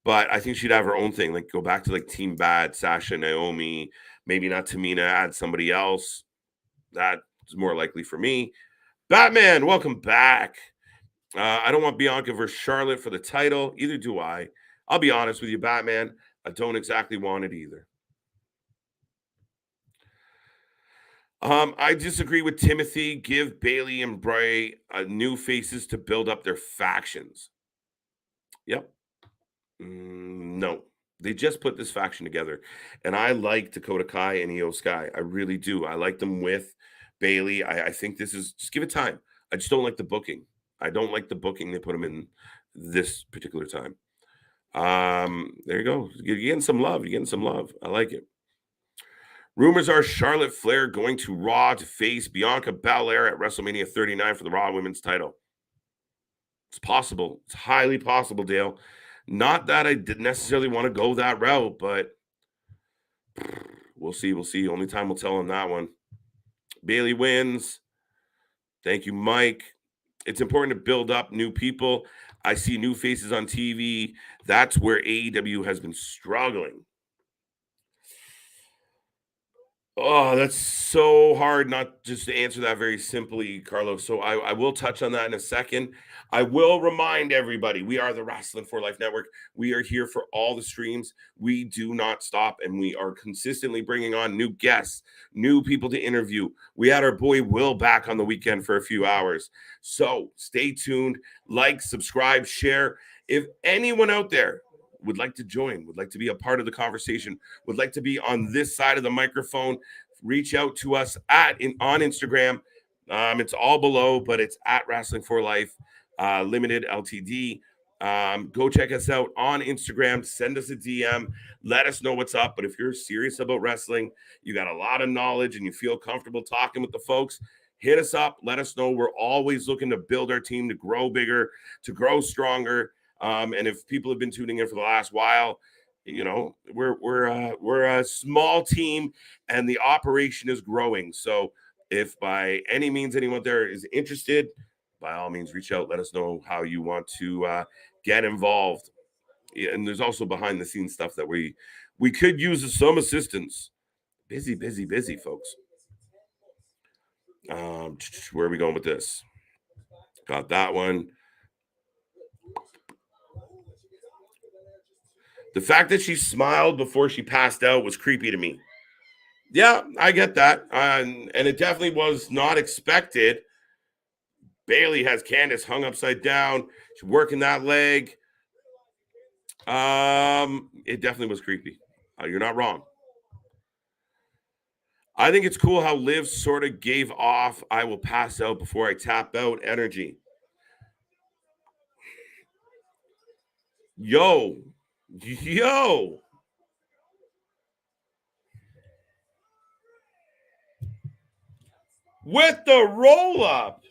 but I think she'd have her own thing, like go back to like Team Bad, Sasha, Naomi, maybe not Tamina, add somebody else. That's more likely for me. Batman, welcome back. I don't want Bianca versus Charlotte for the title. Either do I. I'll be honest with you, Batman. I don't exactly want it either. I disagree with Timothy. Give Bayley and Bray new faces to build up their factions. Yep. No. They just put this faction together. And I like Dakota Kai and Io Sky. I really do. I like them with Bayley. I think this is, just give it time. I just don't like the booking. I don't like the booking they put them in this particular time. There you go. You're getting some love. You're getting some love. I like it. Rumors are Charlotte Flair going to Raw to face Bianca Belair at WrestleMania 39 for the Raw Women's title. It's possible. It's highly possible, Dale. Not that I didn't necessarily want to go that route, but we'll see. We'll see. Only time will tell on that one. Bayley wins. Thank you, Mike. It's important to build up new people. I see new faces on TV. That's where AEW has been struggling. Oh, that's so hard not just to answer that very simply, Carlos. So I will touch on that in a second. I will remind everybody, we are the Wrasslin for Life Network. We are here for all the streams. We do not stop, and we are consistently bringing on new guests, new people to interview. We had our boy Will back on the weekend for a few hours. So stay tuned, like, subscribe, share. If anyone out there would like to join, would like to be a part of the conversation, would like to be on this side of the microphone, reach out to us on Instagram. It's all below, but it's at Wrasslin for Life Limited Ltd. Go check us out on Instagram. Send us a DM. Let us know what's up. But if you're serious about wrestling, you got a lot of knowledge, and you feel comfortable talking with the folks, hit us up. Let us know. We're always looking to build our team to grow bigger, to grow stronger. And if people have been tuning in for the last while, we're a small team, and the operation is growing. So if by any means anyone there is interested, by all means reach out. Let us know how you want to get involved. And there's also behind the scenes stuff that we could use some assistance. Busy, folks. Where are we going with this? Got that one. The fact that she smiled before she passed out was creepy to me. Yeah, I get that. And it definitely was not expected. Bayley has Candace hung upside down. She's working that leg. It definitely was creepy. You're not wrong. I think it's cool how Liv sort of gave off I will pass out before I tap out energy. Yo. With the roll up.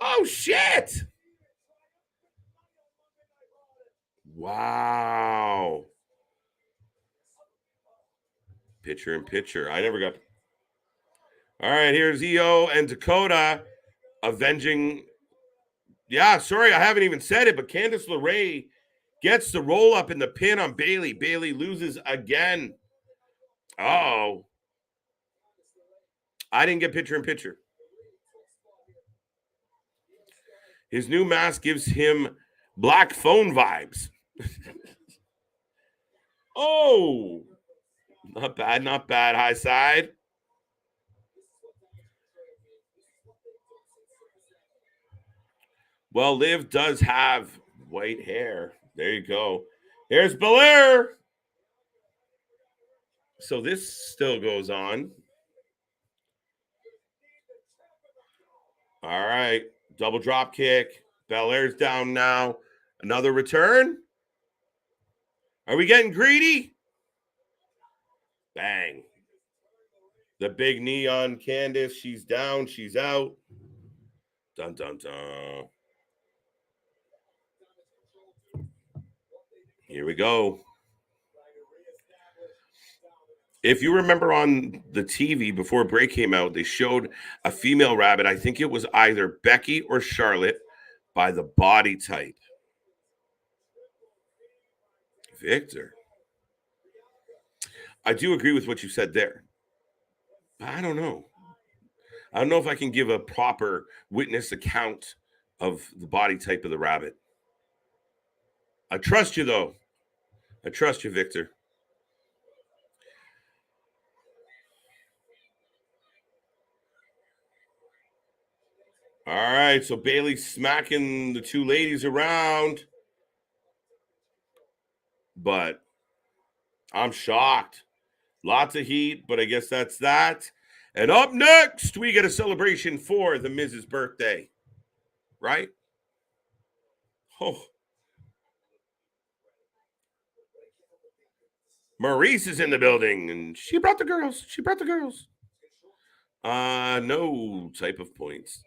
Oh, shit. Wow. Pitcher in pitcher. I never got. All right, here's EO and Dakota avenging. Yeah, sorry, I haven't even said it, but Candace LeRae gets the roll up in the pin on Bayley. Bayley loses again. Oh. I didn't get pitcher in pitcher. His new mask gives him black phone vibes. Oh. Not bad, not bad. High side. Well, Liv does have white hair. There you go. Here's Belair. So this still goes on. All right. Double drop kick. Belair's down now. Another return. Are we getting greedy? Bang. The big knee on Candace. She's down. She's out. Dun, dun, dun. Here we go. If you remember on the TV before Bray came out, they showed a female rabbit. I think it was either Becky or Charlotte by the body type. Victor. I do agree with what you said there. I don't know. I don't know if I can give a proper witness account of the body type of the rabbit. I trust you, though. I trust you, Victor. All right, so Bayley's smacking the two ladies around. But I'm shocked. Lots of heat, but I guess that's that. And up next, we get a celebration for the Miz's birthday. Right? Oh. Maurice is in the building, and she brought the girls. She brought the girls. No type of points.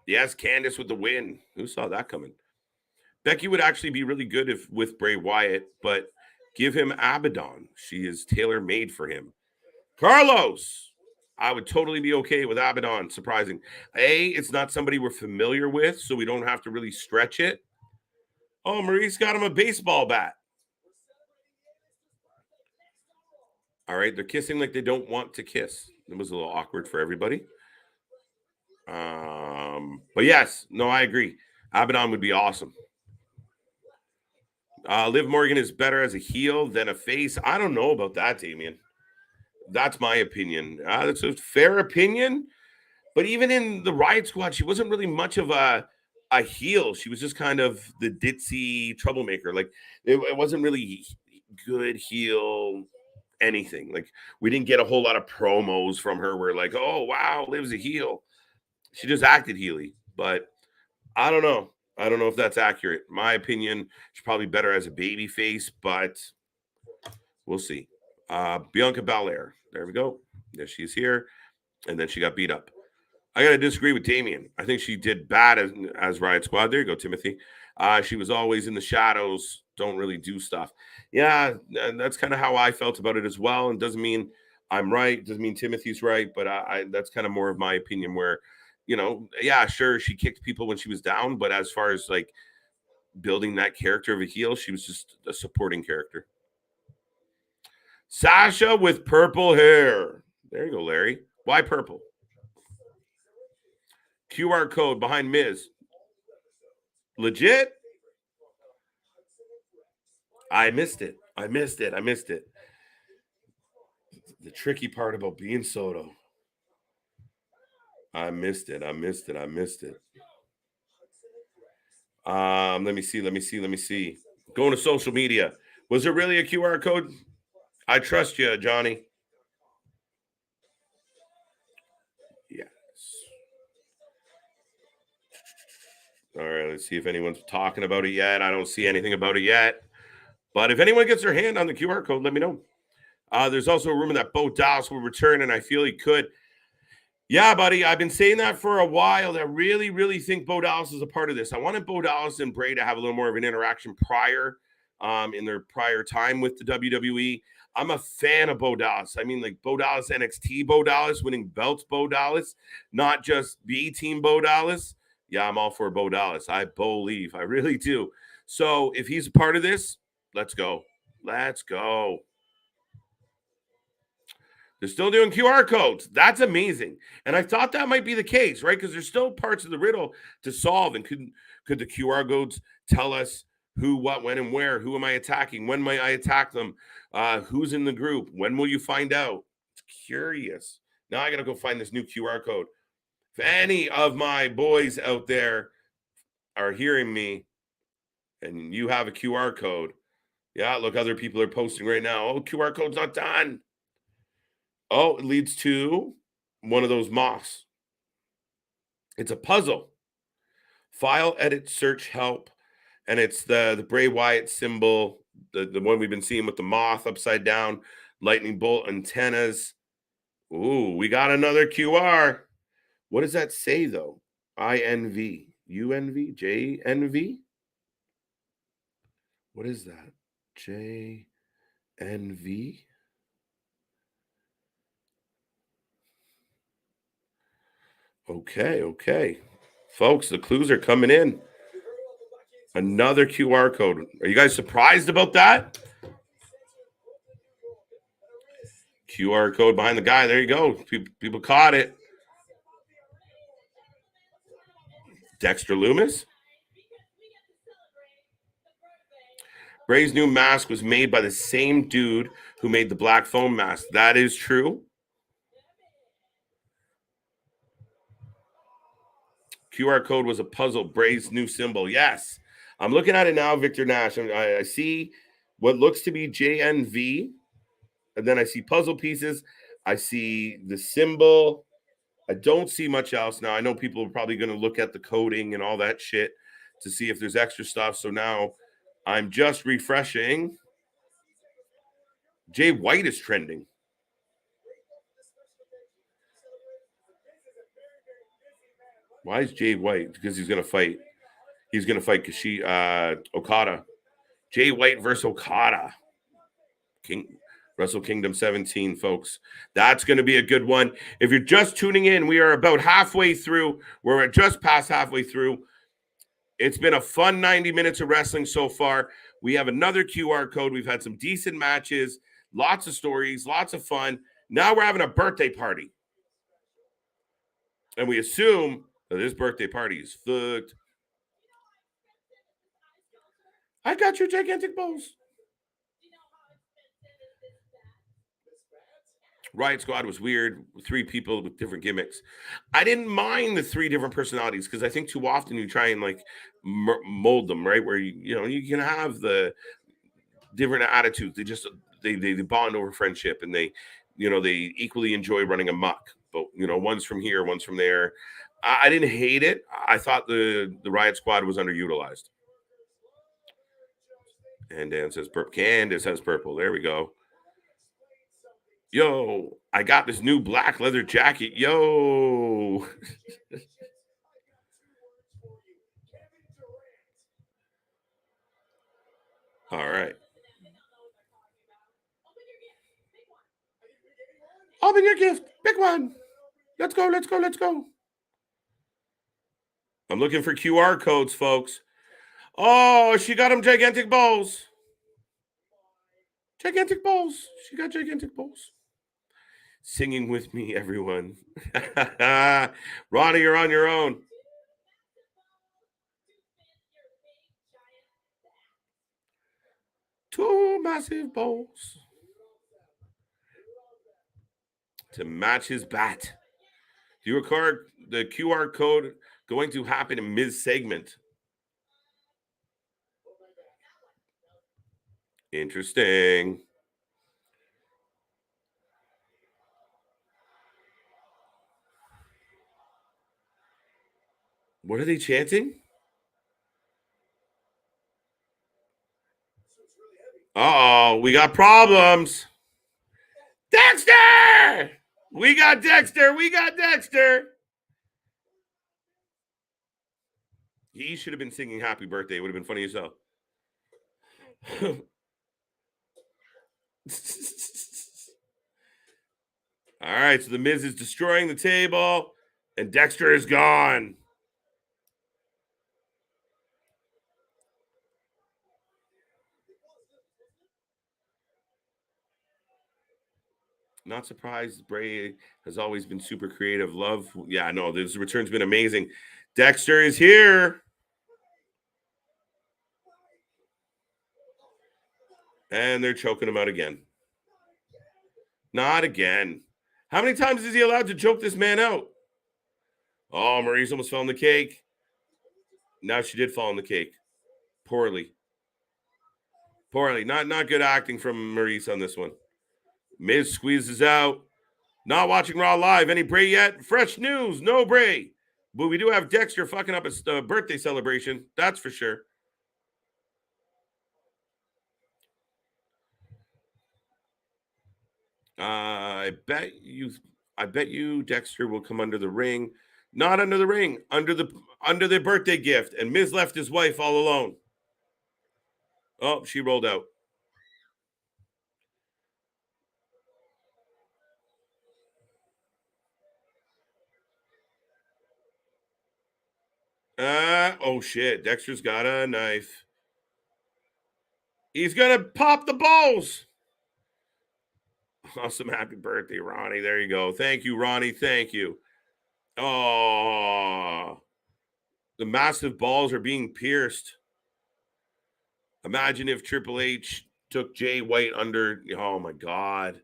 Yes, Candace with the win. Who saw that coming? Becky would actually be really good if with Bray Wyatt, but give him Abaddon. She is tailor made for him. Carlos, I would totally be okay with Abaddon. Surprising. It's not somebody we're familiar with, so we don't have to really stretch it. Oh, Maurice got him a baseball bat. All right, they're kissing like they don't want to kiss. It was a little awkward for everybody. But yes, no, I agree. Abaddon would be awesome. Liv Morgan is better as a heel than a face. I don't know about that, Damien. That's my opinion. That's a fair opinion. But even in the Riot Squad, she wasn't really much of a heel. She was just kind of the ditzy troublemaker. Like it wasn't really good heel anything. Like we didn't get a whole lot of promos from her where like, oh wow, Liv's a heel. She just acted heely. But I don't know. I don't know if that's accurate. My opinion, she's probably better as a baby face, but we'll see. Bianca Belair. There we go. There she's here. And then she got beat up. I got to disagree with Damien. I think she did bad as Riot Squad. There you go, Timothy. She was always in the shadows, don't really do stuff. Yeah, that's kind of how I felt about it as well. And doesn't mean I'm right. Doesn't mean Timothy's right. But that's kind of more of my opinion where, yeah, sure, she kicked people when she was down. But as far as like building that character of a heel, she was just a supporting character. Sasha with purple hair. There you go, Larry. Why purple? QR code behind Miz. Legit? I missed it. The tricky part about being Soto. I missed it. Let me see. Going to social media. Was there really a QR code? I trust you, Johnny. Yes. All right, let's see if anyone's talking about it yet. I don't see anything about it yet. But if anyone gets their hand on the QR code, let me know. There's also a rumor that Bo Dallas will return, and I feel he could. Yeah, buddy, I've been saying that for a while. I really, really think Bo Dallas is a part of this. I wanted Bo Dallas and Bray to have a little more of an interaction prior, in their prior time with the WWE. I'm a fan of Bo Dallas. I mean, like Bo Dallas, NXT Bo Dallas, winning belts Bo Dallas, not just B Team Bo Dallas. Yeah, I'm all for Bo Dallas. I believe. I really do. So if he's a part of this, let's go. Let's go. They're still doing QR codes. That's amazing. And I thought that might be the case, right? Because there's still parts of the riddle to solve. And could the QR codes tell us who, what, when, and where? Who am I attacking? When might I attack them? Who's in the group? When will you find out? It's curious. Now I got to go find this new QR code. If any of my boys out there are hearing me and you have a QR code, yeah, look, other people are posting right now. Oh, QR code's not done. Oh, it leads to one of those moths. It's a puzzle. File, edit, search, help. And it's the Bray Wyatt symbol, the one we've been seeing with the moth upside down, lightning bolt antennas. Ooh, we got another QR. What does that say, though? INV, UNV, JNV? What is that? JNV? Okay. Folks, the clues are coming in. Another QR code. Are you guys surprised about that? QR code behind the guy. There you go. People caught it. Dexter Loomis. Bray's new mask was made by the same dude who made the black foam mask. That is true. QR code was a puzzle. Bray's new symbol. Yes. I'm looking at it now, Victor Nash. I see what looks to be JNV. And then I see puzzle pieces. I see the symbol. I don't see much else now. I know people are probably going to look at the coding and all that shit to see if there's extra stuff. So now I'm just refreshing. Jay White is trending. Why is Jay White? Because he's going to fight. He's going to fight Okada. Jay White versus Okada. Wrestle Kingdom 17, folks. That's going to be a good one. If you're just tuning in, we are about halfway through. We're just past halfway through. It's been a fun 90 minutes of wrestling so far. We have another QR code. We've had some decent matches, lots of stories, lots of fun. Now we're having a birthday party. And we assume that this birthday party is fucked. I got your gigantic balls. Riot Squad was weird. 3 people with different gimmicks. I didn't mind the 3 different personalities because I think too often you try and like mold them, right? Where you can have the different attitudes. They bond over friendship and they equally enjoy running amok. But one's from here, one's from there. I didn't hate it. I thought the Riot Squad was underutilized. And Dan says purple. Candace has purple. There we go. Yo, I got this new black leather jacket. Yo. All right. Open your gift. Big one. Let's go. I'm looking for QR codes, folks. Oh, she got him gigantic balls. Gigantic balls. She got gigantic balls. singing with me, everyone. Ronnie, you're on your own. Two massive balls to match his bat. Do you record the QR code going to happen in mid segment? Interesting. What are they chanting? Uh-oh, we got problems. Dexter! We got Dexter. We got Dexter. He should have been singing happy birthday. It would have been funny as hell. All right, so the Miz is destroying the table, and Dexter is gone. Not surprised. Bray has always been super creative. Love. Yeah, no, this return's been amazing. Dexter is here. And they're choking him out again. Not again. How many times is he allowed to choke this man out? Oh, Maurice almost fell in the cake. Now she did fall in the cake. Poorly. Not good acting from Maurice on this one. Miz squeezes out. Not watching Raw live. Any Bray yet? Fresh news. No Bray. But we do have Dexter fucking up his birthday celebration. That's for sure. I bet you Dexter will come under the ring. Not under the ring, under the birthday gift. And Miz left his wife all alone. Oh, she rolled out. Oh shit. Dexter's got a knife. He's gonna pop the balls. Awesome. Happy birthday, Ronnie. There you go. Thank you, Ronnie. Thank you. Oh, the massive balls are being pierced. Imagine if Triple H took Jay White under. Oh my God.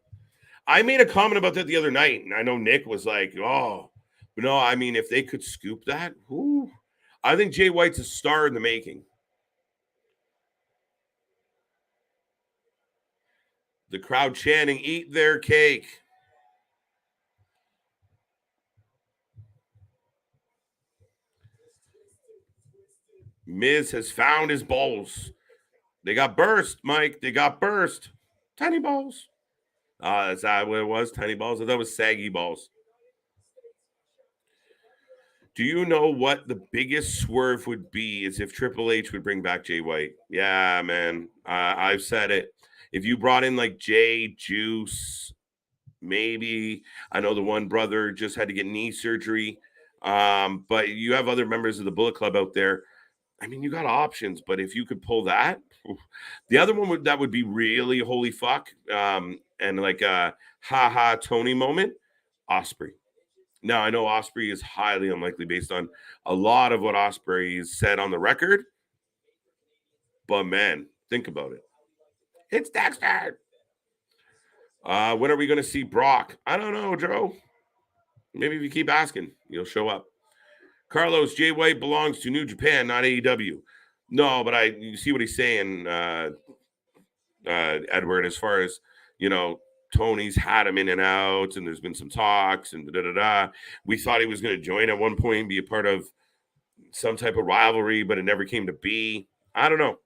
I made a comment about that the other night, and I know Nick was like, oh, but no, I mean, if they could scoop that, whoo, I think Jay White's a star in the making. The crowd chanting, eat their cake. Miz has found his balls. They got burst, Mike. They got burst. Tiny balls. That's not what it was. Tiny balls. I thought it was saggy balls. Do you know what the biggest swerve would be? Is if Triple H would bring back Jay White. Yeah, man. I've said it. If you brought in like Jay Juice, maybe. I know the one brother just had to get knee surgery. But you have other members of the Bullet Club out there. I mean, you got options, but if you could pull that, the other one that would be really holy fuck, and like a ha Tony moment, Osprey. Now I know Osprey is highly unlikely based on a lot of what Osprey said on the record, but man, think about it. It's Dexter. When are we going to see Brock? I don't know, Joe. Maybe if you keep asking, you'll show up. Carlos, Jay White belongs to New Japan, not AEW. No, but you see what he's saying, Edward, as far as, Tony's had him in and out, and there's been some talks, and da-da-da. We thought he was going to join at one point and be a part of some type of rivalry, but it never came to be. I don't know.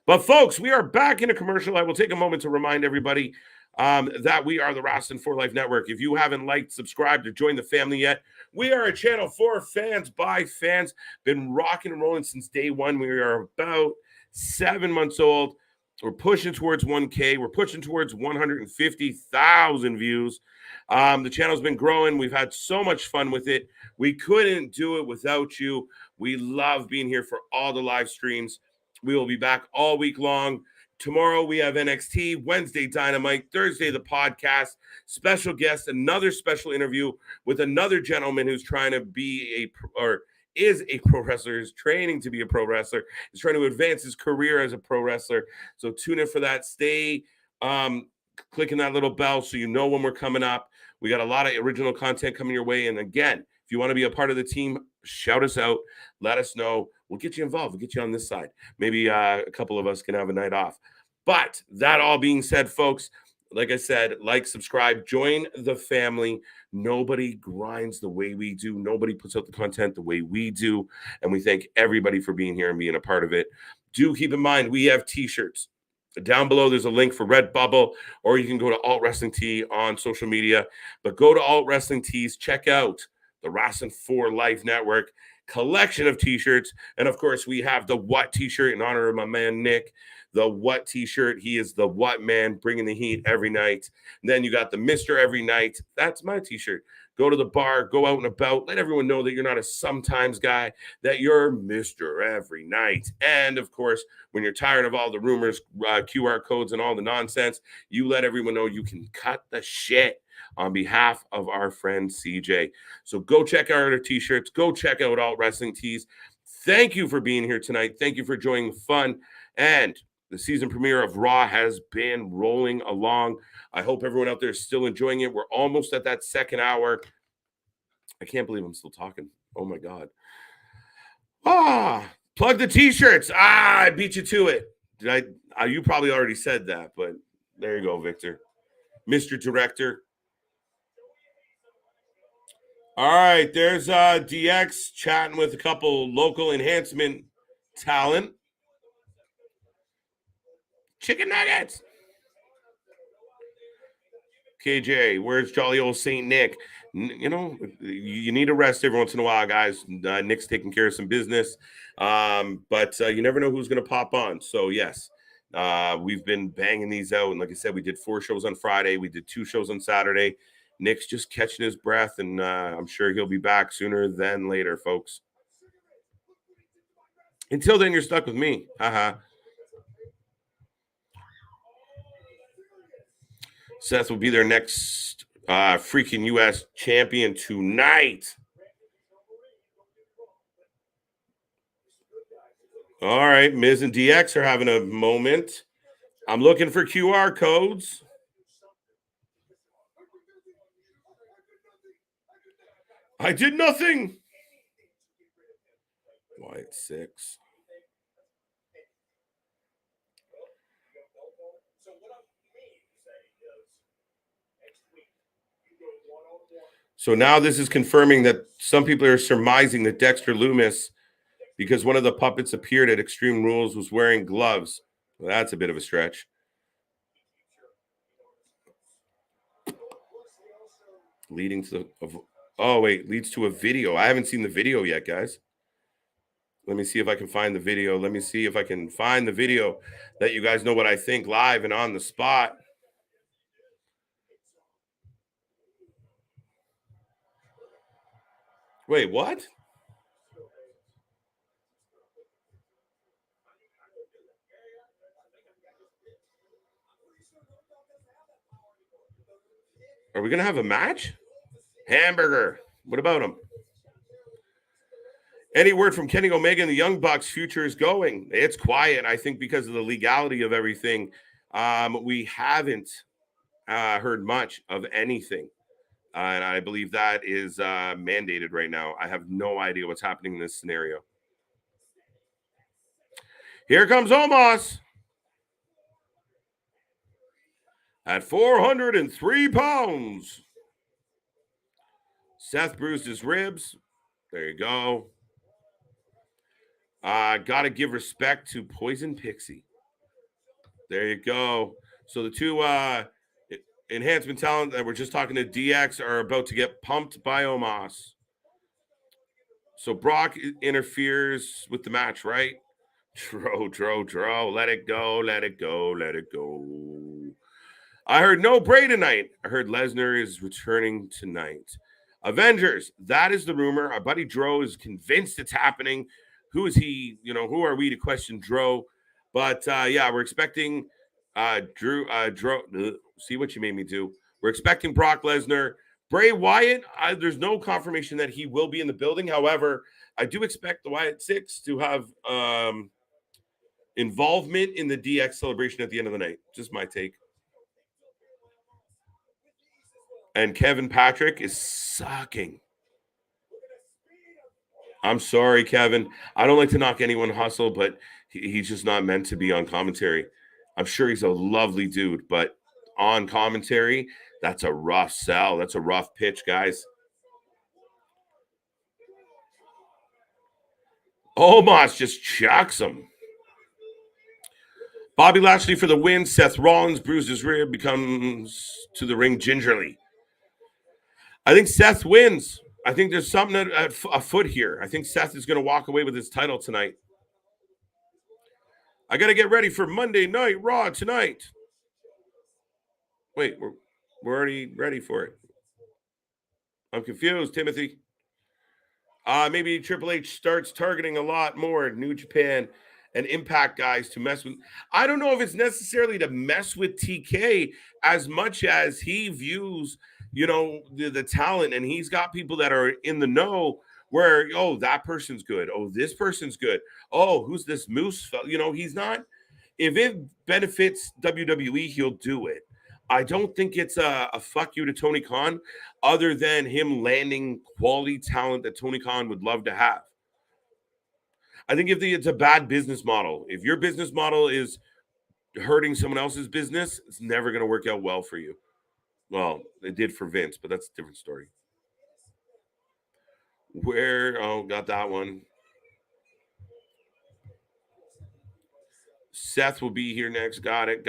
But, folks, we are back in a commercial. I will take a moment to remind everybody that we are the Wrasslin for Life Network. If you haven't liked, subscribed, or joined the family yet, we are a channel for fans, by fans. Been rocking and rolling since day one. We are about 7 months old. We're pushing towards 1K. We're pushing towards 150,000 views. The channel's been growing. We've had so much fun with it. We couldn't do it without you. We love being here for all the live streams. We will be back all week long Tomorrow we have NXT, Wednesday Dynamite, Thursday the podcast, special guest, another special interview with another gentleman who's trying to be is a pro wrestler, is training to be a pro wrestler, is trying to advance his career as a pro wrestler. So tune in for that. Stay clicking that little bell so you know when we're coming up. We got a lot of original content coming your way. And again, if you want to be a part of the team, shout us out. Let us know. We'll get you involved. We'll get you on this side. Maybe a couple of us can have a night off. But that all being said, folks, like I said, like, subscribe, join the family. Nobody grinds the way we do. Nobody puts out the content the way we do. And we thank everybody for being here and being a part of it. Do keep in mind, we have t-shirts. Down below, there's a link for Redbubble, or you can go to Alt Wrestling Tee on social media. But go to Alt Wrestling Tees, check out the Wrasslin for Life Network collection of t-shirts. And of course, we have the What t-shirt in honor of my man Nick. The What t-shirt. He is the What man, bringing the heat every night. And then you got the Mr. Every Night. That's my t-shirt. Go to the bar, go out and about. Let everyone know that you're not a sometimes guy, that you're Mr. Every Night. And of course, when you're tired of all the rumors, QR codes, and all the nonsense, you let everyone know you can cut the shit on behalf of our friend CJ. So go check out our t-shirts. Go check out Alt Wrestling Tees. Thank you for being here tonight. Thank you for joining the fun. And the season premiere of Raw has been rolling along. I hope everyone out there is still enjoying it. We're almost at that second hour. I can't believe I'm still talking. Oh, my God. Plug the t-shirts. I beat you to it. Did I? You probably already said that, but there you go, Victor. Mr. Director. All right, there's DX chatting with a couple local enhancement talent. Chicken nuggets. KJ, where's jolly old Saint Nick? You know, you need a rest every once in a while, guys. Nick's taking care of some business, but you never know who's going to pop on. So, yes, we've been banging these out. And like I said, we did 4 shows on Friday. We did 2 shows on Saturday. Nick's just catching his breath, and I'm sure he'll be back sooner than later, folks. Until then, you're stuck with me. Haha. Seth will be their next freaking U.S. champion tonight. All right, Miz and DX are having a moment. I'm looking for QR codes. I did nothing. Wyatt 6. So now this is confirming that some people are surmising that Dexter Lumis, because one of the puppets appeared at Extreme Rules, was wearing gloves. Well, that's a bit of a stretch. Leading to leads to a video. I haven't seen the video yet, guys. Let me see if I can find the video. Let me see if I can find the video, let you guys know what I think live and on the spot. Wait, what? Are we going to have a match? Hamburger. What about him? Any word from Kenny Omega and the Young Bucks? Future is going. It's quiet, I think, because of the legality of everything. We haven't heard much of anything. And I believe that is mandated right now. I have no idea what's happening in this scenario. Here comes Omas. At 403 pounds. Seth bruised his ribs. There you go. Got to give respect to Poison Pixie. There you go. So the 2 enhancement talent that we're just talking to DX are about to get pumped by Omas. So Brock interferes with the match, right? Dro. Let it go. Let it go. Let it go. I heard no Bray tonight. I heard Lesnar is returning tonight. Avengers, that is the rumor. Our buddy Dro is convinced it's happening. Who is he? Who are we to question Dro? But yeah, we're expecting see what you made me do. We're expecting Brock Lesnar. Bray Wyatt, there's no confirmation that he will be in the building. However, I do expect the Wyatt Six to have involvement in the DX celebration at the end of the night. Just my take. And Kevin Patrick is sucking. I'm sorry, Kevin. I don't like to knock anyone hustle, but he's just not meant to be on commentary. I'm sure he's a lovely dude, but on commentary, that's a rough sell. That's a rough pitch, guys. Omas just chucks him. Bobby Lashley for the win. Seth Rollins bruised his rib, becomes to the ring gingerly. I think Seth wins. I think there's something afoot here. I think Seth is going to walk away with his title tonight. I got to get ready for Monday Night Raw tonight. Wait, we're already ready for it. I'm confused, Timothy. Maybe Triple H starts targeting a lot more New Japan and Impact guys to mess with. I don't know if it's necessarily to mess with TK as much as he views, the talent, and he's got people that are in the know where, oh, that person's good. Oh, this person's good. Oh, who's this Moose? He's not. If it benefits WWE, he'll do it. I don't think it's a fuck you to Tony Khan, other than him landing quality talent that Tony Khan would love to have. I think if it's a bad business model, if your business model is hurting someone else's business, it's never going to work out well for you. Well, it did for Vince, but that's a different story. Got that one. Seth will be here next. Got it.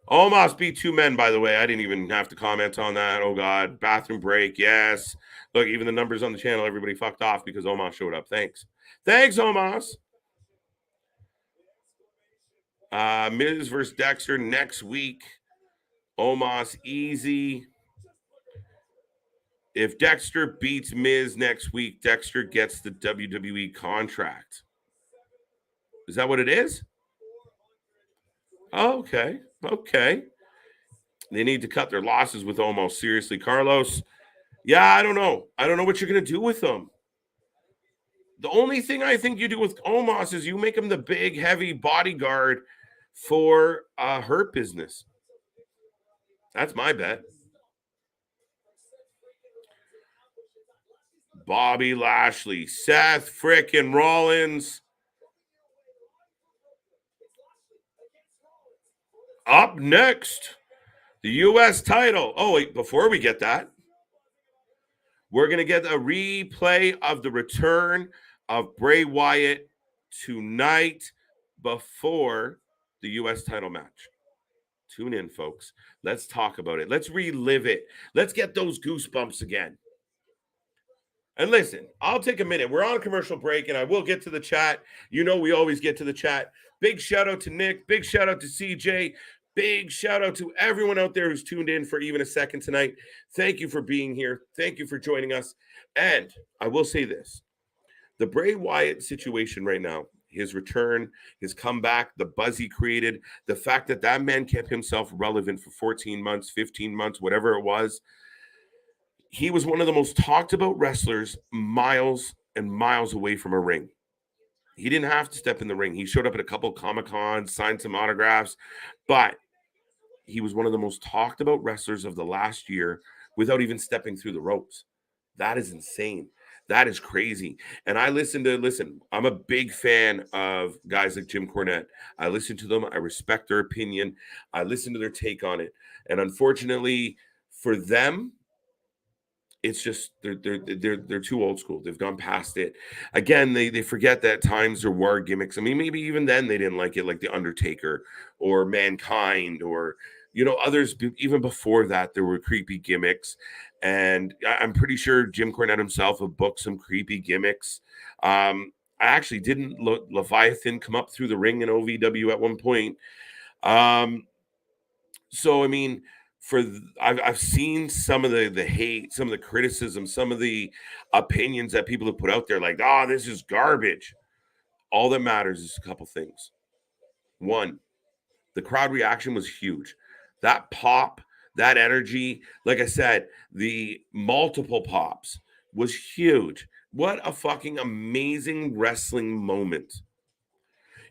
Almost beat two men, by the way. I didn't even have to comment on that. Oh, God. Bathroom break. Yes. Look, even the numbers on the channel, everybody fucked off because Omas showed up. Thanks, Omas. Miz versus Dexter next week. Omas easy. If Dexter beats Miz next week, Dexter gets the WWE contract. Is that what it is? Oh, okay. They need to cut their losses with Omos. Seriously, Carlos. Yeah, I don't know. I don't know what you're going to do with them. The only thing I think you do with Omos is you make him the big, heavy bodyguard for Hurt Business. That's my bet. Bobby Lashley, Seth Freakin Rollins. Up next, the U.S. title. Oh, wait, before we get that, we're going to get a replay of the return of Bray Wyatt tonight before the U.S. title match. Tune in, folks. Let's talk about it. Let's relive it. Let's get those goosebumps again. And listen, I'll take a minute. We're on a commercial break, and I will get to the chat. We always get to the chat. Big shout out to Nick. Big shout out to CJ. Big shout out to everyone out there who's tuned in for even a second tonight. Thank you for being here. Thank you for joining us. And I will say this. The Bray Wyatt situation right now, his return, his comeback, the buzz he created, the fact that man kept himself relevant for 14 months, 15 months, whatever it was. He was one of the most talked about wrestlers miles and miles away from a ring. He didn't have to step in the ring. He showed up at a couple Comic-Cons, signed some autographs, but he was one of the most talked about wrestlers of the last year without even stepping through the ropes. That is insane. That is crazy. And I'm a big fan of guys like Jim Cornette. I listen to them. I respect their opinion. I listen to their take on it. And unfortunately for them, it's just they're too old school. They've gone past it. Again, they forget that times there were gimmicks. I mean, maybe even then they didn't like it, like the Undertaker or Mankind or others. Even before that, there were creepy gimmicks, and I'm pretty sure Jim Cornette himself have booked some creepy gimmicks. I actually didn't Leviathan come up through the ring in OVW at one point. So I mean, I've seen some of the hate, some of the criticism, some of the opinions that people have put out there, like, oh, this is garbage. All that matters is a couple things. One, the crowd reaction was huge. That pop, that energy, like I said, the multiple pops was huge. What a fucking amazing wrestling moment.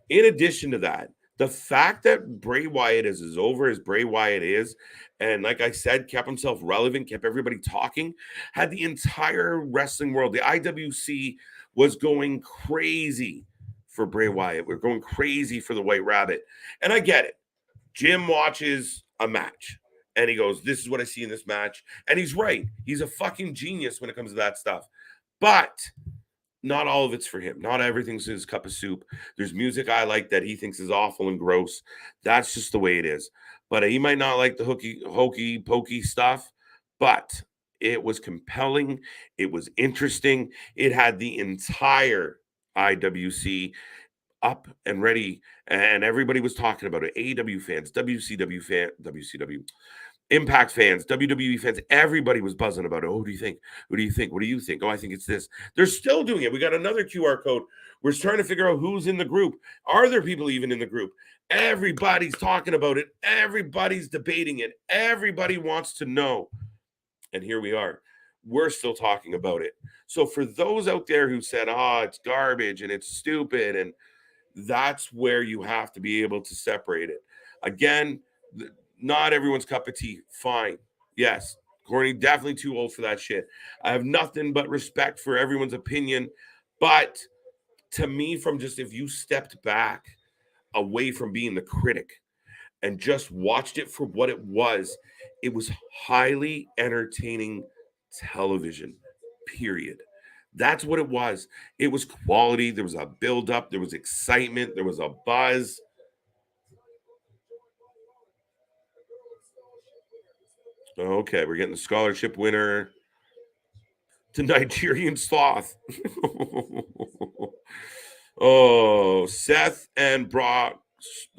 In addition to that, the fact that Bray Wyatt is as over as Bray Wyatt is, and like I said, kept himself relevant, kept everybody talking, had the entire wrestling world, the IWC was going crazy for Bray Wyatt. We're going crazy for the White Rabbit. And I get it. Jim watches a match and he goes, this is what I see in this match. And he's right. He's a fucking genius when it comes to that stuff. But not all of it's for him. Not everything's his cup of soup. There's music I like that he thinks is awful and gross. That's just the way it is. But he might not like the hokey pokey stuff, but it was compelling. It was interesting. It had the entire IWC up and ready, and everybody was talking about it. AEW fans, WCW, Impact fans, WWE fans, everybody was buzzing about it. Oh, who do you think? Who do you think? What do you think? Oh, I think it's this. They're still doing it. We got another QR code. We're trying to figure out who's in the group. Are there people even in the group? Everybody's talking about it. Everybody's debating it. Everybody wants to know. And here we are. We're still talking about it. So for those out there who said, oh, it's garbage and it's stupid, and that's where you have to be able to separate it. Again, not everyone's cup of tea. Fine. Yes. Corny, definitely too old for that shit. I have nothing but respect for everyone's opinion. But to me, from just if you stepped back away from being the critic and just watched it for what it was highly entertaining television, period. That's what it was. It was quality. There was a build-up. There was excitement. There was a buzz. Okay, we're getting the scholarship winner to Nigerian Sloth. Oh, Seth and Brock.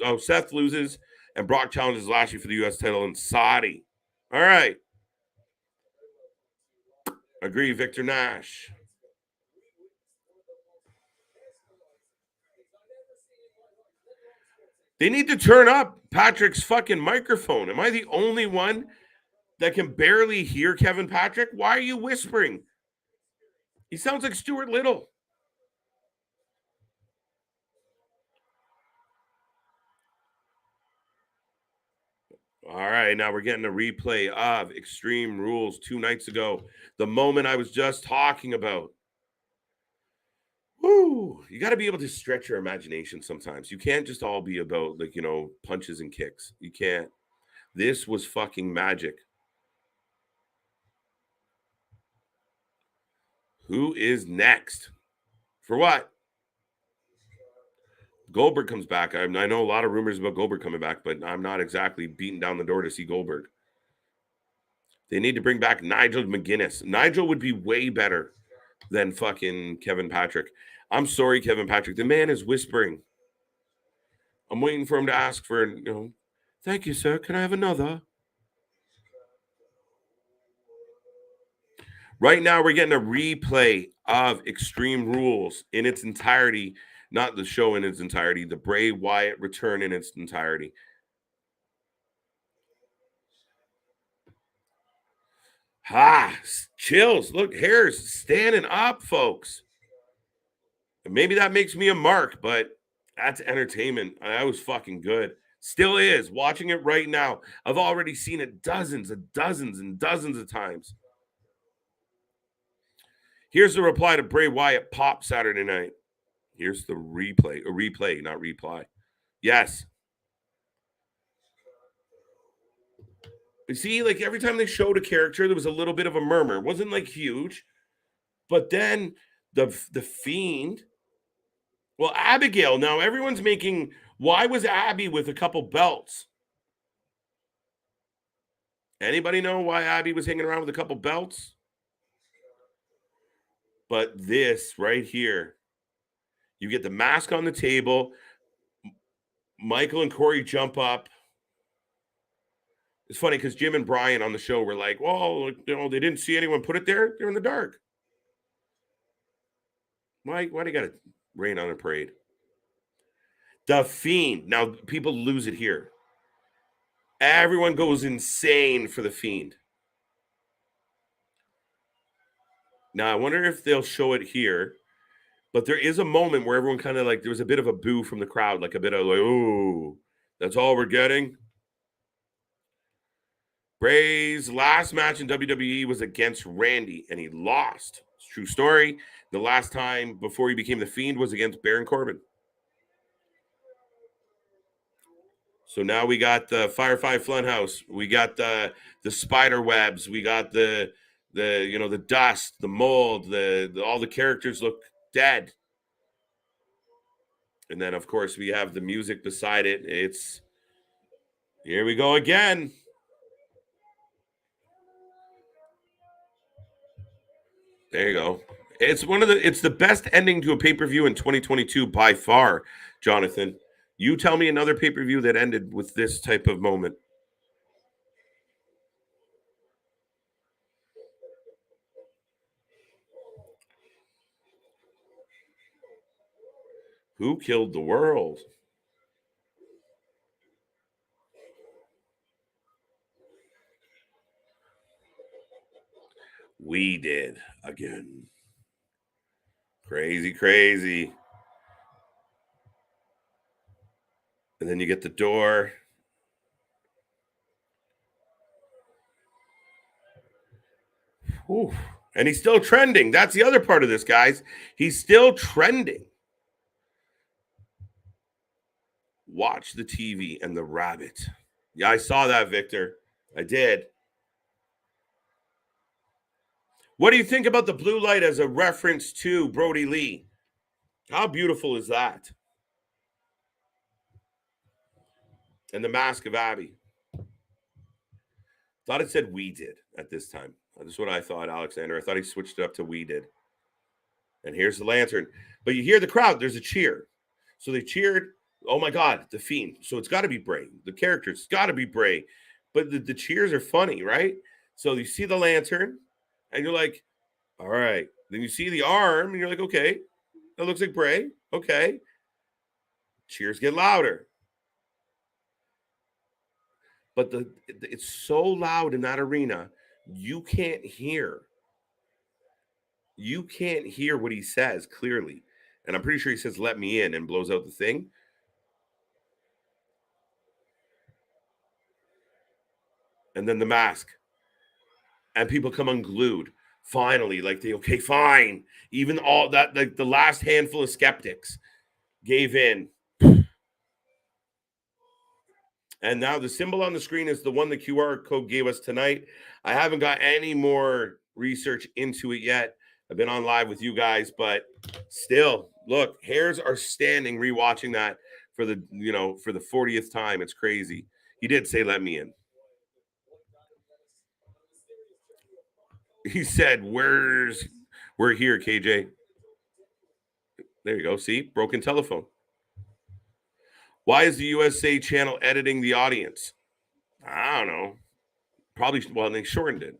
Oh, Seth loses and Brock challenges Lashley for the U.S. title in Saudi. All right. Agree, Victor Nash. They need to turn up Patrick's fucking microphone. Am I the only one that can barely hear Kevin Patrick? Why are you whispering? He sounds like Stuart Little. All right, now we're getting a replay of Extreme Rules 2 nights ago. The moment I was just talking about. Woo! You got to be able to stretch your imagination sometimes. You can't just all be about, like, punches and kicks. You can't. This was fucking magic. Who is next? For what? Goldberg comes back. I know a lot of rumors about Goldberg coming back, but I'm not exactly beating down the door to see Goldberg. They need to bring back Nigel McGuinness. Nigel would be way better than fucking Kevin Patrick. I'm sorry, Kevin Patrick. The man is whispering. I'm waiting for him to ask for, thank you, sir. Can I have another? Right now, we're getting a replay of Extreme Rules in its entirety. Not the show in its entirety, the Bray Wyatt return in its entirety. Chills. Look, hair's standing up, folks. Maybe that makes me a mark, but that's entertainment. That was fucking good. Still is. Watching it right now. I've already seen it dozens and dozens and dozens of times. Here's the reply to Bray Wyatt pop Saturday night. Here's the replay, not reply. Yes. You see, like every time they showed a character, there was a little bit of a murmur. It wasn't like huge. But then the Fiend. Well, Abigail. Now everyone's making. Why was Abby with a couple belts? Anybody know why Abby was hanging around with a couple belts? But this right here, you get the mask on the table. Michael and Corey jump up. It's funny because Jim and Brian on the show were like, well, they didn't see anyone put it there. They're in the dark. Why do you got to rain on a parade? The Fiend. Now, people lose it here. Everyone goes insane for The Fiend. Now, I wonder if they'll show it here. But there is a moment where everyone kind of like, there was a bit of a boo from the crowd, like a bit of like, oh, that's all we're getting. Bray's last match in WWE was against Randy, and he lost. It's a true story. The last time before he became The Fiend was against Baron Corbin. So now we got the Firefly Funhouse. We got the spider webs. We got the dust, the mold. All the characters look dead. And then of course we have the music beside it. It's here we go again. There you go. It's the best ending to a pay-per-view in 2022 by far, Jonathan. You tell me another pay-per-view that ended with this type of moment. Who killed the world? We did again. Crazy. And then you get the door. Whew. And he's still trending. That's the other part of this, guys. He's still trending. Watch the TV and the rabbit. Yeah, I saw that, Victor. I did. What do you think about the blue light as a reference to Brody Lee? How beautiful is that? And the Mask of Abby. Thought it said we did at this time. That's what I thought, Alexander. I thought he switched it up to we did. And here's the lantern. But you hear the crowd. There's a cheer. So they cheered. Oh, my God, the Fiend. So it's got to be Bray. The character's got to be Bray. But the cheers are funny, right? So you see the lantern, and you're like, all right. Then you see the arm, and you're like, okay, that looks like Bray. Okay. Cheers get louder. But it's so loud in that arena, you can't hear. You can't hear what he says clearly. And I'm pretty sure he says, let me in, and blows out the thing. And then the mask. And people come unglued. Finally, okay, fine. Even all that, like the last handful of skeptics gave in. And now the symbol on the screen is the one the QR code gave us tonight. I haven't got any more research into it yet. I've been on live with you guys, but still, look, hairs are standing rewatching that for the 40th time. It's crazy. He did say, let me in. He said, we're here, KJ. There you go. See? Broken telephone. Why is the USA channel editing the audience? I don't know. Probably, well, they shortened it.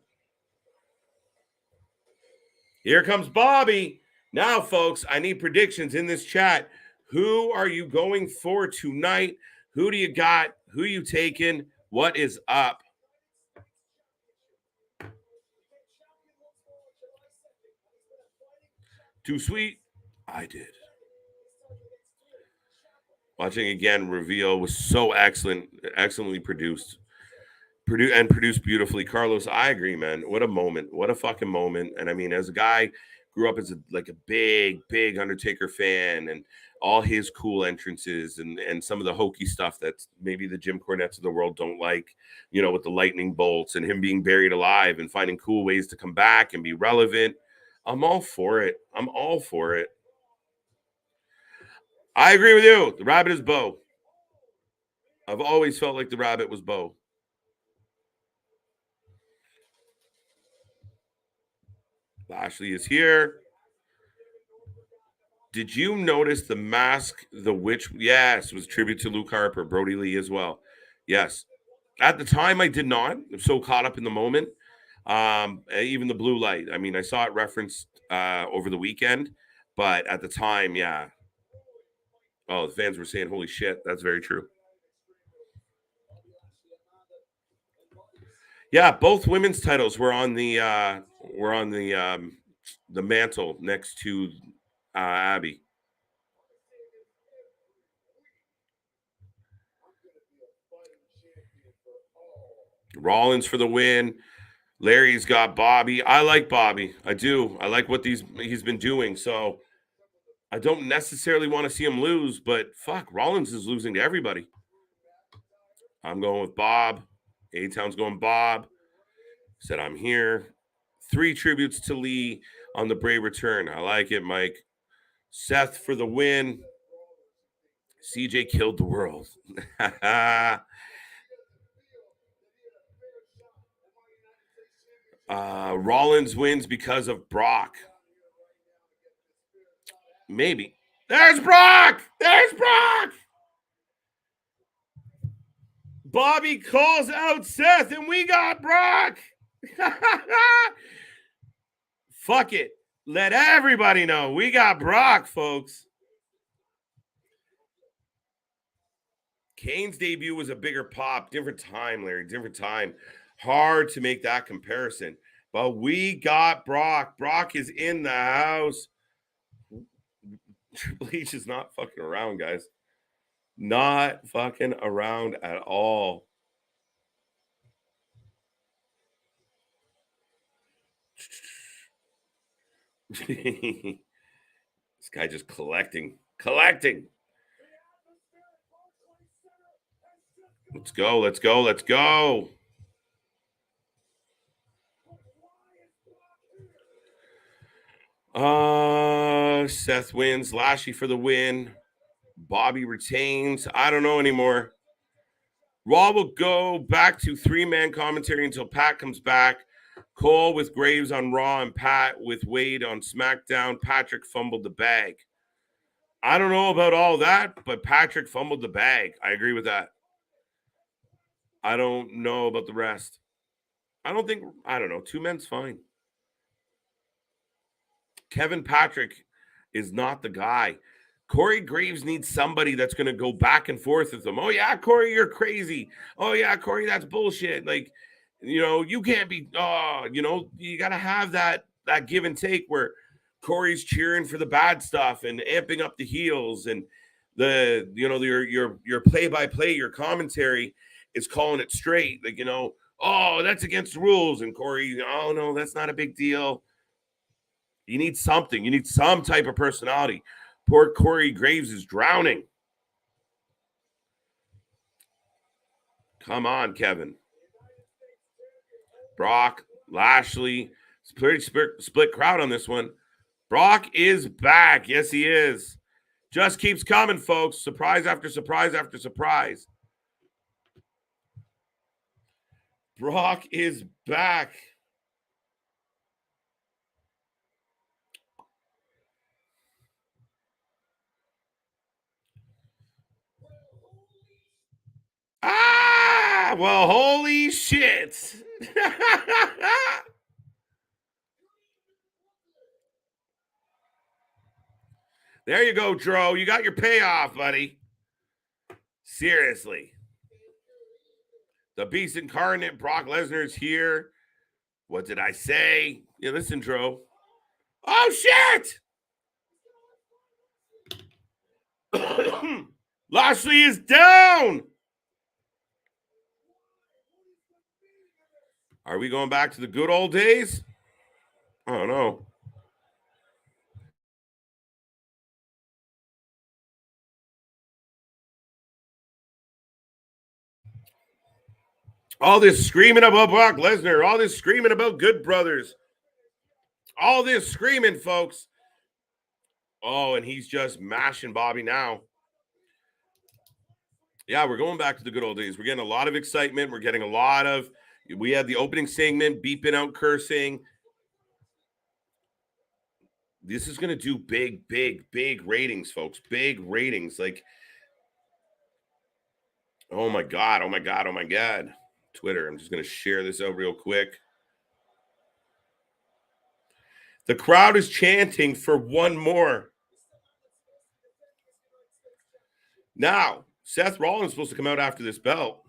Here comes Bobby. Now, folks, I need predictions in this chat. Who are you going for tonight? Who do you got? Who you taking? What is up? Too sweet? I did. Watching again, reveal was so excellently produced. Produced beautifully. Carlos, I agree, man. What a moment. What a fucking moment. And I mean, as a guy, grew up as a big Undertaker fan, and all his cool entrances and some of the hokey stuff that maybe the Jim Cornettes of the world don't like, with the lightning bolts and him being buried alive and finding cool ways to come back and be relevant. I'm all for it. I agree with you. The rabbit is Bo. I've always felt like the rabbit was Bo. Lashley is here. Did you notice the mask, the witch? Yes, was tribute to Luke Harper, Brody Lee as well. Yes. At the time, I did not. I'm so caught up in the moment. Even the blue light. I mean, I saw it referenced over the weekend, but at the time, yeah. Oh, the fans were saying, "Holy shit!" That's very true. Yeah, both women's titles were on the mantle next to Abby. Rollins for the win. Larry's got Bobby. I like Bobby. I do. I like what he's been doing. So I don't necessarily want to see him lose, but fuck, Rollins is losing to everybody. I'm going with Bob. A-Town's going Bob. Said I'm here. 3 tributes to Lee on the Bray return. I like it, Mike. Seth for the win. CJ killed the world. Rollins wins because of Brock. Maybe. There's Brock! There's Brock! Bobby calls out Seth, and we got Brock. Fuck it. Let everybody know we got Brock, folks. Kane's debut was a bigger pop. Different time, Larry. Different time. Hard to make that comparison. But we got Brock. Brock is in the house. Triple H is not fucking around, guys. Not fucking around at all. This guy just collecting. Let's go. Seth wins. Lashley for the win. Bobby retains. I don't know anymore. Raw will go back to 3-man commentary until Pat comes back. Cole with Graves on Raw and Pat with Wade on SmackDown. Patrick fumbled the bag. I don't know about all that, but Patrick fumbled the bag. I agree with that. I don't know about the rest. I don't know. 2 men's fine. Kevin Patrick is not the guy. Corey Graves needs somebody that's going to go back and forth with him. Oh, yeah, Corey, you're crazy. Oh, yeah, Corey, that's bullshit. Like, you can't be, you got to have that give and take where Corey's cheering for the bad stuff and amping up the heels, and your play-by-play, your commentary is calling it straight. Like, oh, that's against the rules. And Corey, oh, no, that's not a big deal. You need something. You need some type of personality. Poor Corey Graves is drowning. Come on, Kevin. Brock, Lashley. It's a pretty split crowd on this one. Brock is back. Yes, he is. Just keeps coming, folks. Surprise after surprise after surprise. Brock is back. Ah, well, holy shit. There you go, Dro. You got your payoff, buddy. Seriously. The Beast Incarnate, Brock Lesnar is here. What did I say? Yeah, listen, Dro. Oh, shit! Lashley is down! Are we going back to the good old days? I don't know. All this screaming about Brock Lesnar, all this screaming about Good Brothers, all this screaming, folks. Oh, and he's just mashing Bobby now. Yeah, we're going back to the good old days. We're getting a lot of excitement. We're getting a lot of. We had the opening segment, beeping out, cursing. This is going to do big ratings, folks. Big ratings. Like, oh my God. Twitter. I'm just going to share this out real quick. The crowd is chanting for one more. Now, Seth Rollins is supposed to come out after this belt.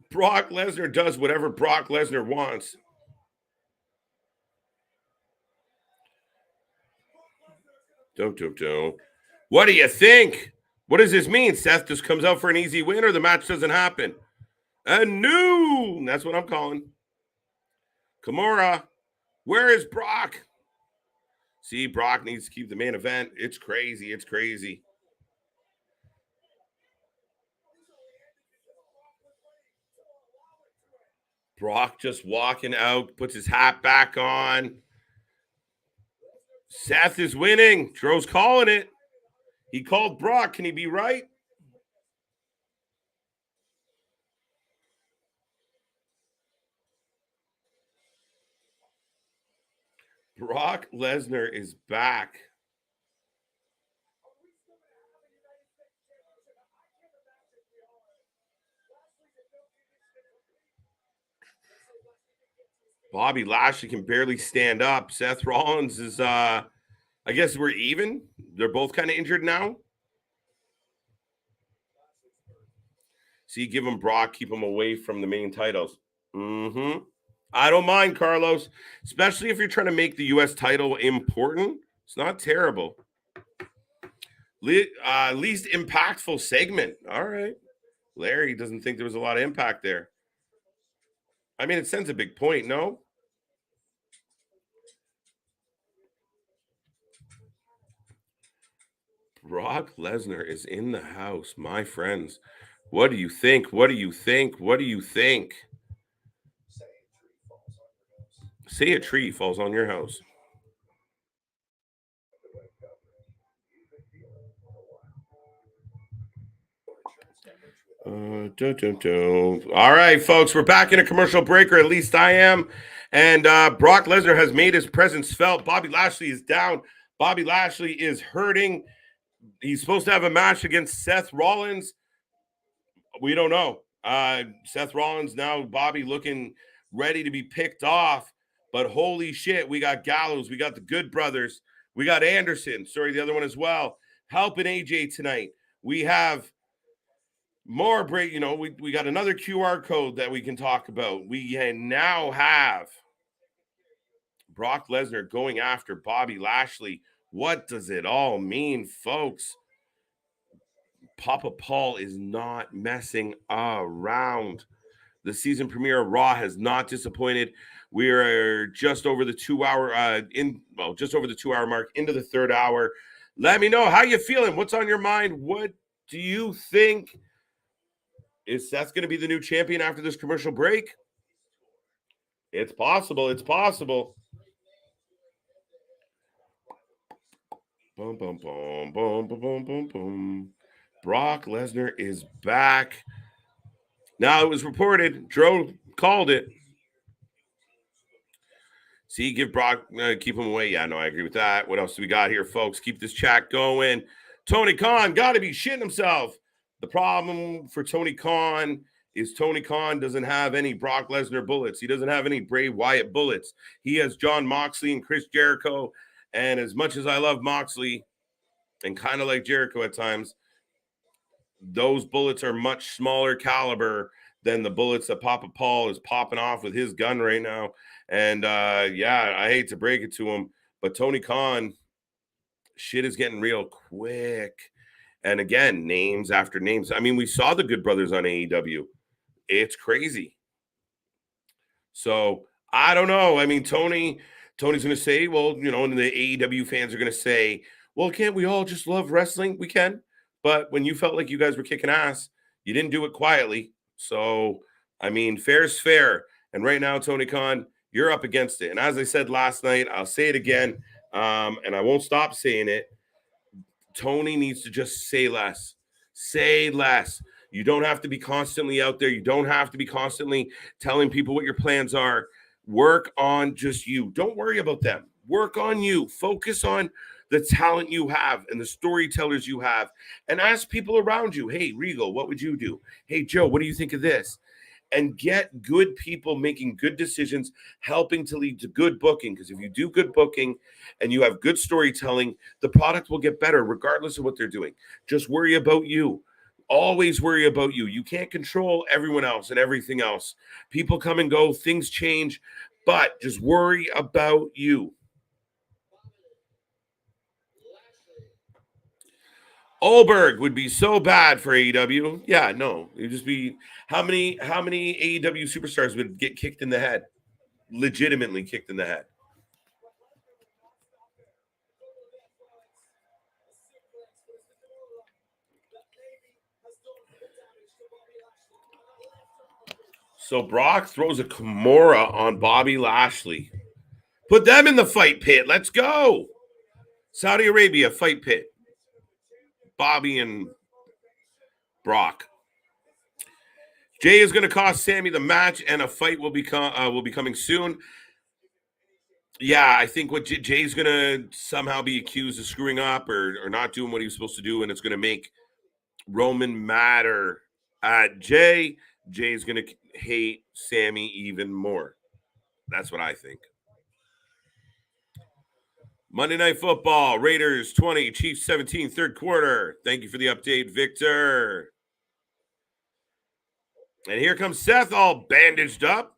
Brock Lesnar does whatever Brock Lesnar wants. Don't. What do you think? What does this mean? Seth just comes out for an easy win, or the match doesn't happen? A new. That's what I'm calling. Kimura, where is Brock? See, Brock needs to keep the main event. It's crazy. It's crazy. Brock just walking out, puts his hat back on. Seth is winning. Dro's calling it. He called Brock. Can he be right? Brock Lesnar is back. Bobby Lashley can barely stand up. Seth Rollins is, I guess we're even. They're both kind of injured now. See, give him Brock, keep him away from the main titles. I don't mind, Carlos, especially if you're trying to make the U.S. title important. It's not terrible. Least impactful segment. All right. Larry doesn't think there was a lot of impact there. I mean, it sends a big point, no? Brock Lesnar is in the house, my friends. What do you think? What do you think? What do you think? Say a tree falls on your house. All right, folks, we're back in a commercial break, or at least I am. And Brock Lesnar has made his presence felt. Bobby Lashley is down. Bobby Lashley is hurting. He's supposed to have a match against Seth Rollins. We don't know. Seth Rollins now, Bobby looking ready to be picked off. But holy shit, we got Gallows. We got the Good Brothers. We got Anderson. Sorry, the other one as well. Helping AJ tonight. We have more break. You know, we got another QR code that we can talk about. We now have Brock Lesnar going after Bobby Lashley. What does it all mean, folks? Papa Paul is not messing around. The season premiere of Raw has not disappointed. We are just over the 2 hour just over the 2 hour mark, into the third hour. Let me know how you feeling. What's on your mind? What do you think? Is Seth going to be the new champion after this commercial break? It's possible. It's possible. Boom, boom, boom, boom, boom, boom, boom, boom. Brock Lesnar is back. Now, it was reported, Dro called it. See, give Brock, keep him away. Yeah, no, I agree with that. What else do we got here, folks? Keep this chat going. Tony Khan got to be shitting himself. The problem for Tony Khan is Tony Khan doesn't have any Brock Lesnar bullets. He doesn't have any Bray Wyatt bullets. He has John Moxley and Chris Jericho. And as much as I love Moxley and kind of like Jericho at times, those bullets are much smaller caliber than the bullets that Papa Paul is popping off with his gun right now. And yeah, I hate to break it to him, but Tony Khan, shit is getting real quick. And again, names after names. I mean, we saw the Good Brothers on AEW. It's crazy. So I don't know. I mean, Tony's going to say, well, you know, and the AEW fans are going to say, well, can't we all just love wrestling? We can. But when you felt like you guys were kicking ass, you didn't do it quietly. So, I mean, fair's fair. And right now, Tony Khan, you're up against it. And as I said last night, I'll say it again, and I won't stop saying it. Tony needs to just say less. Say less. You don't have to be constantly out there. You don't have to be constantly telling people what your plans are. Work on just you. Don't worry about them. Work on you. Focus on the talent you have and the storytellers you have, and ask people around you, hey, Regal, what would you do? Hey, Joe, what do you think of this? And get good people making good decisions, helping to lead to good booking. Because if you do good booking and you have good storytelling, the product will get better regardless of what they're doing. Just worry about you. Always worry about you. You can't control everyone else and everything else. People come and go, things change, but just worry about you. Olberg would be so bad for AEW. Yeah, no, it'd just be how many AEW superstars would get kicked in the head, legitimately kicked in the head. So Brock throws a Kimura on Bobby Lashley. Put them in the fight pit. Let's go. Saudi Arabia fight pit. Bobby and Brock. Jay is going to cost Sami the match, and a fight will be coming soon. Yeah, I think what Jay's going to somehow be accused of screwing up or not doing what he was supposed to do, and it's going to make Roman matter. Jay's going to hate Sami even more. That's what I think. Monday Night Football, Raiders 20, Chiefs 17, third quarter. Thank you for the update, Victor. And here comes Seth, all bandaged up.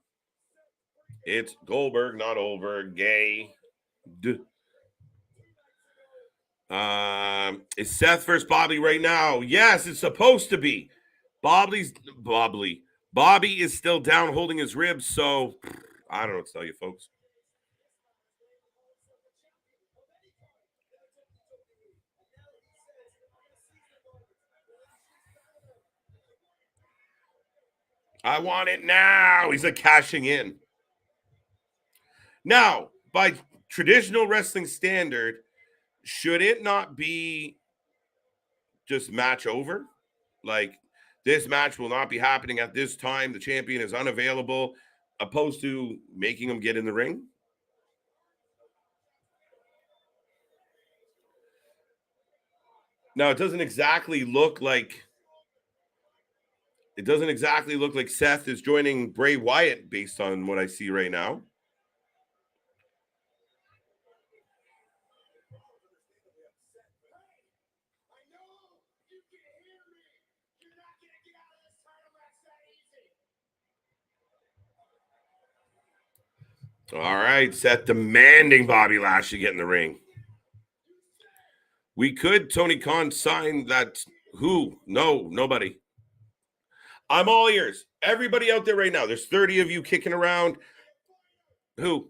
It's Goldberg, not Olberg. Gay. Is Seth versus Bobby right now? Yes, it's supposed to be. Bobby is still down holding his ribs, so I don't know what to tell you, folks. I want it now. He's like cashing in. Now, by traditional wrestling standard, should it not be just match over? Like, this match will not be happening at this time. The champion is unavailable, opposed to making him get in the ring? Now, it doesn't exactly look like Seth is joining Bray Wyatt based on what I see right now. All right, Seth demanding Bobby Lashley get in the ring. We could, Tony Khan, sign that. Who? No, nobody. I'm all ears. Everybody out there right now, there's 30 of you kicking around. Who?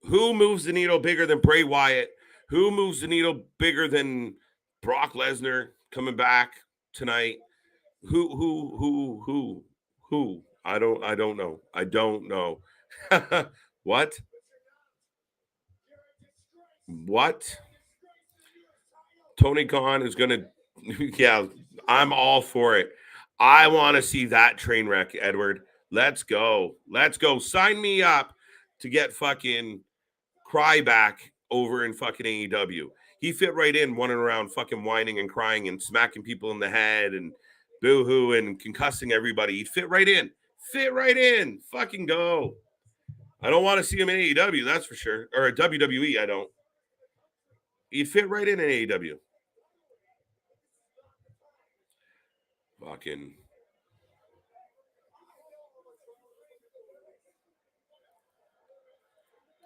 Who moves the needle bigger than Bray Wyatt? Who moves the needle bigger than Brock Lesnar coming back tonight? Who? I don't know. I don't know. What? What? Tony Khan is gonna yeah, I'm all for it. I want to see that train wreck, Edward. Let's go. Let's go. Sign me up to get fucking Cryback over in fucking AEW. He fit right in, running around fucking whining and crying and smacking people in the head and boo-hoo and concussing everybody. He'd fit right in. Fit right in. Fucking go. I don't want to see him in AEW, that's for sure. Or a WWE, I don't. He'd fit right in AEW. Fucking.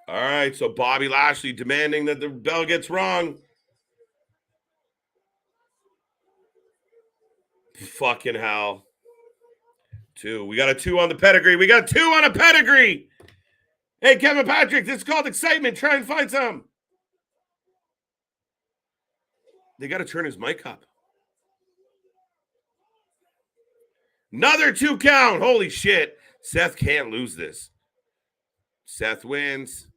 All right, so Bobby Lashley demanding that the bell gets rung. Fucking hell. 2. We got a 2 on the pedigree. We got 2 on a pedigree. Hey, Kevin Patrick, this is called excitement. Try and find some. They got to turn his mic up. Another 2 count. Holy shit. Seth can't lose this. Seth wins.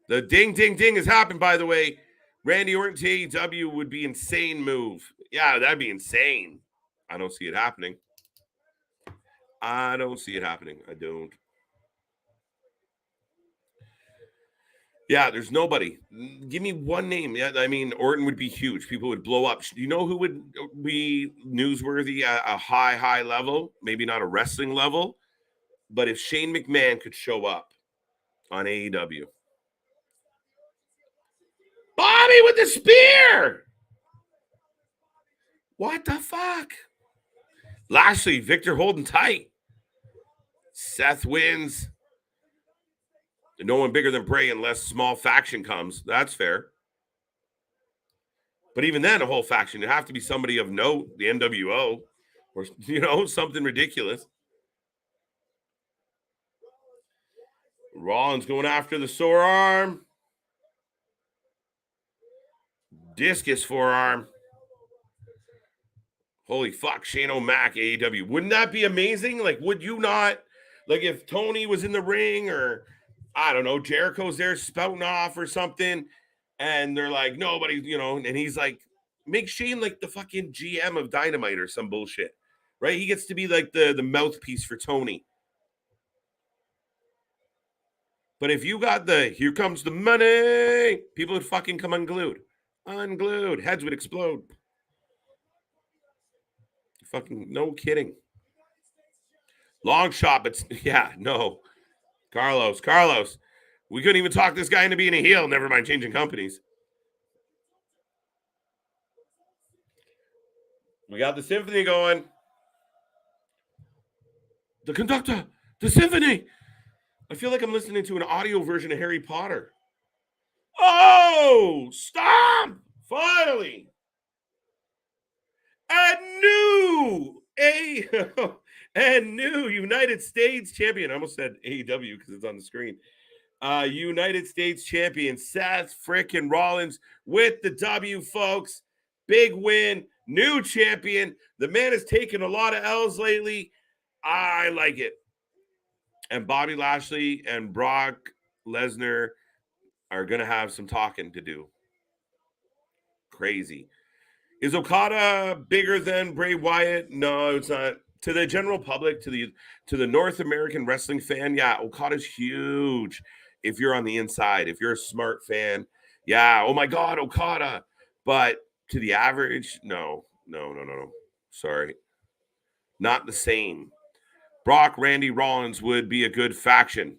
The ding, ding, ding has happened, by the way. Randy Orton to AEW would be insane move. Yeah, that'd be insane. I don't see it happening. I don't. Yeah, there's nobody. Give me one name. Yeah, I mean, Orton would be huge. People would blow up. You know who would be newsworthy at a high level? Maybe not a wrestling level, but if Shane McMahon could show up on AEW. Bobby with the spear! What the fuck? Lashley, Victor holding tight. Seth wins. No one bigger than Bray unless small faction comes. That's fair. But even then, a whole faction, it'd have to be somebody of note, the NWO, or, something ridiculous. Rollins going after the sore arm. Discus forearm. Holy fuck, Shane O'Mac, AEW. Wouldn't that be amazing? Like, would you not? Like, if Tony was in the ring or, I don't know, Jericho's there spouting off or something, and they're like, nobody, and he's like, make Shane like the fucking GM of Dynamite or some bullshit, right? He gets to be like the mouthpiece for Tony. But if you got the, here comes the money, people would fucking come unglued. Unglued. Heads would explode. Fucking no kidding. Long shot, but yeah, no. Carlos. We couldn't even talk this guy into being a heel, never mind changing companies. We got the symphony going. The conductor, the symphony. I feel like I'm listening to an audio version of Harry Potter. Oh, stop! Finally. A new United States champion. I almost said AEW because it's on the screen. United States champion Seth Freakin Rollins with the W, folks. Big win, new champion. The man has taken a lot of L's lately. I like it. And Bobby Lashley and Brock Lesnar are going to have some talking to do. Crazy. Is Okada bigger than Bray Wyatt? No, it's not. To the general public, to the North American wrestling fan, yeah, Okada's huge. If you're on the inside, if you're a smart fan, yeah, oh my God, Okada. But to the average, no. Sorry. Not the same. Brock, Randy, Rollins would be a good faction.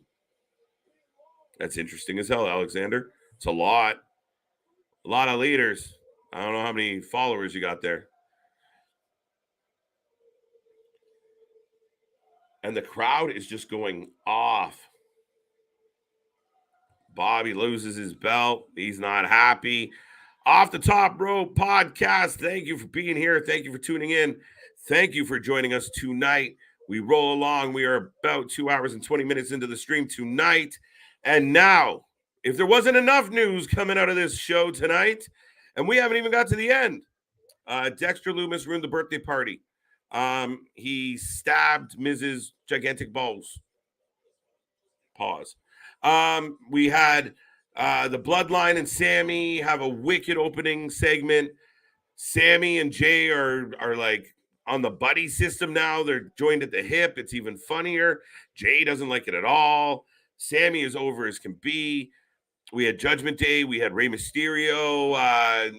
That's interesting as hell, Alexander. It's a lot. A lot of leaders. I don't know how many followers you got there. And the crowd is just going off. Bobby loses his belt. He's not happy. Off the Top Rope podcast. Thank you for being here. Thank you for tuning in. Thank you for joining us tonight. We roll along. We are about 2 hours and 20 minutes into the stream tonight. And now, if there wasn't enough news coming out of this show tonight, and we haven't even got to the end, Dexter Lumis ruined the birthday party. He stabbed Mrs. Gigantic Balls. Pause. We had the Bloodline and Sami have a wicked opening segment. Sami and Jay are like on the buddy system now. They're joined at the hip. It's even funnier. Jay doesn't like it at all. Sami is over as can be. We had Judgment Day. We had Rey Mysterio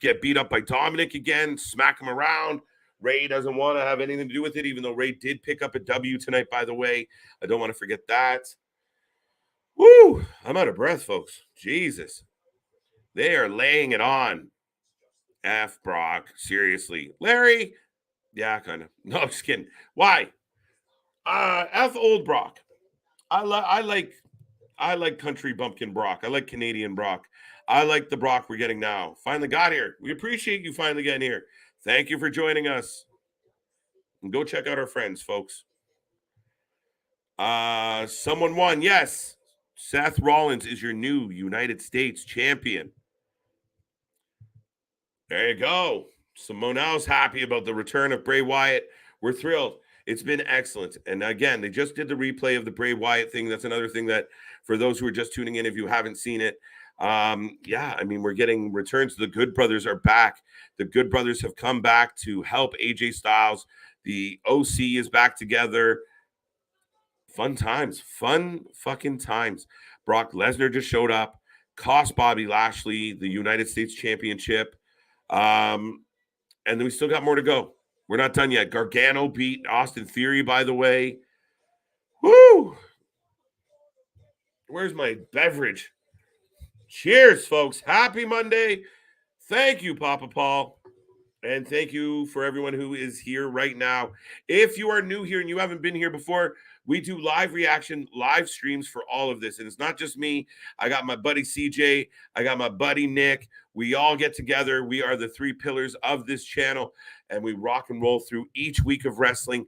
get beat up by Dominic again, smack him around. Ray doesn't want to have anything to do with it, even though Ray did pick up a W tonight, by the way. I don't want to forget that. Woo! I'm out of breath, folks. Jesus. They are laying it on. F Brock. Seriously. Larry? Yeah, kind of. No, I'm just kidding. Why? F old Brock. I like country bumpkin Brock. I like Canadian Brock. I like the Brock we're getting now. Finally got here. We appreciate you finally getting here. Thank you for joining us. And go check out our friends, folks. Someone won. Yes. Seth Rollins is your new United States champion. There you go. Simonel's happy about the return of Bray Wyatt. We're thrilled. It's been excellent. And again, they just did the replay of the Bray Wyatt thing. That's another thing that for those who are just tuning in, if you haven't seen it, we're getting returns. The Good Brothers are back. The Good Brothers have come back to help AJ Styles. The OC is back together. Fun times. Fun fucking times. Brock Lesnar just showed up, cost Bobby Lashley the United States Championship. And then we still got more to go. We're not done yet. Gargano beat Austin Theory, by the way. Woo! Where's my beverage? Cheers, folks. Happy Monday. Thank you, Papa Paul. And thank you for everyone who is here right now. If you are new here and you haven't been here before, we do live reaction, live streams for all of this. And it's not just me. I got my buddy CJ. I got my buddy Nick. We all get together. We are the three pillars of this channel. And we rock and roll through each week of wrestling.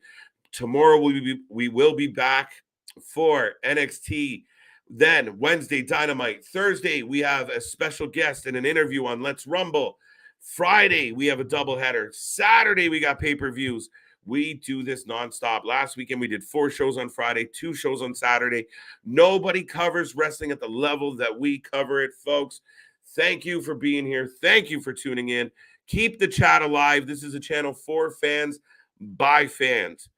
Tomorrow we will be back for NXT. Then Wednesday, Dynamite. Thursday, we have a special guest and an interview on Let's Rumble. Friday, we have a doubleheader. Saturday, we got pay-per-views. We do this nonstop. Last weekend, we did 4 shows on Friday, 2 shows on Saturday. Nobody covers wrestling at the level that we cover it, folks. Thank you for being here. Thank you for tuning in. Keep the chat alive. This is a channel for fans, by fans.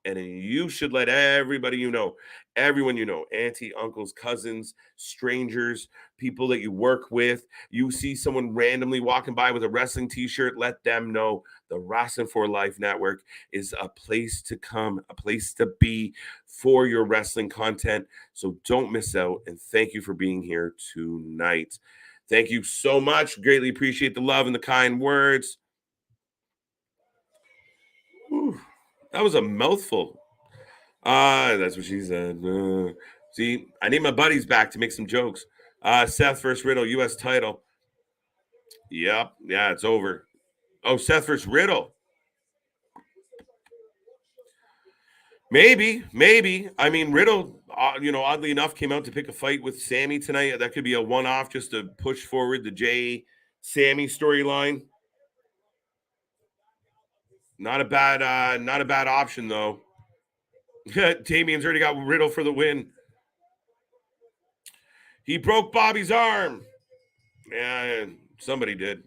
And you should let everybody you know, everyone you know, auntie, uncles, cousins, strangers, people that you work with, you see someone randomly walking by with a wrestling t-shirt, let them know the Wrasslin for Life Network is a place to come, a place to be for your wrestling content. So don't miss out. And thank you for being here tonight. Thank you so much. Greatly appreciate the love and the kind words. Whew. That was a mouthful. That's what she said. See, I need my buddies back to make some jokes. Seth versus Riddle, U.S. title. Yep. Yeah, it's over. Oh, Seth versus Riddle. Maybe. I mean, Riddle, oddly enough, came out to pick a fight with Sami tonight. That could be a one-off just to push forward the Jay-Sami storyline. Not a bad option, though. Damien's already got Riddle for the win. He broke Bobby's arm. Yeah, somebody did.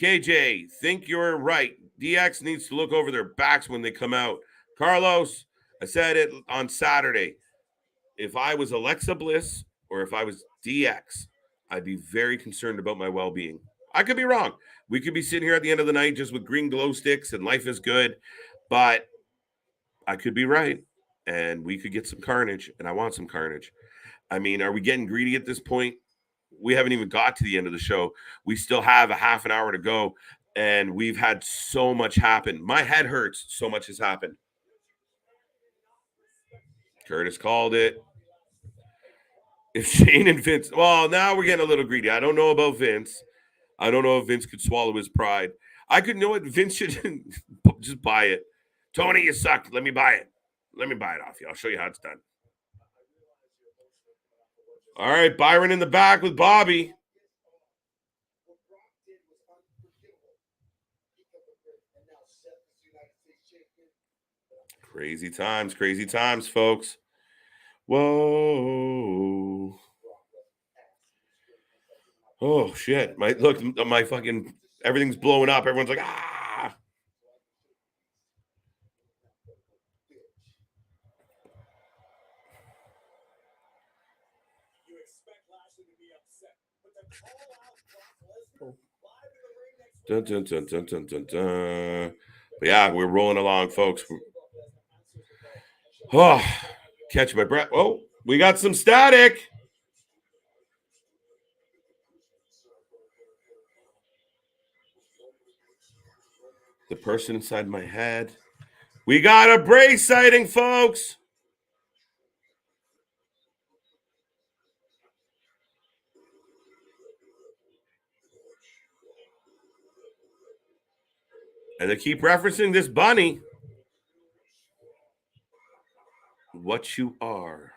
KJ, think you're right. DX needs to look over their backs when they come out. Carlos, I said it on Saturday. If I was Alexa Bliss or if I was DX, I'd be very concerned about my well-being. I could be wrong. We could be sitting here at the end of the night just with green glow sticks and life is good, but I could be right, and we could get some carnage, and I want some carnage. I mean, are we getting greedy at this point? We haven't even got to the end of the show. We still have a half an hour to go, and we've had so much happen. My head hurts. So much has happened. Curtis called it. If Shane and Vince, well, now we're getting a little greedy. I don't know about Vince. I don't know if Vince could swallow his pride. I could know what Vince should just buy it. Tony, you suck. Let me buy it. Let me buy it off you. I'll show you how it's done. All right, Byron in the back with Bobby. Crazy times, folks. Whoa. Oh, shit. My fucking, everything's blowing up. Everyone's like, ah. Dun, dun, dun, dun, dun, dun, dun. But yeah, we're rolling along, folks. Oh, catch my breath. Oh, we got some static. The person inside my head. We got a Bray sighting, folks. And they keep referencing this bunny. What you are.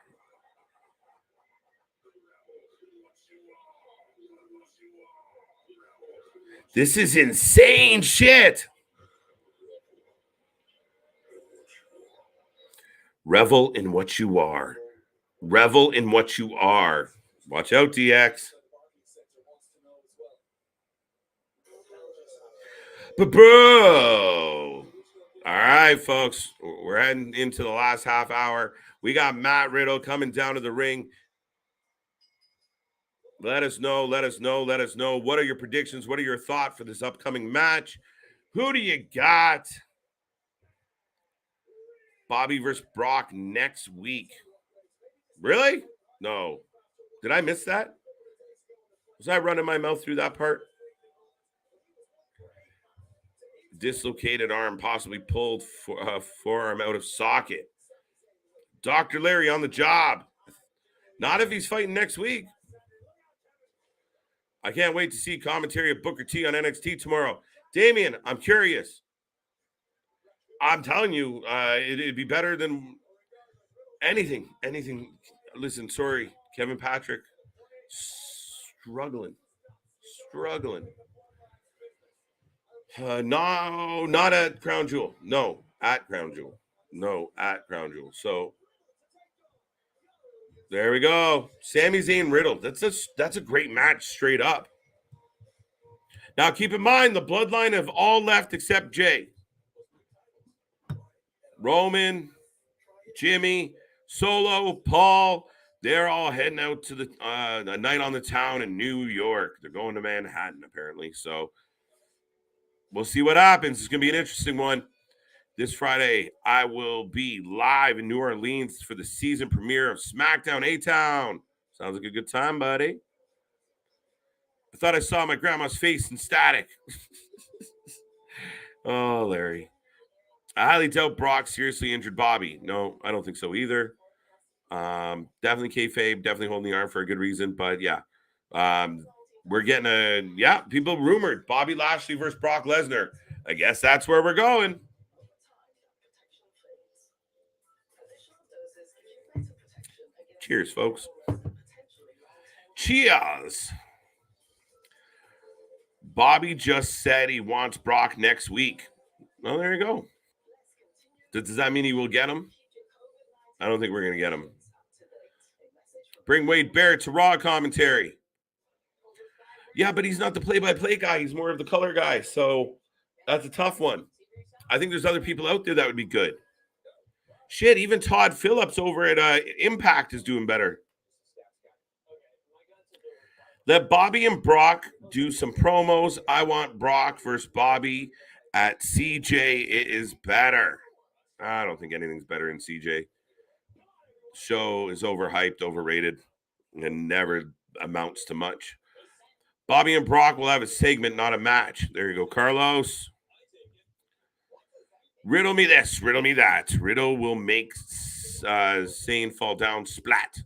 This is insane shit. Revel in what you are. Revel in what you are. Watch out, DX. But bro. All right. right, folks. We're heading into the last half hour. We got Matt Riddle coming down to the ring. Let us know. What are your predictions? What are your thoughts for this upcoming match? Who do you got? Bobby versus Brock next week. Really? No. Did I miss that? Was I running my mouth through that part? Dislocated arm, possibly pulled forearm out of socket. Dr. Larry on the job. Not if he's fighting next week. I can't wait to see commentary of Booker T on NXT tomorrow. Damian, I'm curious. I'm telling you, it'd be better than anything. Listen, sorry, Kevin Patrick, struggling. No, not at Crown Jewel. No, at Crown Jewel. So there we go. Sami Zayn Riddle. That's a great match straight up. Now keep in mind the Bloodline have all left except Jay. Roman, Jimmy, Solo, Paul, they're all heading out to the night on the town in New York. They're going to Manhattan, apparently. So we'll see what happens. It's going to be an interesting one. This Friday, I will be live in New Orleans for the season premiere of SmackDown A-Town. Sounds like a good time, buddy. I thought I saw my grandma's face in static. Oh, Larry. I highly doubt Brock seriously injured Bobby. No, I don't think so either. Definitely kayfabe, definitely holding the arm for a good reason. But yeah, we're getting people rumored Bobby Lashley versus Brock Lesnar. I guess that's where we're going. Cheers, folks. Cheers. Bobby just said he wants Brock next week. Well, there you go. Does that mean he will get him? I don't think we're going to get him. Bring Wade Barrett to Raw commentary. Yeah, but he's not the play-by-play guy. He's more of the color guy. So that's a tough one. I think there's other people out there that would be good. Shit, even Todd Phillips over at Impact is doing better. Let Bobby and Brock do some promos. I want Brock versus Bobby at CJ. It is better. I don't think anything's better in CJ. Show is overhyped, overrated, and never amounts to much. Bobby and Brock will have a segment, not a match. There you go, Carlos. Riddle me this, riddle me that. Riddle will make Zayn fall down splat.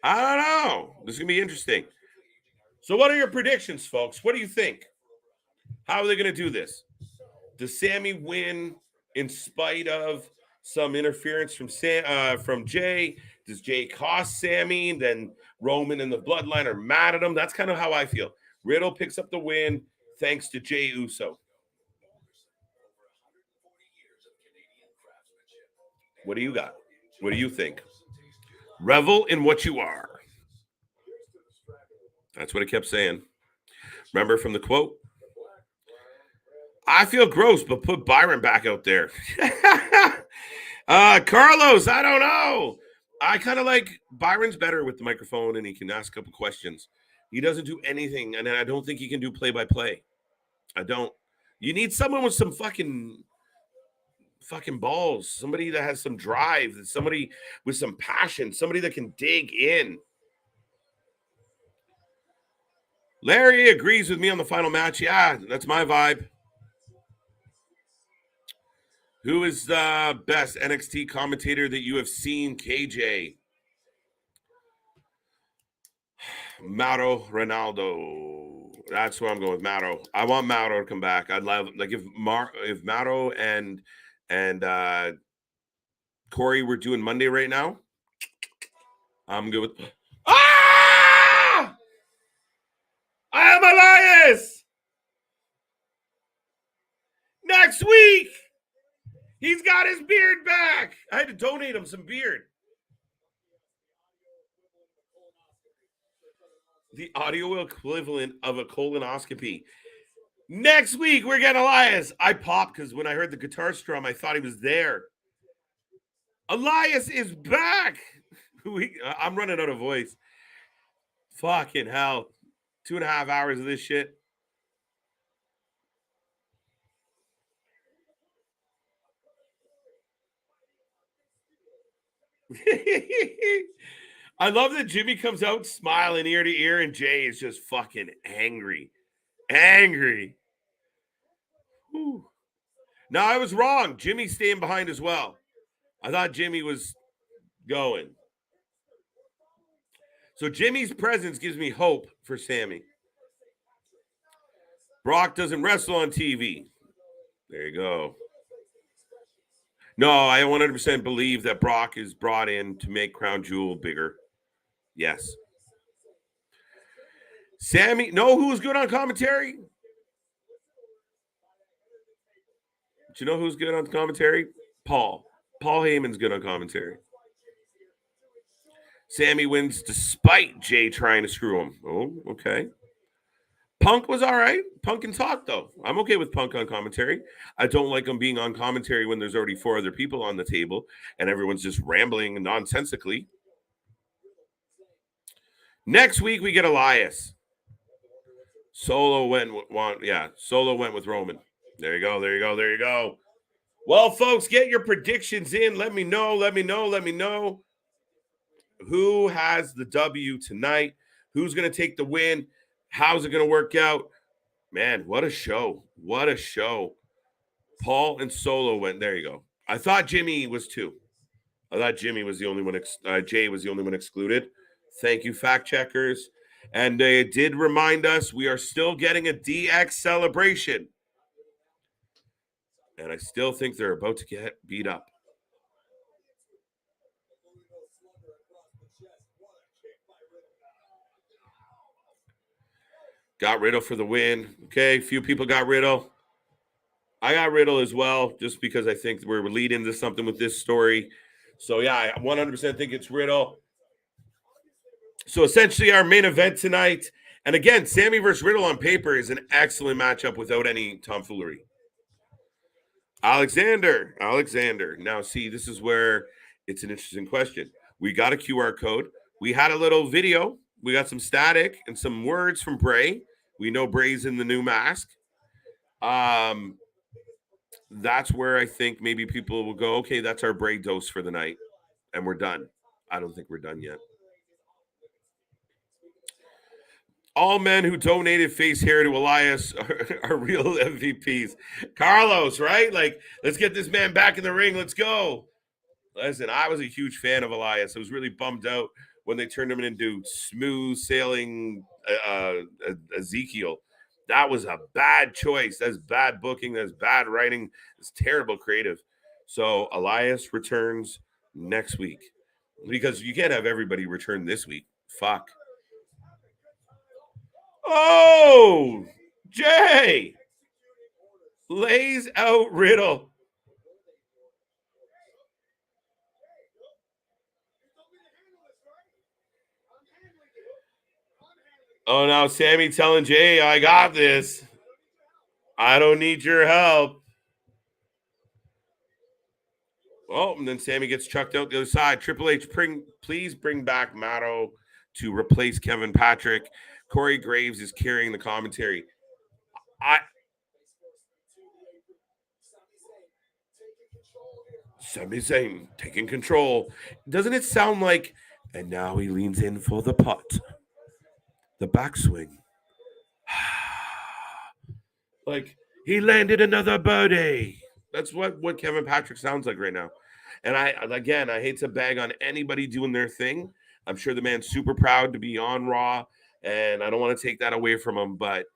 I don't know. This is going to be interesting. So what are your predictions, folks? What do you think? How are they going to do this? Does Sami win in spite of some interference from Jay? Does Jay cost Sami? Then Roman and the Bloodline are mad at him. That's kind of how I feel. Riddle picks up the win thanks to Jey Uso. What do you got? What do you think? Revel in what you are. That's what it kept saying. Remember from the quote? I feel gross, but put Byron back out there. Carlos, I don't know. I kind of like Byron's better with the microphone and he can ask a couple questions. He doesn't do anything, and I don't think he can do play-by-play. I don't. You need someone with some fucking balls, somebody that has some drive, somebody with some passion, somebody that can dig in. Larry agrees with me on the final match. Yeah, that's my vibe. Who is the best NXT commentator that you have seen, KJ? Mauro Ronaldo. That's who I'm going with, Mauro. I want Mauro to come back. I'd love, like, if Mauro and Corey were doing Monday right now, I'm good with. Ah! I am Elias! Next week! He's got his beard back! I had to donate him some beard. The audio equivalent of a colonoscopy. Next week, we're getting Elias. I popped because when I heard the guitar strum, I thought he was there. Elias is back. I'm running out of voice. Fucking hell. 2.5 hours of this shit. I love that Jimmy comes out smiling ear to ear and Jay is just fucking angry. Angry. Whew. No, I was wrong. Jimmy's staying behind as well. I thought Jimmy was going. So Jimmy's presence gives me hope for Sami. Brock doesn't wrestle on TV. There you go. No, I 100% believe that Brock is brought in to make Crown Jewel bigger. Yes. Sami, know who's good on commentary? Do you know who's good on commentary? Paul. Paul Heyman's good on commentary. Sami wins despite Jay trying to screw him. Oh, okay. Punk was all right. Punk can talk, though. I'm okay with Punk on commentary. I don't like him being on commentary when there's already 4 other people on the table and everyone's just rambling nonsensically. Next week, we get Elias. Solo went with Roman. There you go. There you go. There you go. Well, folks, get your predictions in. Let me know. Let me know. Let me know. Who has the W tonight? Who's going to take the win? How's it going to work out? Man, what a show. What a show. Paul and Solo went. There you go. I thought Jimmy was too. I thought Jimmy was the only one. Jay was the only one excluded. Thank you, fact checkers. And they did remind us we are still getting a DX celebration. And I still think they're about to get beat up. Got Riddle for the win. Okay, a few people got Riddle. I got Riddle as well, just because I think we're leading to something with this story. So, yeah, I 100% think it's Riddle. So, essentially, our main event tonight. And again, Sami versus Riddle on paper is an excellent matchup without any tomfoolery. Alexander. Now, see, this is where it's an interesting question. We got a QR code. We had a little video. We got some static and some words from Bray. We know Bray's in the new mask. That's where I think maybe people will go, okay, that's our Bray dose for the night. And we're done. I don't think we're done yet. All men who donated face hair to Elias are real MVPs. Carlos, right? Like, let's get this man back in the ring. Let's go. Listen, I was a huge fan of Elias. I was really bummed out when they turned him into smooth sailing Ezekiel. That was a bad choice. That's bad booking. That's bad writing. It's terrible creative. So Elias returns next week because you can't have everybody return this week. Fuck. Oh, Jay lays out Riddle. Oh, now Sami telling Jay, I got this. I don't need your help. Oh, and then Sami gets chucked out the other side. Triple H, please bring back Matto to replace Kevin Patrick. Corey Graves is carrying the commentary. Sami Zayn taking control. Doesn't it sound like, and now he leans in for the putt, the backswing. Like, he landed another birdie. That's what Kevin Patrick sounds like right now. And I hate to bag on anybody doing their thing. I'm sure the man's super proud to be on Raw, and I don't want to take that away from him, but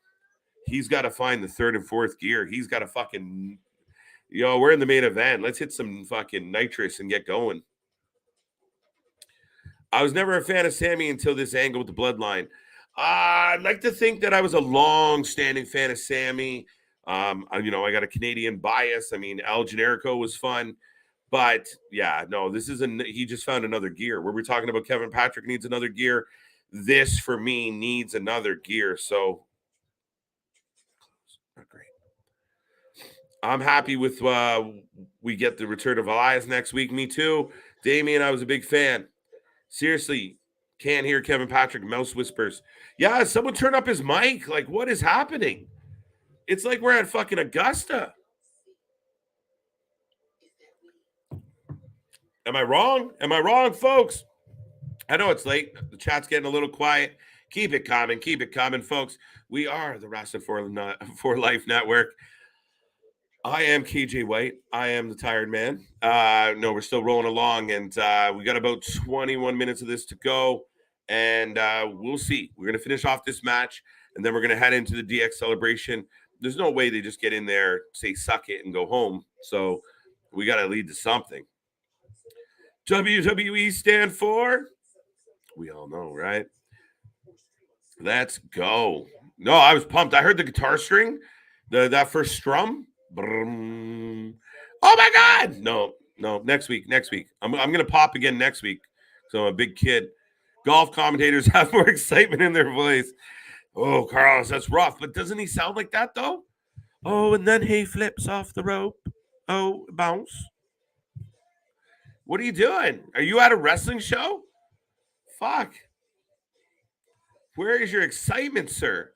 he's got to find the third and fourth gear. He's got to fucking, we're in the main event. Let's hit some fucking nitrous and get going. I was never a fan of Sami until this angle with the bloodline. I'd like to think that I was a long-standing fan of Sami. I got a Canadian bias. I mean, El Generico was fun. But, yeah, no, he just found another gear. Where we're talking about Kevin Patrick needs another gear. This, for me, needs another gear. So, I'm happy with we get the return of Elias next week. Me too. Damien, I was a big fan. Seriously, can't hear Kevin Patrick. Mouse whispers. Yeah, someone turn up his mic. Like, what is happening? It's like we're at fucking Augusta. Am I wrong? Am I wrong, folks? I know it's late. The chat's getting a little quiet. Keep it coming. Keep it coming, folks. We are the Wrasslin for Life Network. I am KJ White. I am the tired man. No, we're still rolling along, and we got about 21 minutes of this to go, and we'll see. We're going to finish off this match, and then we're going to head into the DX celebration. There's no way they just get in there, say suck it, and go home. So we got to lead to something. WWE stand for? We all know, right? Let's go. No, I was pumped. I heard the guitar string, that first strum. Oh my God! No, next week. I'm gonna pop again next week. So I'm a big kid. Golf commentators have more excitement in their voice. Oh, Carlos, that's rough. But doesn't he sound like that though? Oh, and then he flips off the rope. Oh, bounce. What are you doing? Are you at a wrestling show? Fuck. Where is your excitement, sir?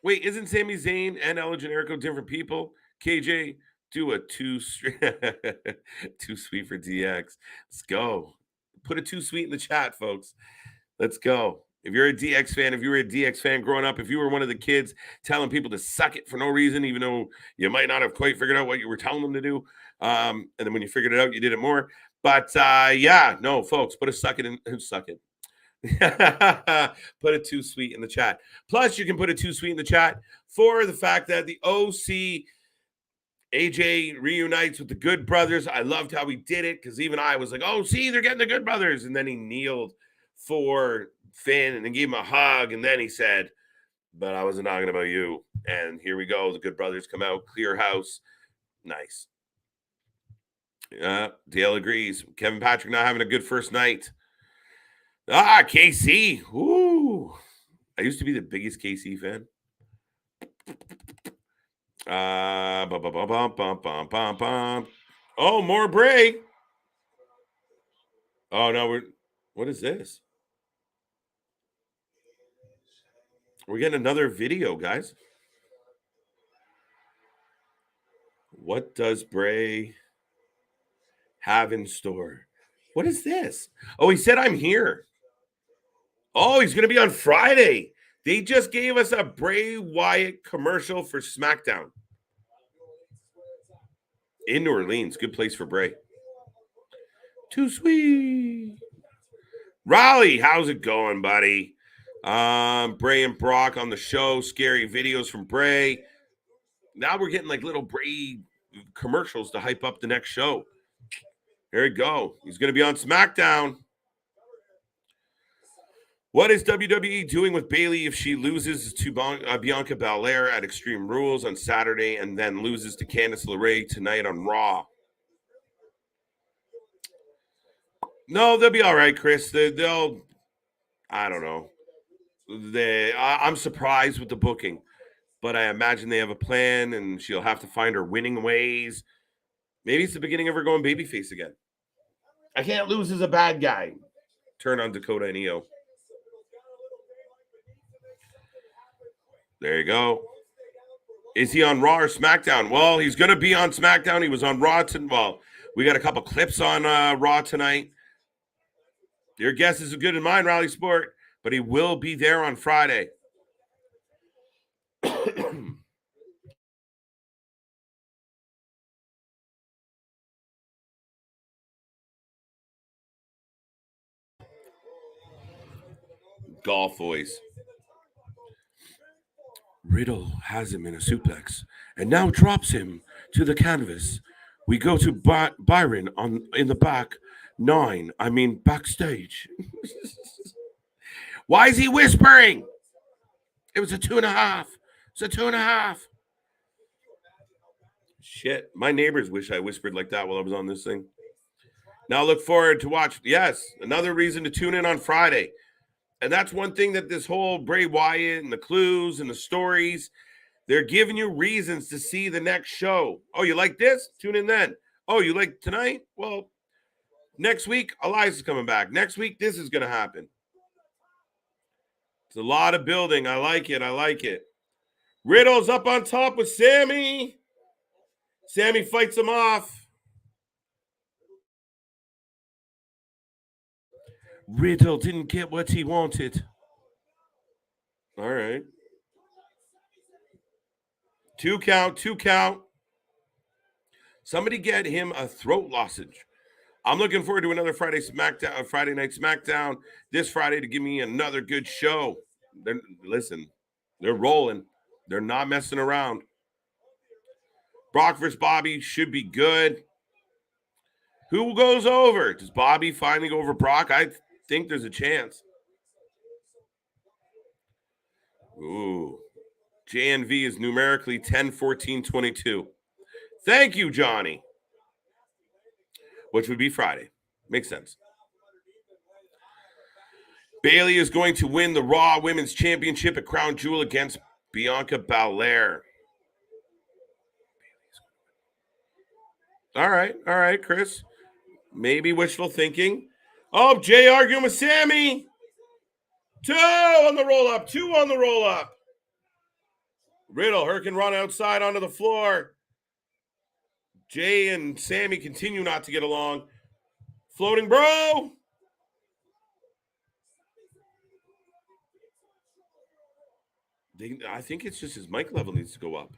Wait, isn't Sami Zayn and El Generico different people? KJ, do a too sweet for DX. Let's go. Put a too sweet in the chat, folks. Let's go. If you're a DX fan, if you were a DX fan growing up, if you were one of the kids telling people to suck it for no reason, even though you might not have quite figured out what you were telling them to do, and then when you figured it out, you did it more. But yeah, no, folks, put a suck it in. Suck it. Put a too sweet in the chat. Plus, you can put a too sweet in the chat for the fact that the OC AJ reunites with the Good Brothers. I loved how he did it because even I was like, oh, see, they're getting the Good Brothers. And then he kneeled for Finn and then gave him a hug. And then he said, but I wasn't talking about you. And here we go. The Good Brothers come out, clear house. Nice. Dale agrees. Kevin Patrick not having a good first night. KC. Ooh. I used to be the biggest KC fan. Oh, more Bray. Oh, no, what is this? We're getting another video, guys. What does Bray have in store? What is this? Oh, he said I'm here. Oh, he's going to be on Friday. They just gave us a Bray Wyatt commercial for SmackDown. In New Orleans. Good place for Bray. Too sweet. Raleigh, how's it going, buddy? Bray and Brock on the show. Scary videos from Bray. Now we're getting like little Bray commercials to hype up the next show. There you go. He's going to be on SmackDown. What is WWE doing with Bayley if she loses to Bianca Belair at Extreme Rules on Saturday and then loses to Candace LeRae tonight on Raw? No, they'll be all right, Chris. They'll I don't know. I'm surprised with the booking, but I imagine they have a plan and she'll have to find her winning ways. Maybe it's the beginning of her going babyface again. I can't lose as a bad guy. Turn on Dakota and Io. There you go. Is he on Raw or SmackDown? Well, he's going to be on SmackDown. He was on Raw. Well, we got a couple clips on Raw tonight. Your guess is as good as mine, Raleigh Sport, but he will be there on Friday. Golf voice. Riddle has him in a suplex and now drops him to the canvas. We go to Byron in the back backstage. Why is he whispering? It was a 2.5. It's a 2.5. Shit. My neighbors wish I whispered like that while I was on this thing. Now look forward to watch. Yes, another reason to tune in on Friday. And that's one thing that this whole Bray Wyatt and the clues and the stories, They're giving you reasons to see the next show. Oh, you like this? Tune in then. Oh, you like tonight? Well, next week, Elias is coming back. Next week, this is going to happen. It's a lot of building. I like it. I like it. Riddle's up on top with Sami. Sami fights him off. Riddle didn't get what he wanted. All right. 2 count, 2 count. Somebody get him a throat lozenge. I'm looking forward to another Friday night SmackDown this Friday to give me another good show. Listen, they're rolling. They're not messing around. Brock versus Bobby should be good. Who goes over? Does Bobby finally go over Brock? I think there's a chance. Ooh. JNV is numerically 10, 14, 22. Thank you, Johnny. Which would be Friday. Makes sense. Bayley is going to win the Raw Women's Championship at Crown Jewel against Bianca Belair. All right, Chris. Maybe wishful thinking. Oh, Jay arguing with Sami. 2 on the roll up. 2 on the roll up. Riddle, Hurricane run outside onto the floor. Jay and Sami continue not to get along. Floating bro. I think it's just his mic level needs to go up.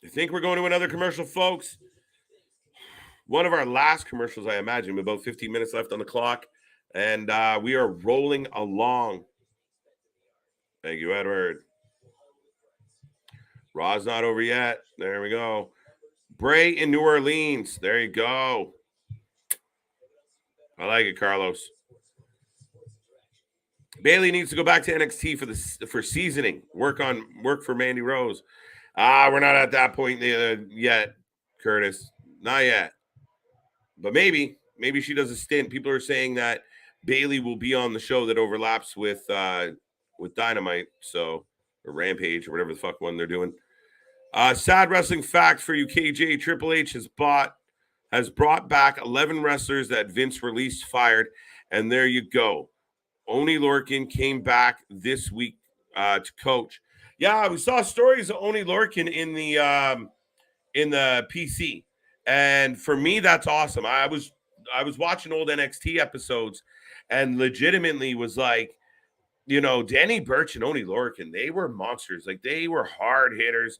I think we're going to another commercial, folks. One of our last commercials, I imagine, with about 15 minutes left on the clock. And we are rolling along. Thank you, Edward. Raw's not over yet. There we go. Bray in New Orleans. There you go. I like it, Carlos. Bayley needs to go back to NXT for seasoning. Work for Mandy Rose. We're not at that point yet, Curtis. Not yet. But maybe she does a stint. People are saying that Bayley will be on the show that overlaps with Dynamite, or Rampage, or whatever the fuck one they're doing. Sad wrestling fact for you, KJ. Triple H has brought back 11 wrestlers that Vince released fired, and there you go. Oni Lorcan came back this week to coach. Yeah, we saw stories of Oni Lorcan in the PC, and for me, that's awesome. I was watching old NXT episodes, and legitimately was like, Danny Burch and Oni Lorcan, they were monsters. Like, they were hard hitters,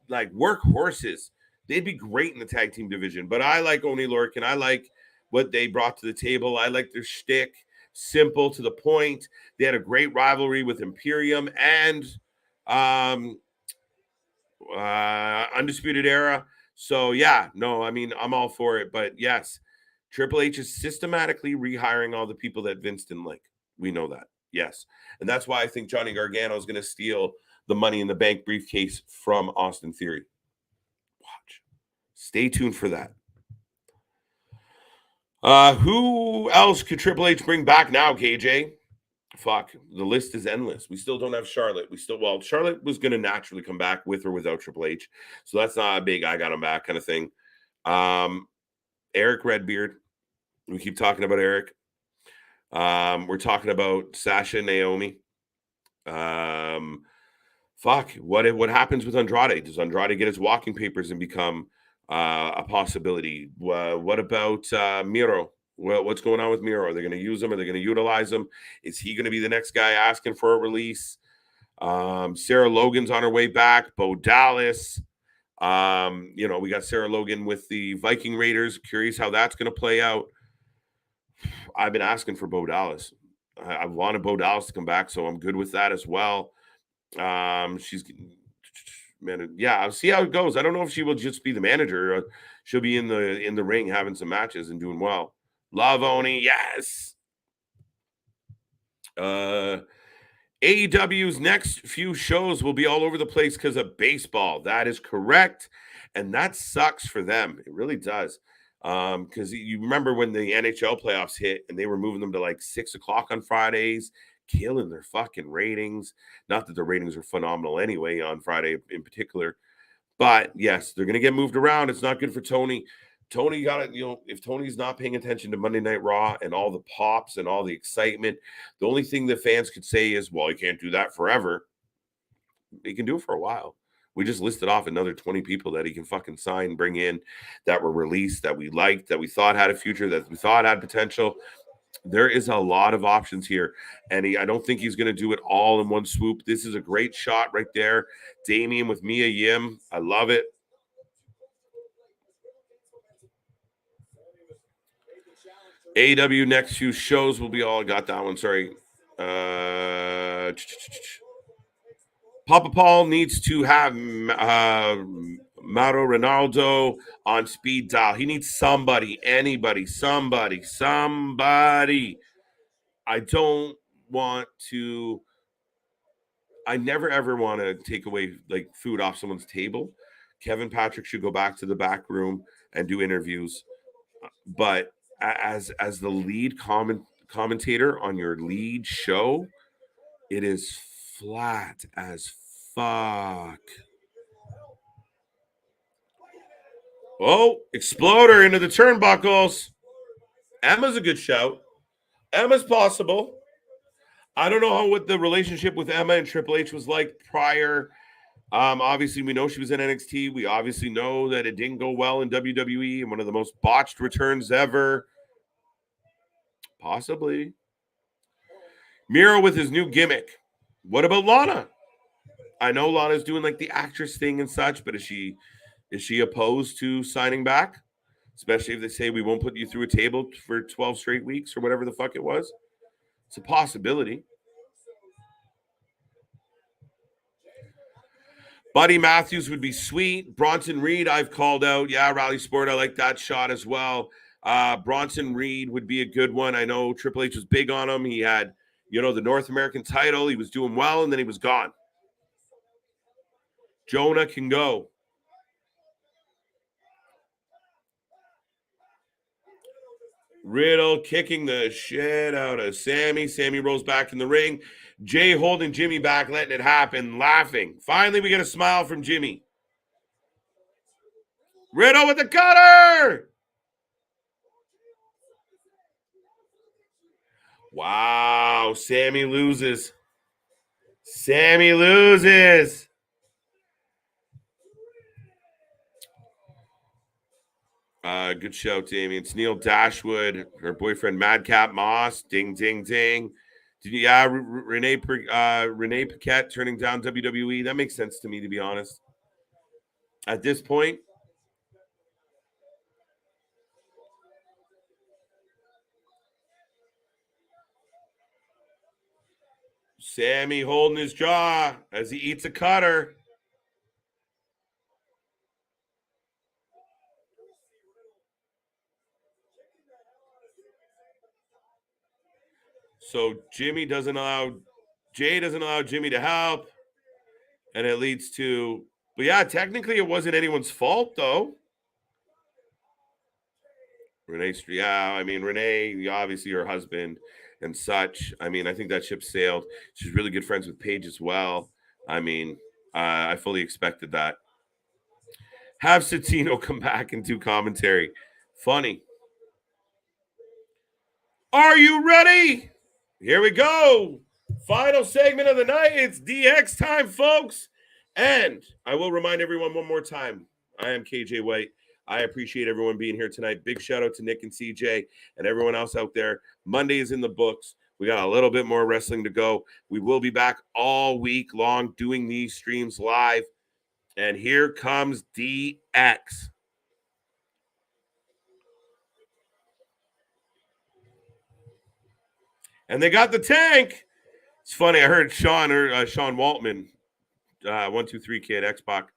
like workhorses. They'd be great in the tag team division. But I like Oni Lorcan. I like what they brought to the table. I like their shtick. Simple, to the point. They had a great rivalry with Imperium and Undisputed Era. So, yeah, no, I mean, I'm all for it. But, yes, Triple H is systematically rehiring all the people that Vince didn't like. We know that. Yes. And that's why I think Johnny Gargano is going to steal the Money in the Bank briefcase from Austin Theory. Watch. Stay tuned for that. Who else could Triple H bring back now, KJ? Fuck, the list is endless. We still don't have Charlotte. Charlotte was going to naturally come back with or without Triple H. So that's not a big I got him back kind of thing. Eric Redbeard. We keep talking about Eric. We're talking about Sasha and Naomi. Fuck, what happens with Andrade? Does Andrade get his walking papers and become a possibility? What about Miro? What's going on with Miro? Are they going to use him? Are they going to utilize him? Is he going to be the next guy asking for a release? Sarah Logan's on her way back. Bo Dallas. We got Sarah Logan with the Viking Raiders. Curious how that's going to play out. I've been asking for Bo Dallas. I wanted Bo Dallas to come back, so I'm good with that as well. I'll see how it goes. I don't know if she will just be the manager. Or she'll be in the ring having some matches and doing well. Love Oni, yes. AEW's next few shows will be all over the place because of baseball. That is correct, and that sucks for them. It really does. Because you remember when the NHL playoffs hit and they were moving them to like 6 o'clock on Fridays. killing their fucking ratings. Not that the ratings are phenomenal anyway on Friday in particular. But yes, they're going to get moved around. It's not good for Tony. Tony got it. If Tony's not paying attention to Monday Night Raw and all the pops and all the excitement, the only thing that fans could say is, well, he can't do that forever. He can do it for a while. We just listed off another 20 people that he can fucking sign, bring in, that were released, that we liked, that we thought had a future, that we thought had potential. There is a lot of options here, and I don't think he's going to do it all in one swoop. This is a great shot right there. Damian with Mia Yim. I love it. AEW next few shows will be all. I got that one. Sorry. Papa Paul needs to have Mauro Ronaldo on speed dial. He needs somebody, anybody, somebody. I don't want to. I never ever want to take away like food off someone's table. Kevin Patrick should go back to the back room and do interviews. But as the lead commentator on your lead show, it is flat as fuck. Oh, Exploder into the turnbuckles. Emma's a good shout. Emma's possible. I don't know what the relationship with Emma and Triple H was like prior. Obviously, we know she was in NXT. We obviously know that it didn't go well in WWE and one of the most botched returns ever. Possibly. Miro with his new gimmick. What about Lana? I know Lana's doing like the actress thing and such, but is she opposed to signing back? Especially if they say we won't put you through a table for 12 straight weeks or whatever the fuck it was. It's a possibility. Buddy Matthews would be sweet. Bronson Reed, I've called out. Yeah, Rally Sport, I like that shot as well. Bronson Reed would be a good one. I know Triple H was big on him. He had, the North American title. He was doing well, and then he was gone. Jonah can go. Riddle kicking the shit out of Sami. Sami rolls back in the ring. Jay holding Jimmy back, letting it happen, laughing. Finally, we get a smile from Jimmy. Riddle with the cutter! Wow, Sami loses. Sami loses. Good show, Damien. It's Neil Dashwood, her boyfriend Madcap Moss. Ding, ding, ding. Renee Paquette turning down WWE. That makes sense to me, to be honest. At this point, Sami holding his jaw as he eats a cutter. So Jay doesn't allow Jimmy to help. And it leads to, but yeah, technically it wasn't anyone's fault though. Renee, obviously her husband and such. I think that ship sailed. She's really good friends with Paige as well. I fully expected that. Have Satino come back and do commentary. Funny. Are you ready? Here we go. Final segment of the night. It's DX time, folks. And I will remind everyone one more time. I am KJ White. I appreciate everyone being here tonight. Big shout out to Nick and CJ and everyone else out there. Monday is in the books. We got a little bit more wrestling to go. We will be back all week long doing these streams live. And here comes DX. And they got the tank. It's funny. I heard Sean Waltman, 123 Kid X-Pac,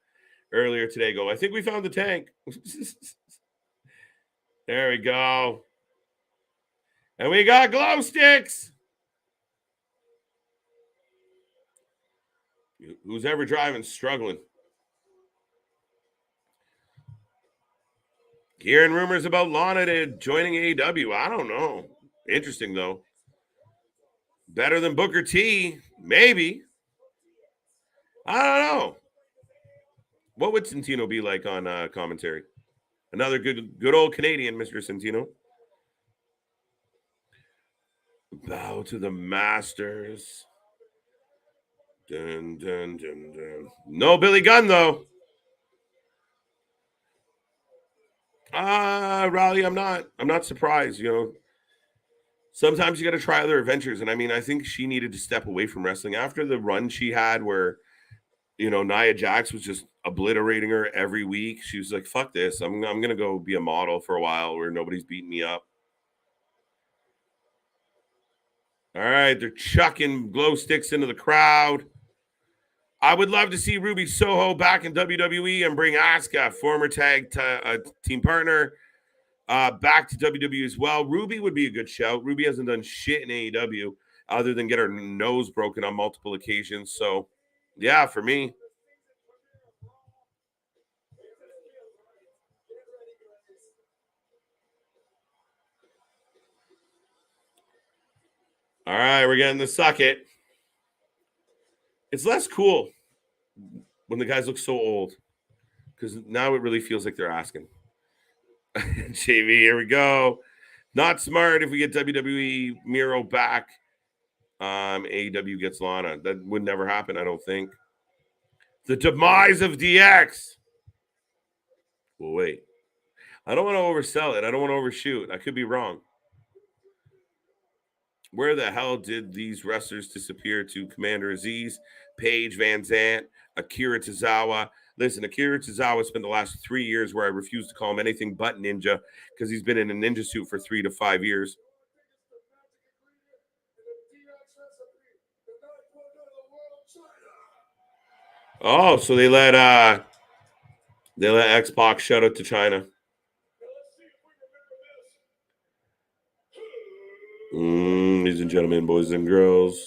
earlier today go, I think we found the tank. There we go. And we got glow sticks. Who's ever driving struggling. Hearing rumors about Lana joining AEW. I don't know. Interesting, though. Better than Booker T, maybe. I don't know. What would Santino be like on commentary? Another good old Canadian, Mr. Santino. Bow to the masters. Dun, dun, dun, dun. No Billy Gunn, though. Raleigh, I'm not surprised, you know. Sometimes you got to try other adventures. And I mean, I think she needed to step away from wrestling after the run she had where, you know, Nia Jax was just obliterating her every week. She was like, fuck this. I'm going to go be a model for a while where nobody's beating me up. All right. They're chucking glow sticks into the crowd. I would love to see Ruby Soho back in WWE and bring Asuka, former tag team partner, back to WWE as well. Ruby would be a good shout. Ruby hasn't done shit in AEW other than get her nose broken on multiple occasions. So, yeah, for me. All right, we're getting the suck it. It's less cool when the guys look so old because now it really feels like they're asking. JV, here we go. Not smart if we get WWE Miro back. AEW gets Lana. That would never happen, I don't think. The demise of DX. Well, wait. I don't want to oversell it. I don't want to overshoot. I could be wrong. Where the hell did these wrestlers disappear to? Commander Aziz, Paige Van Zant, Akira Tozawa. Listen, Akira Tozawa spent the last 3 years where I refused to call him anything but ninja because he's been in a ninja suit for 3 to 5 years. Oh, so they let X-Pac shout out to China. Ladies and gentlemen, boys and girls.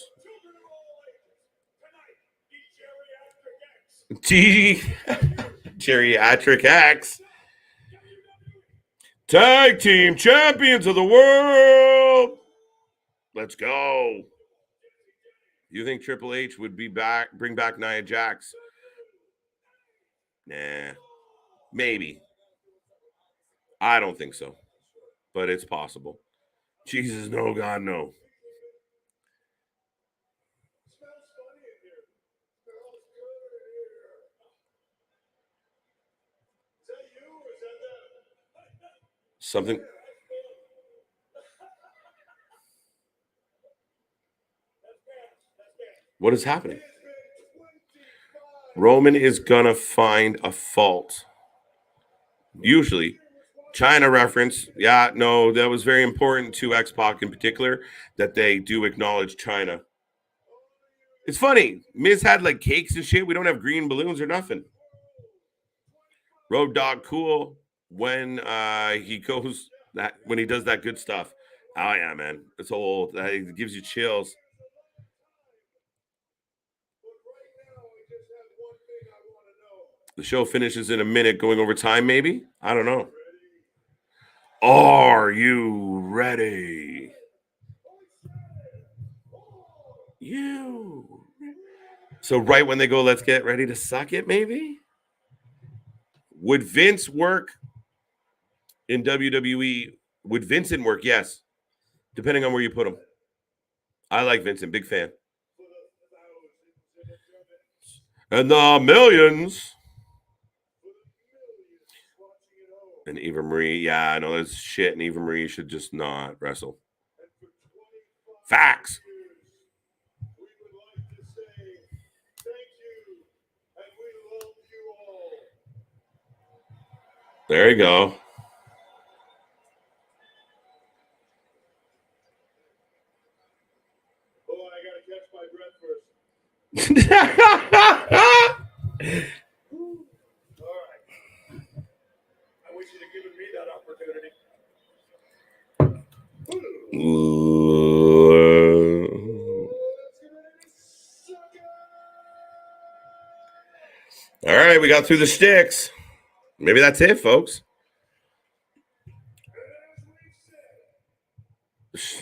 Geriatric X. Tag team champions of the world. Let's go. You think Triple H would bring back Nia Jax? Nah. Maybe. I don't think so. But it's possible. Jesus, no, God, no. Something. What is happening? Roman is gonna find a fault. Usually. China reference. Yeah, no, that was very important to X-Pac in particular that they do acknowledge China. It's funny. Miz had like cakes and shit. We don't have green balloons or nothing. Road Dog cool when he goes that when he does that good stuff. Oh yeah, man. It's old. It gives you chills. The show finishes in a minute, going over time, maybe? I don't know. Are you ready? You. So right when they go, let's get ready to suck it, maybe? Would Vince work in WWE? Would Vincent work? Yes. Depending on where you put him. I like Vincent, big fan. And the millions. And Eva Marie, yeah, I know that's shit, and Eva Marie should just not wrestle. Facts. There you go. Oh, I gotta catch my breath first. All right. I wish you'd have given me that opportunity. All right, we got through the sticks. Maybe that's it, folks.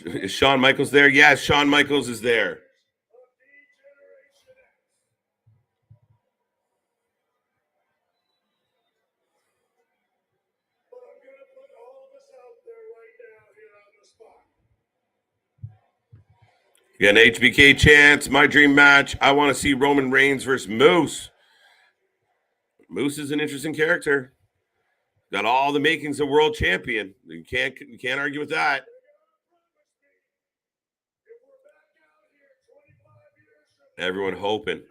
Is Shawn Michaels there? Yes, Shawn Michaels is there. You got an HBK chance. My dream match. I want to see Roman Reigns versus Moose. Moose is an interesting character. Got all the makings of world champion. You can't argue with that. Everyone hoping.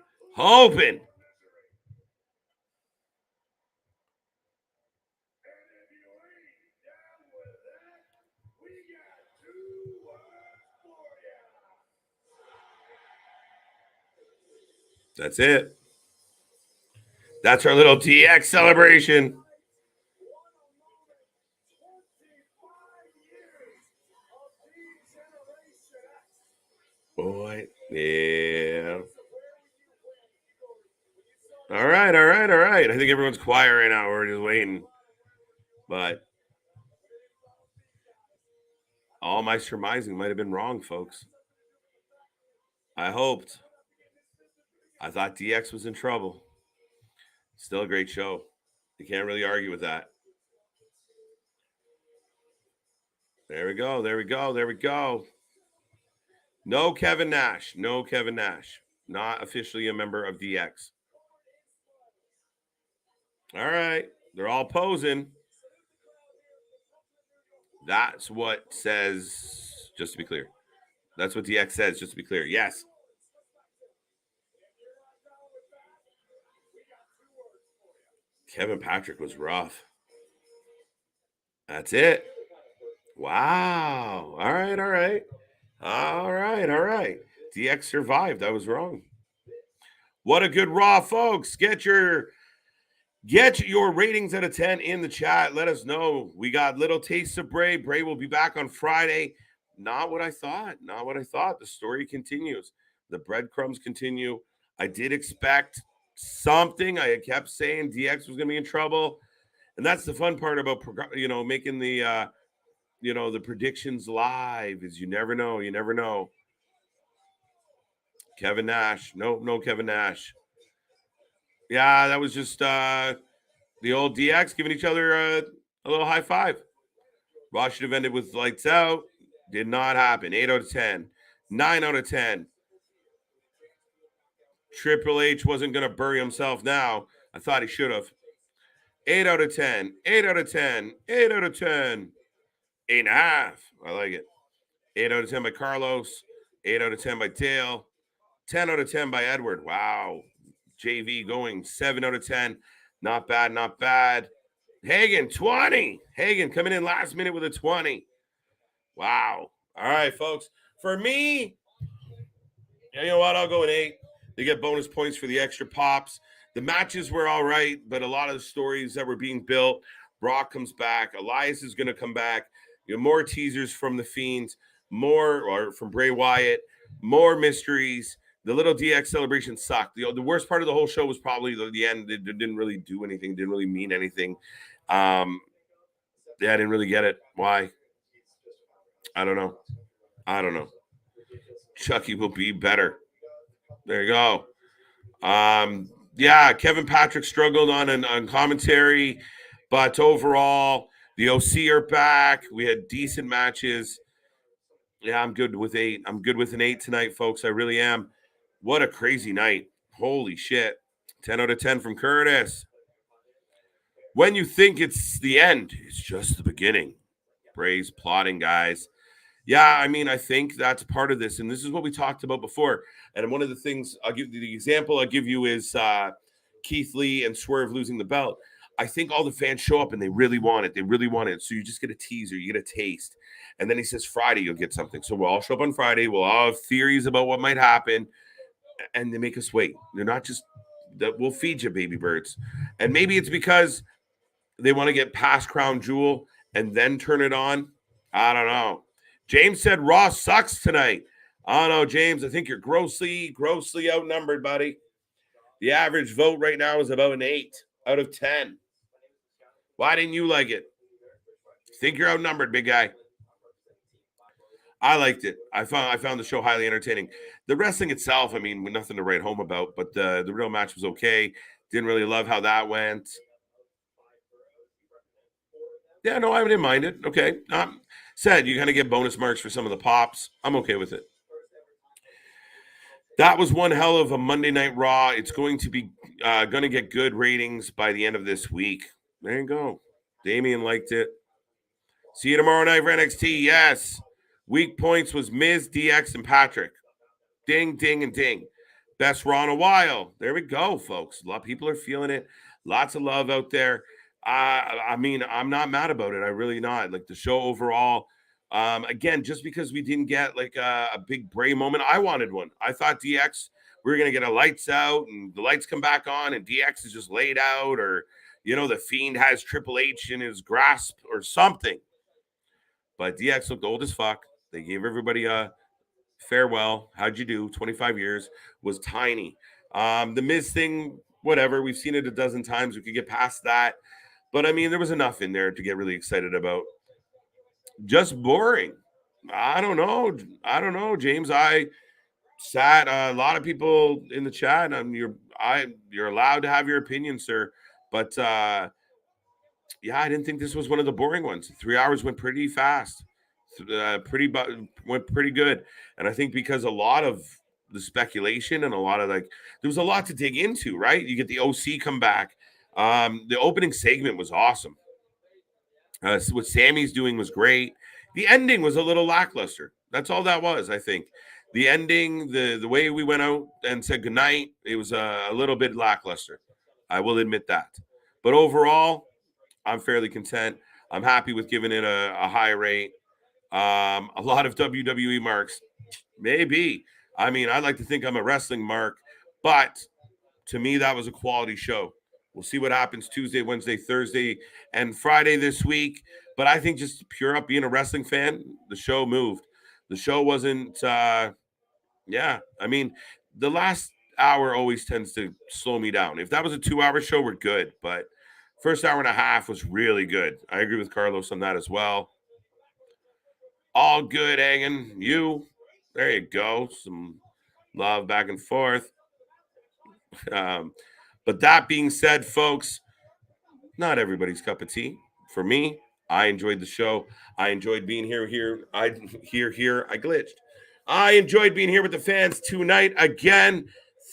That's it. That's our little DX celebration. Boy, yeah. All right. I think everyone's quiet right now. We're just waiting. But all my surmising might have been wrong, folks. I hoped. I thought DX was in trouble. Still a great show. You can't really argue with that. There we go. No Kevin Nash. Not officially a member of DX. All right. They're all posing. That's what says, just to be clear. That's what DX says, just to be clear. Yes. Kevin Patrick was rough. That's it. Wow. All right. DX survived. I was wrong. What a good Raw, folks. Get your ratings out of 10 in the chat. Let us know. We got little tastes of Bray. Bray will be back on Friday. Not what I thought. The story continues. The breadcrumbs continue. I did expect something. I kept saying DX was going to be in trouble. And that's the fun part about, making the, the predictions live is you never know. Kevin Nash. No Kevin Nash. Yeah, that was just the old DX giving each other a little high five. Raw should have ended with lights out. Did not happen. 8 out of 10. 9 out of 10. Triple H wasn't going to bury himself now. I thought he should have. 8 out of 10. 8 out of 10. 8 out of 10. 8.5. I like it. 8 out of 10 by Carlos. 8 out of 10 by Dale. 10 out of 10 by Edward. Wow. JV going 7 out of 10. Not bad. Hagen, 20. Hagen coming in last minute with a 20. Wow. All right, folks. For me, you know what? I'll go an 8. They get bonus points for the extra pops. The matches were all right, but a lot of the stories that were being built. Brock comes back. Elias is going to come back. More teasers from the Fiends. Or from Bray Wyatt. More mysteries. The little DX celebration sucked. The worst part of the whole show was probably the end. It didn't really do anything. Didn't really mean anything. I didn't really get it. Why? I don't know. Chucky will be better. There you go. Kevin Patrick struggled on commentary, but overall, the OC are back. We had decent matches. Yeah, I'm good with 8. I'm good with an 8 tonight, folks. I really am. What a crazy night. Holy shit. 10 out of 10 from Curtis. When you think it's the end, it's just the beginning. Bray's plotting, guys. Yeah, I think that's part of this. And this is what we talked about before. And one of the things the example I'll give you is Keith Lee and Swerve losing the belt. I think all the fans show up and they really want it. So you just get a teaser, you get a taste. And then he says Friday, you'll get something. So we'll all show up on Friday. We'll all have theories about what might happen. And they make us wait. They're not just that we'll feed you, baby birds. And maybe it's because they want to get past Crown Jewel and then turn it on. I don't know. James said Raw sucks tonight. I don't know, James. I think you're grossly outnumbered, buddy. The average vote right now is about an 8 out of 10. Why didn't you like it? Think you're outnumbered, big guy. I liked it. I found the show highly entertaining. The wrestling itself, I mean, nothing to write home about, but the real match was okay. Didn't really love how that went. Yeah, no, I didn't mind it. Okay. Said you're gonna get bonus marks for some of the pops. I'm okay with it. That was one hell of a Monday Night Raw. It's going to be going to get good ratings by the end of this week. There you go. Damian liked it. See you tomorrow night for NXT. Yes. Weak points was Miz, DX, and Patrick. Ding, ding, and ding. Best Raw in a while. There we go, folks. A lot of people are feeling it. Lots of love out there. I mean, I'm not mad about it. I really not. Like the show overall. Again, just because we didn't get like a big Bray moment, I wanted one. I thought DX, we were gonna get a lights out and the lights come back on, and DX is just laid out, or the Fiend has Triple H in his grasp or something. But DX looked old as fuck. They gave everybody a farewell. How'd you do? 25 years was tiny. The Miz thing, whatever. We've seen it a dozen times. We could get past that. But I mean, there was enough in there to get really excited about. Just boring. I don't know, James. I sat a lot of people in the chat. You're allowed to have your opinion, sir. But yeah, I didn't think this was one of the boring ones. 3 hours went pretty fast. Went pretty good. And I think because a lot of the speculation and a lot of there was a lot to dig into, right? You get the OC come back. The opening segment was awesome. What Sammy's doing was great. The ending was a little lackluster. That's all that was, I think. The ending, the way we went out and said goodnight, it was a little bit lackluster. I will admit that. But overall, I'm fairly content. I'm happy with giving it a high rate. A lot of WWE marks. Maybe. I mean, I like to think I'm a wrestling mark, but to me, that was a quality show. We'll see what happens Tuesday, Wednesday, Thursday, and Friday this week. But I think just pure up being a wrestling fan, the show moved. The show wasn't, I mean, the last hour always tends to slow me down. If that was a 2-hour show, we're good. But first hour and a half was really good. I agree with Carlos on that as well. All good, Hagen. There you go. Some love back and forth. But that being said, folks, not everybody's cup of tea. For me, I enjoyed the show. I enjoyed being here. I glitched. I enjoyed being here with the fans tonight again.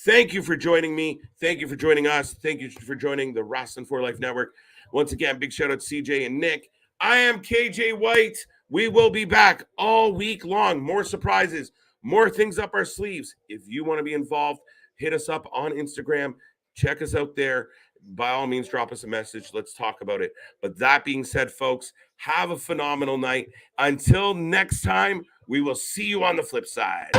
Thank you for joining me. Thank you for joining us. Thank you for joining the Wrasslin for Life Network. Once again, big shout out to CJ and Nick. I am KJ White. We will be back all week long. More surprises, more things up our sleeves. If you want to be involved, hit us up on Instagram. Check us out there. By all means, drop us a message. Let's talk about it. But that being said, folks, have a phenomenal night. Until next time, we will see you on the flip side.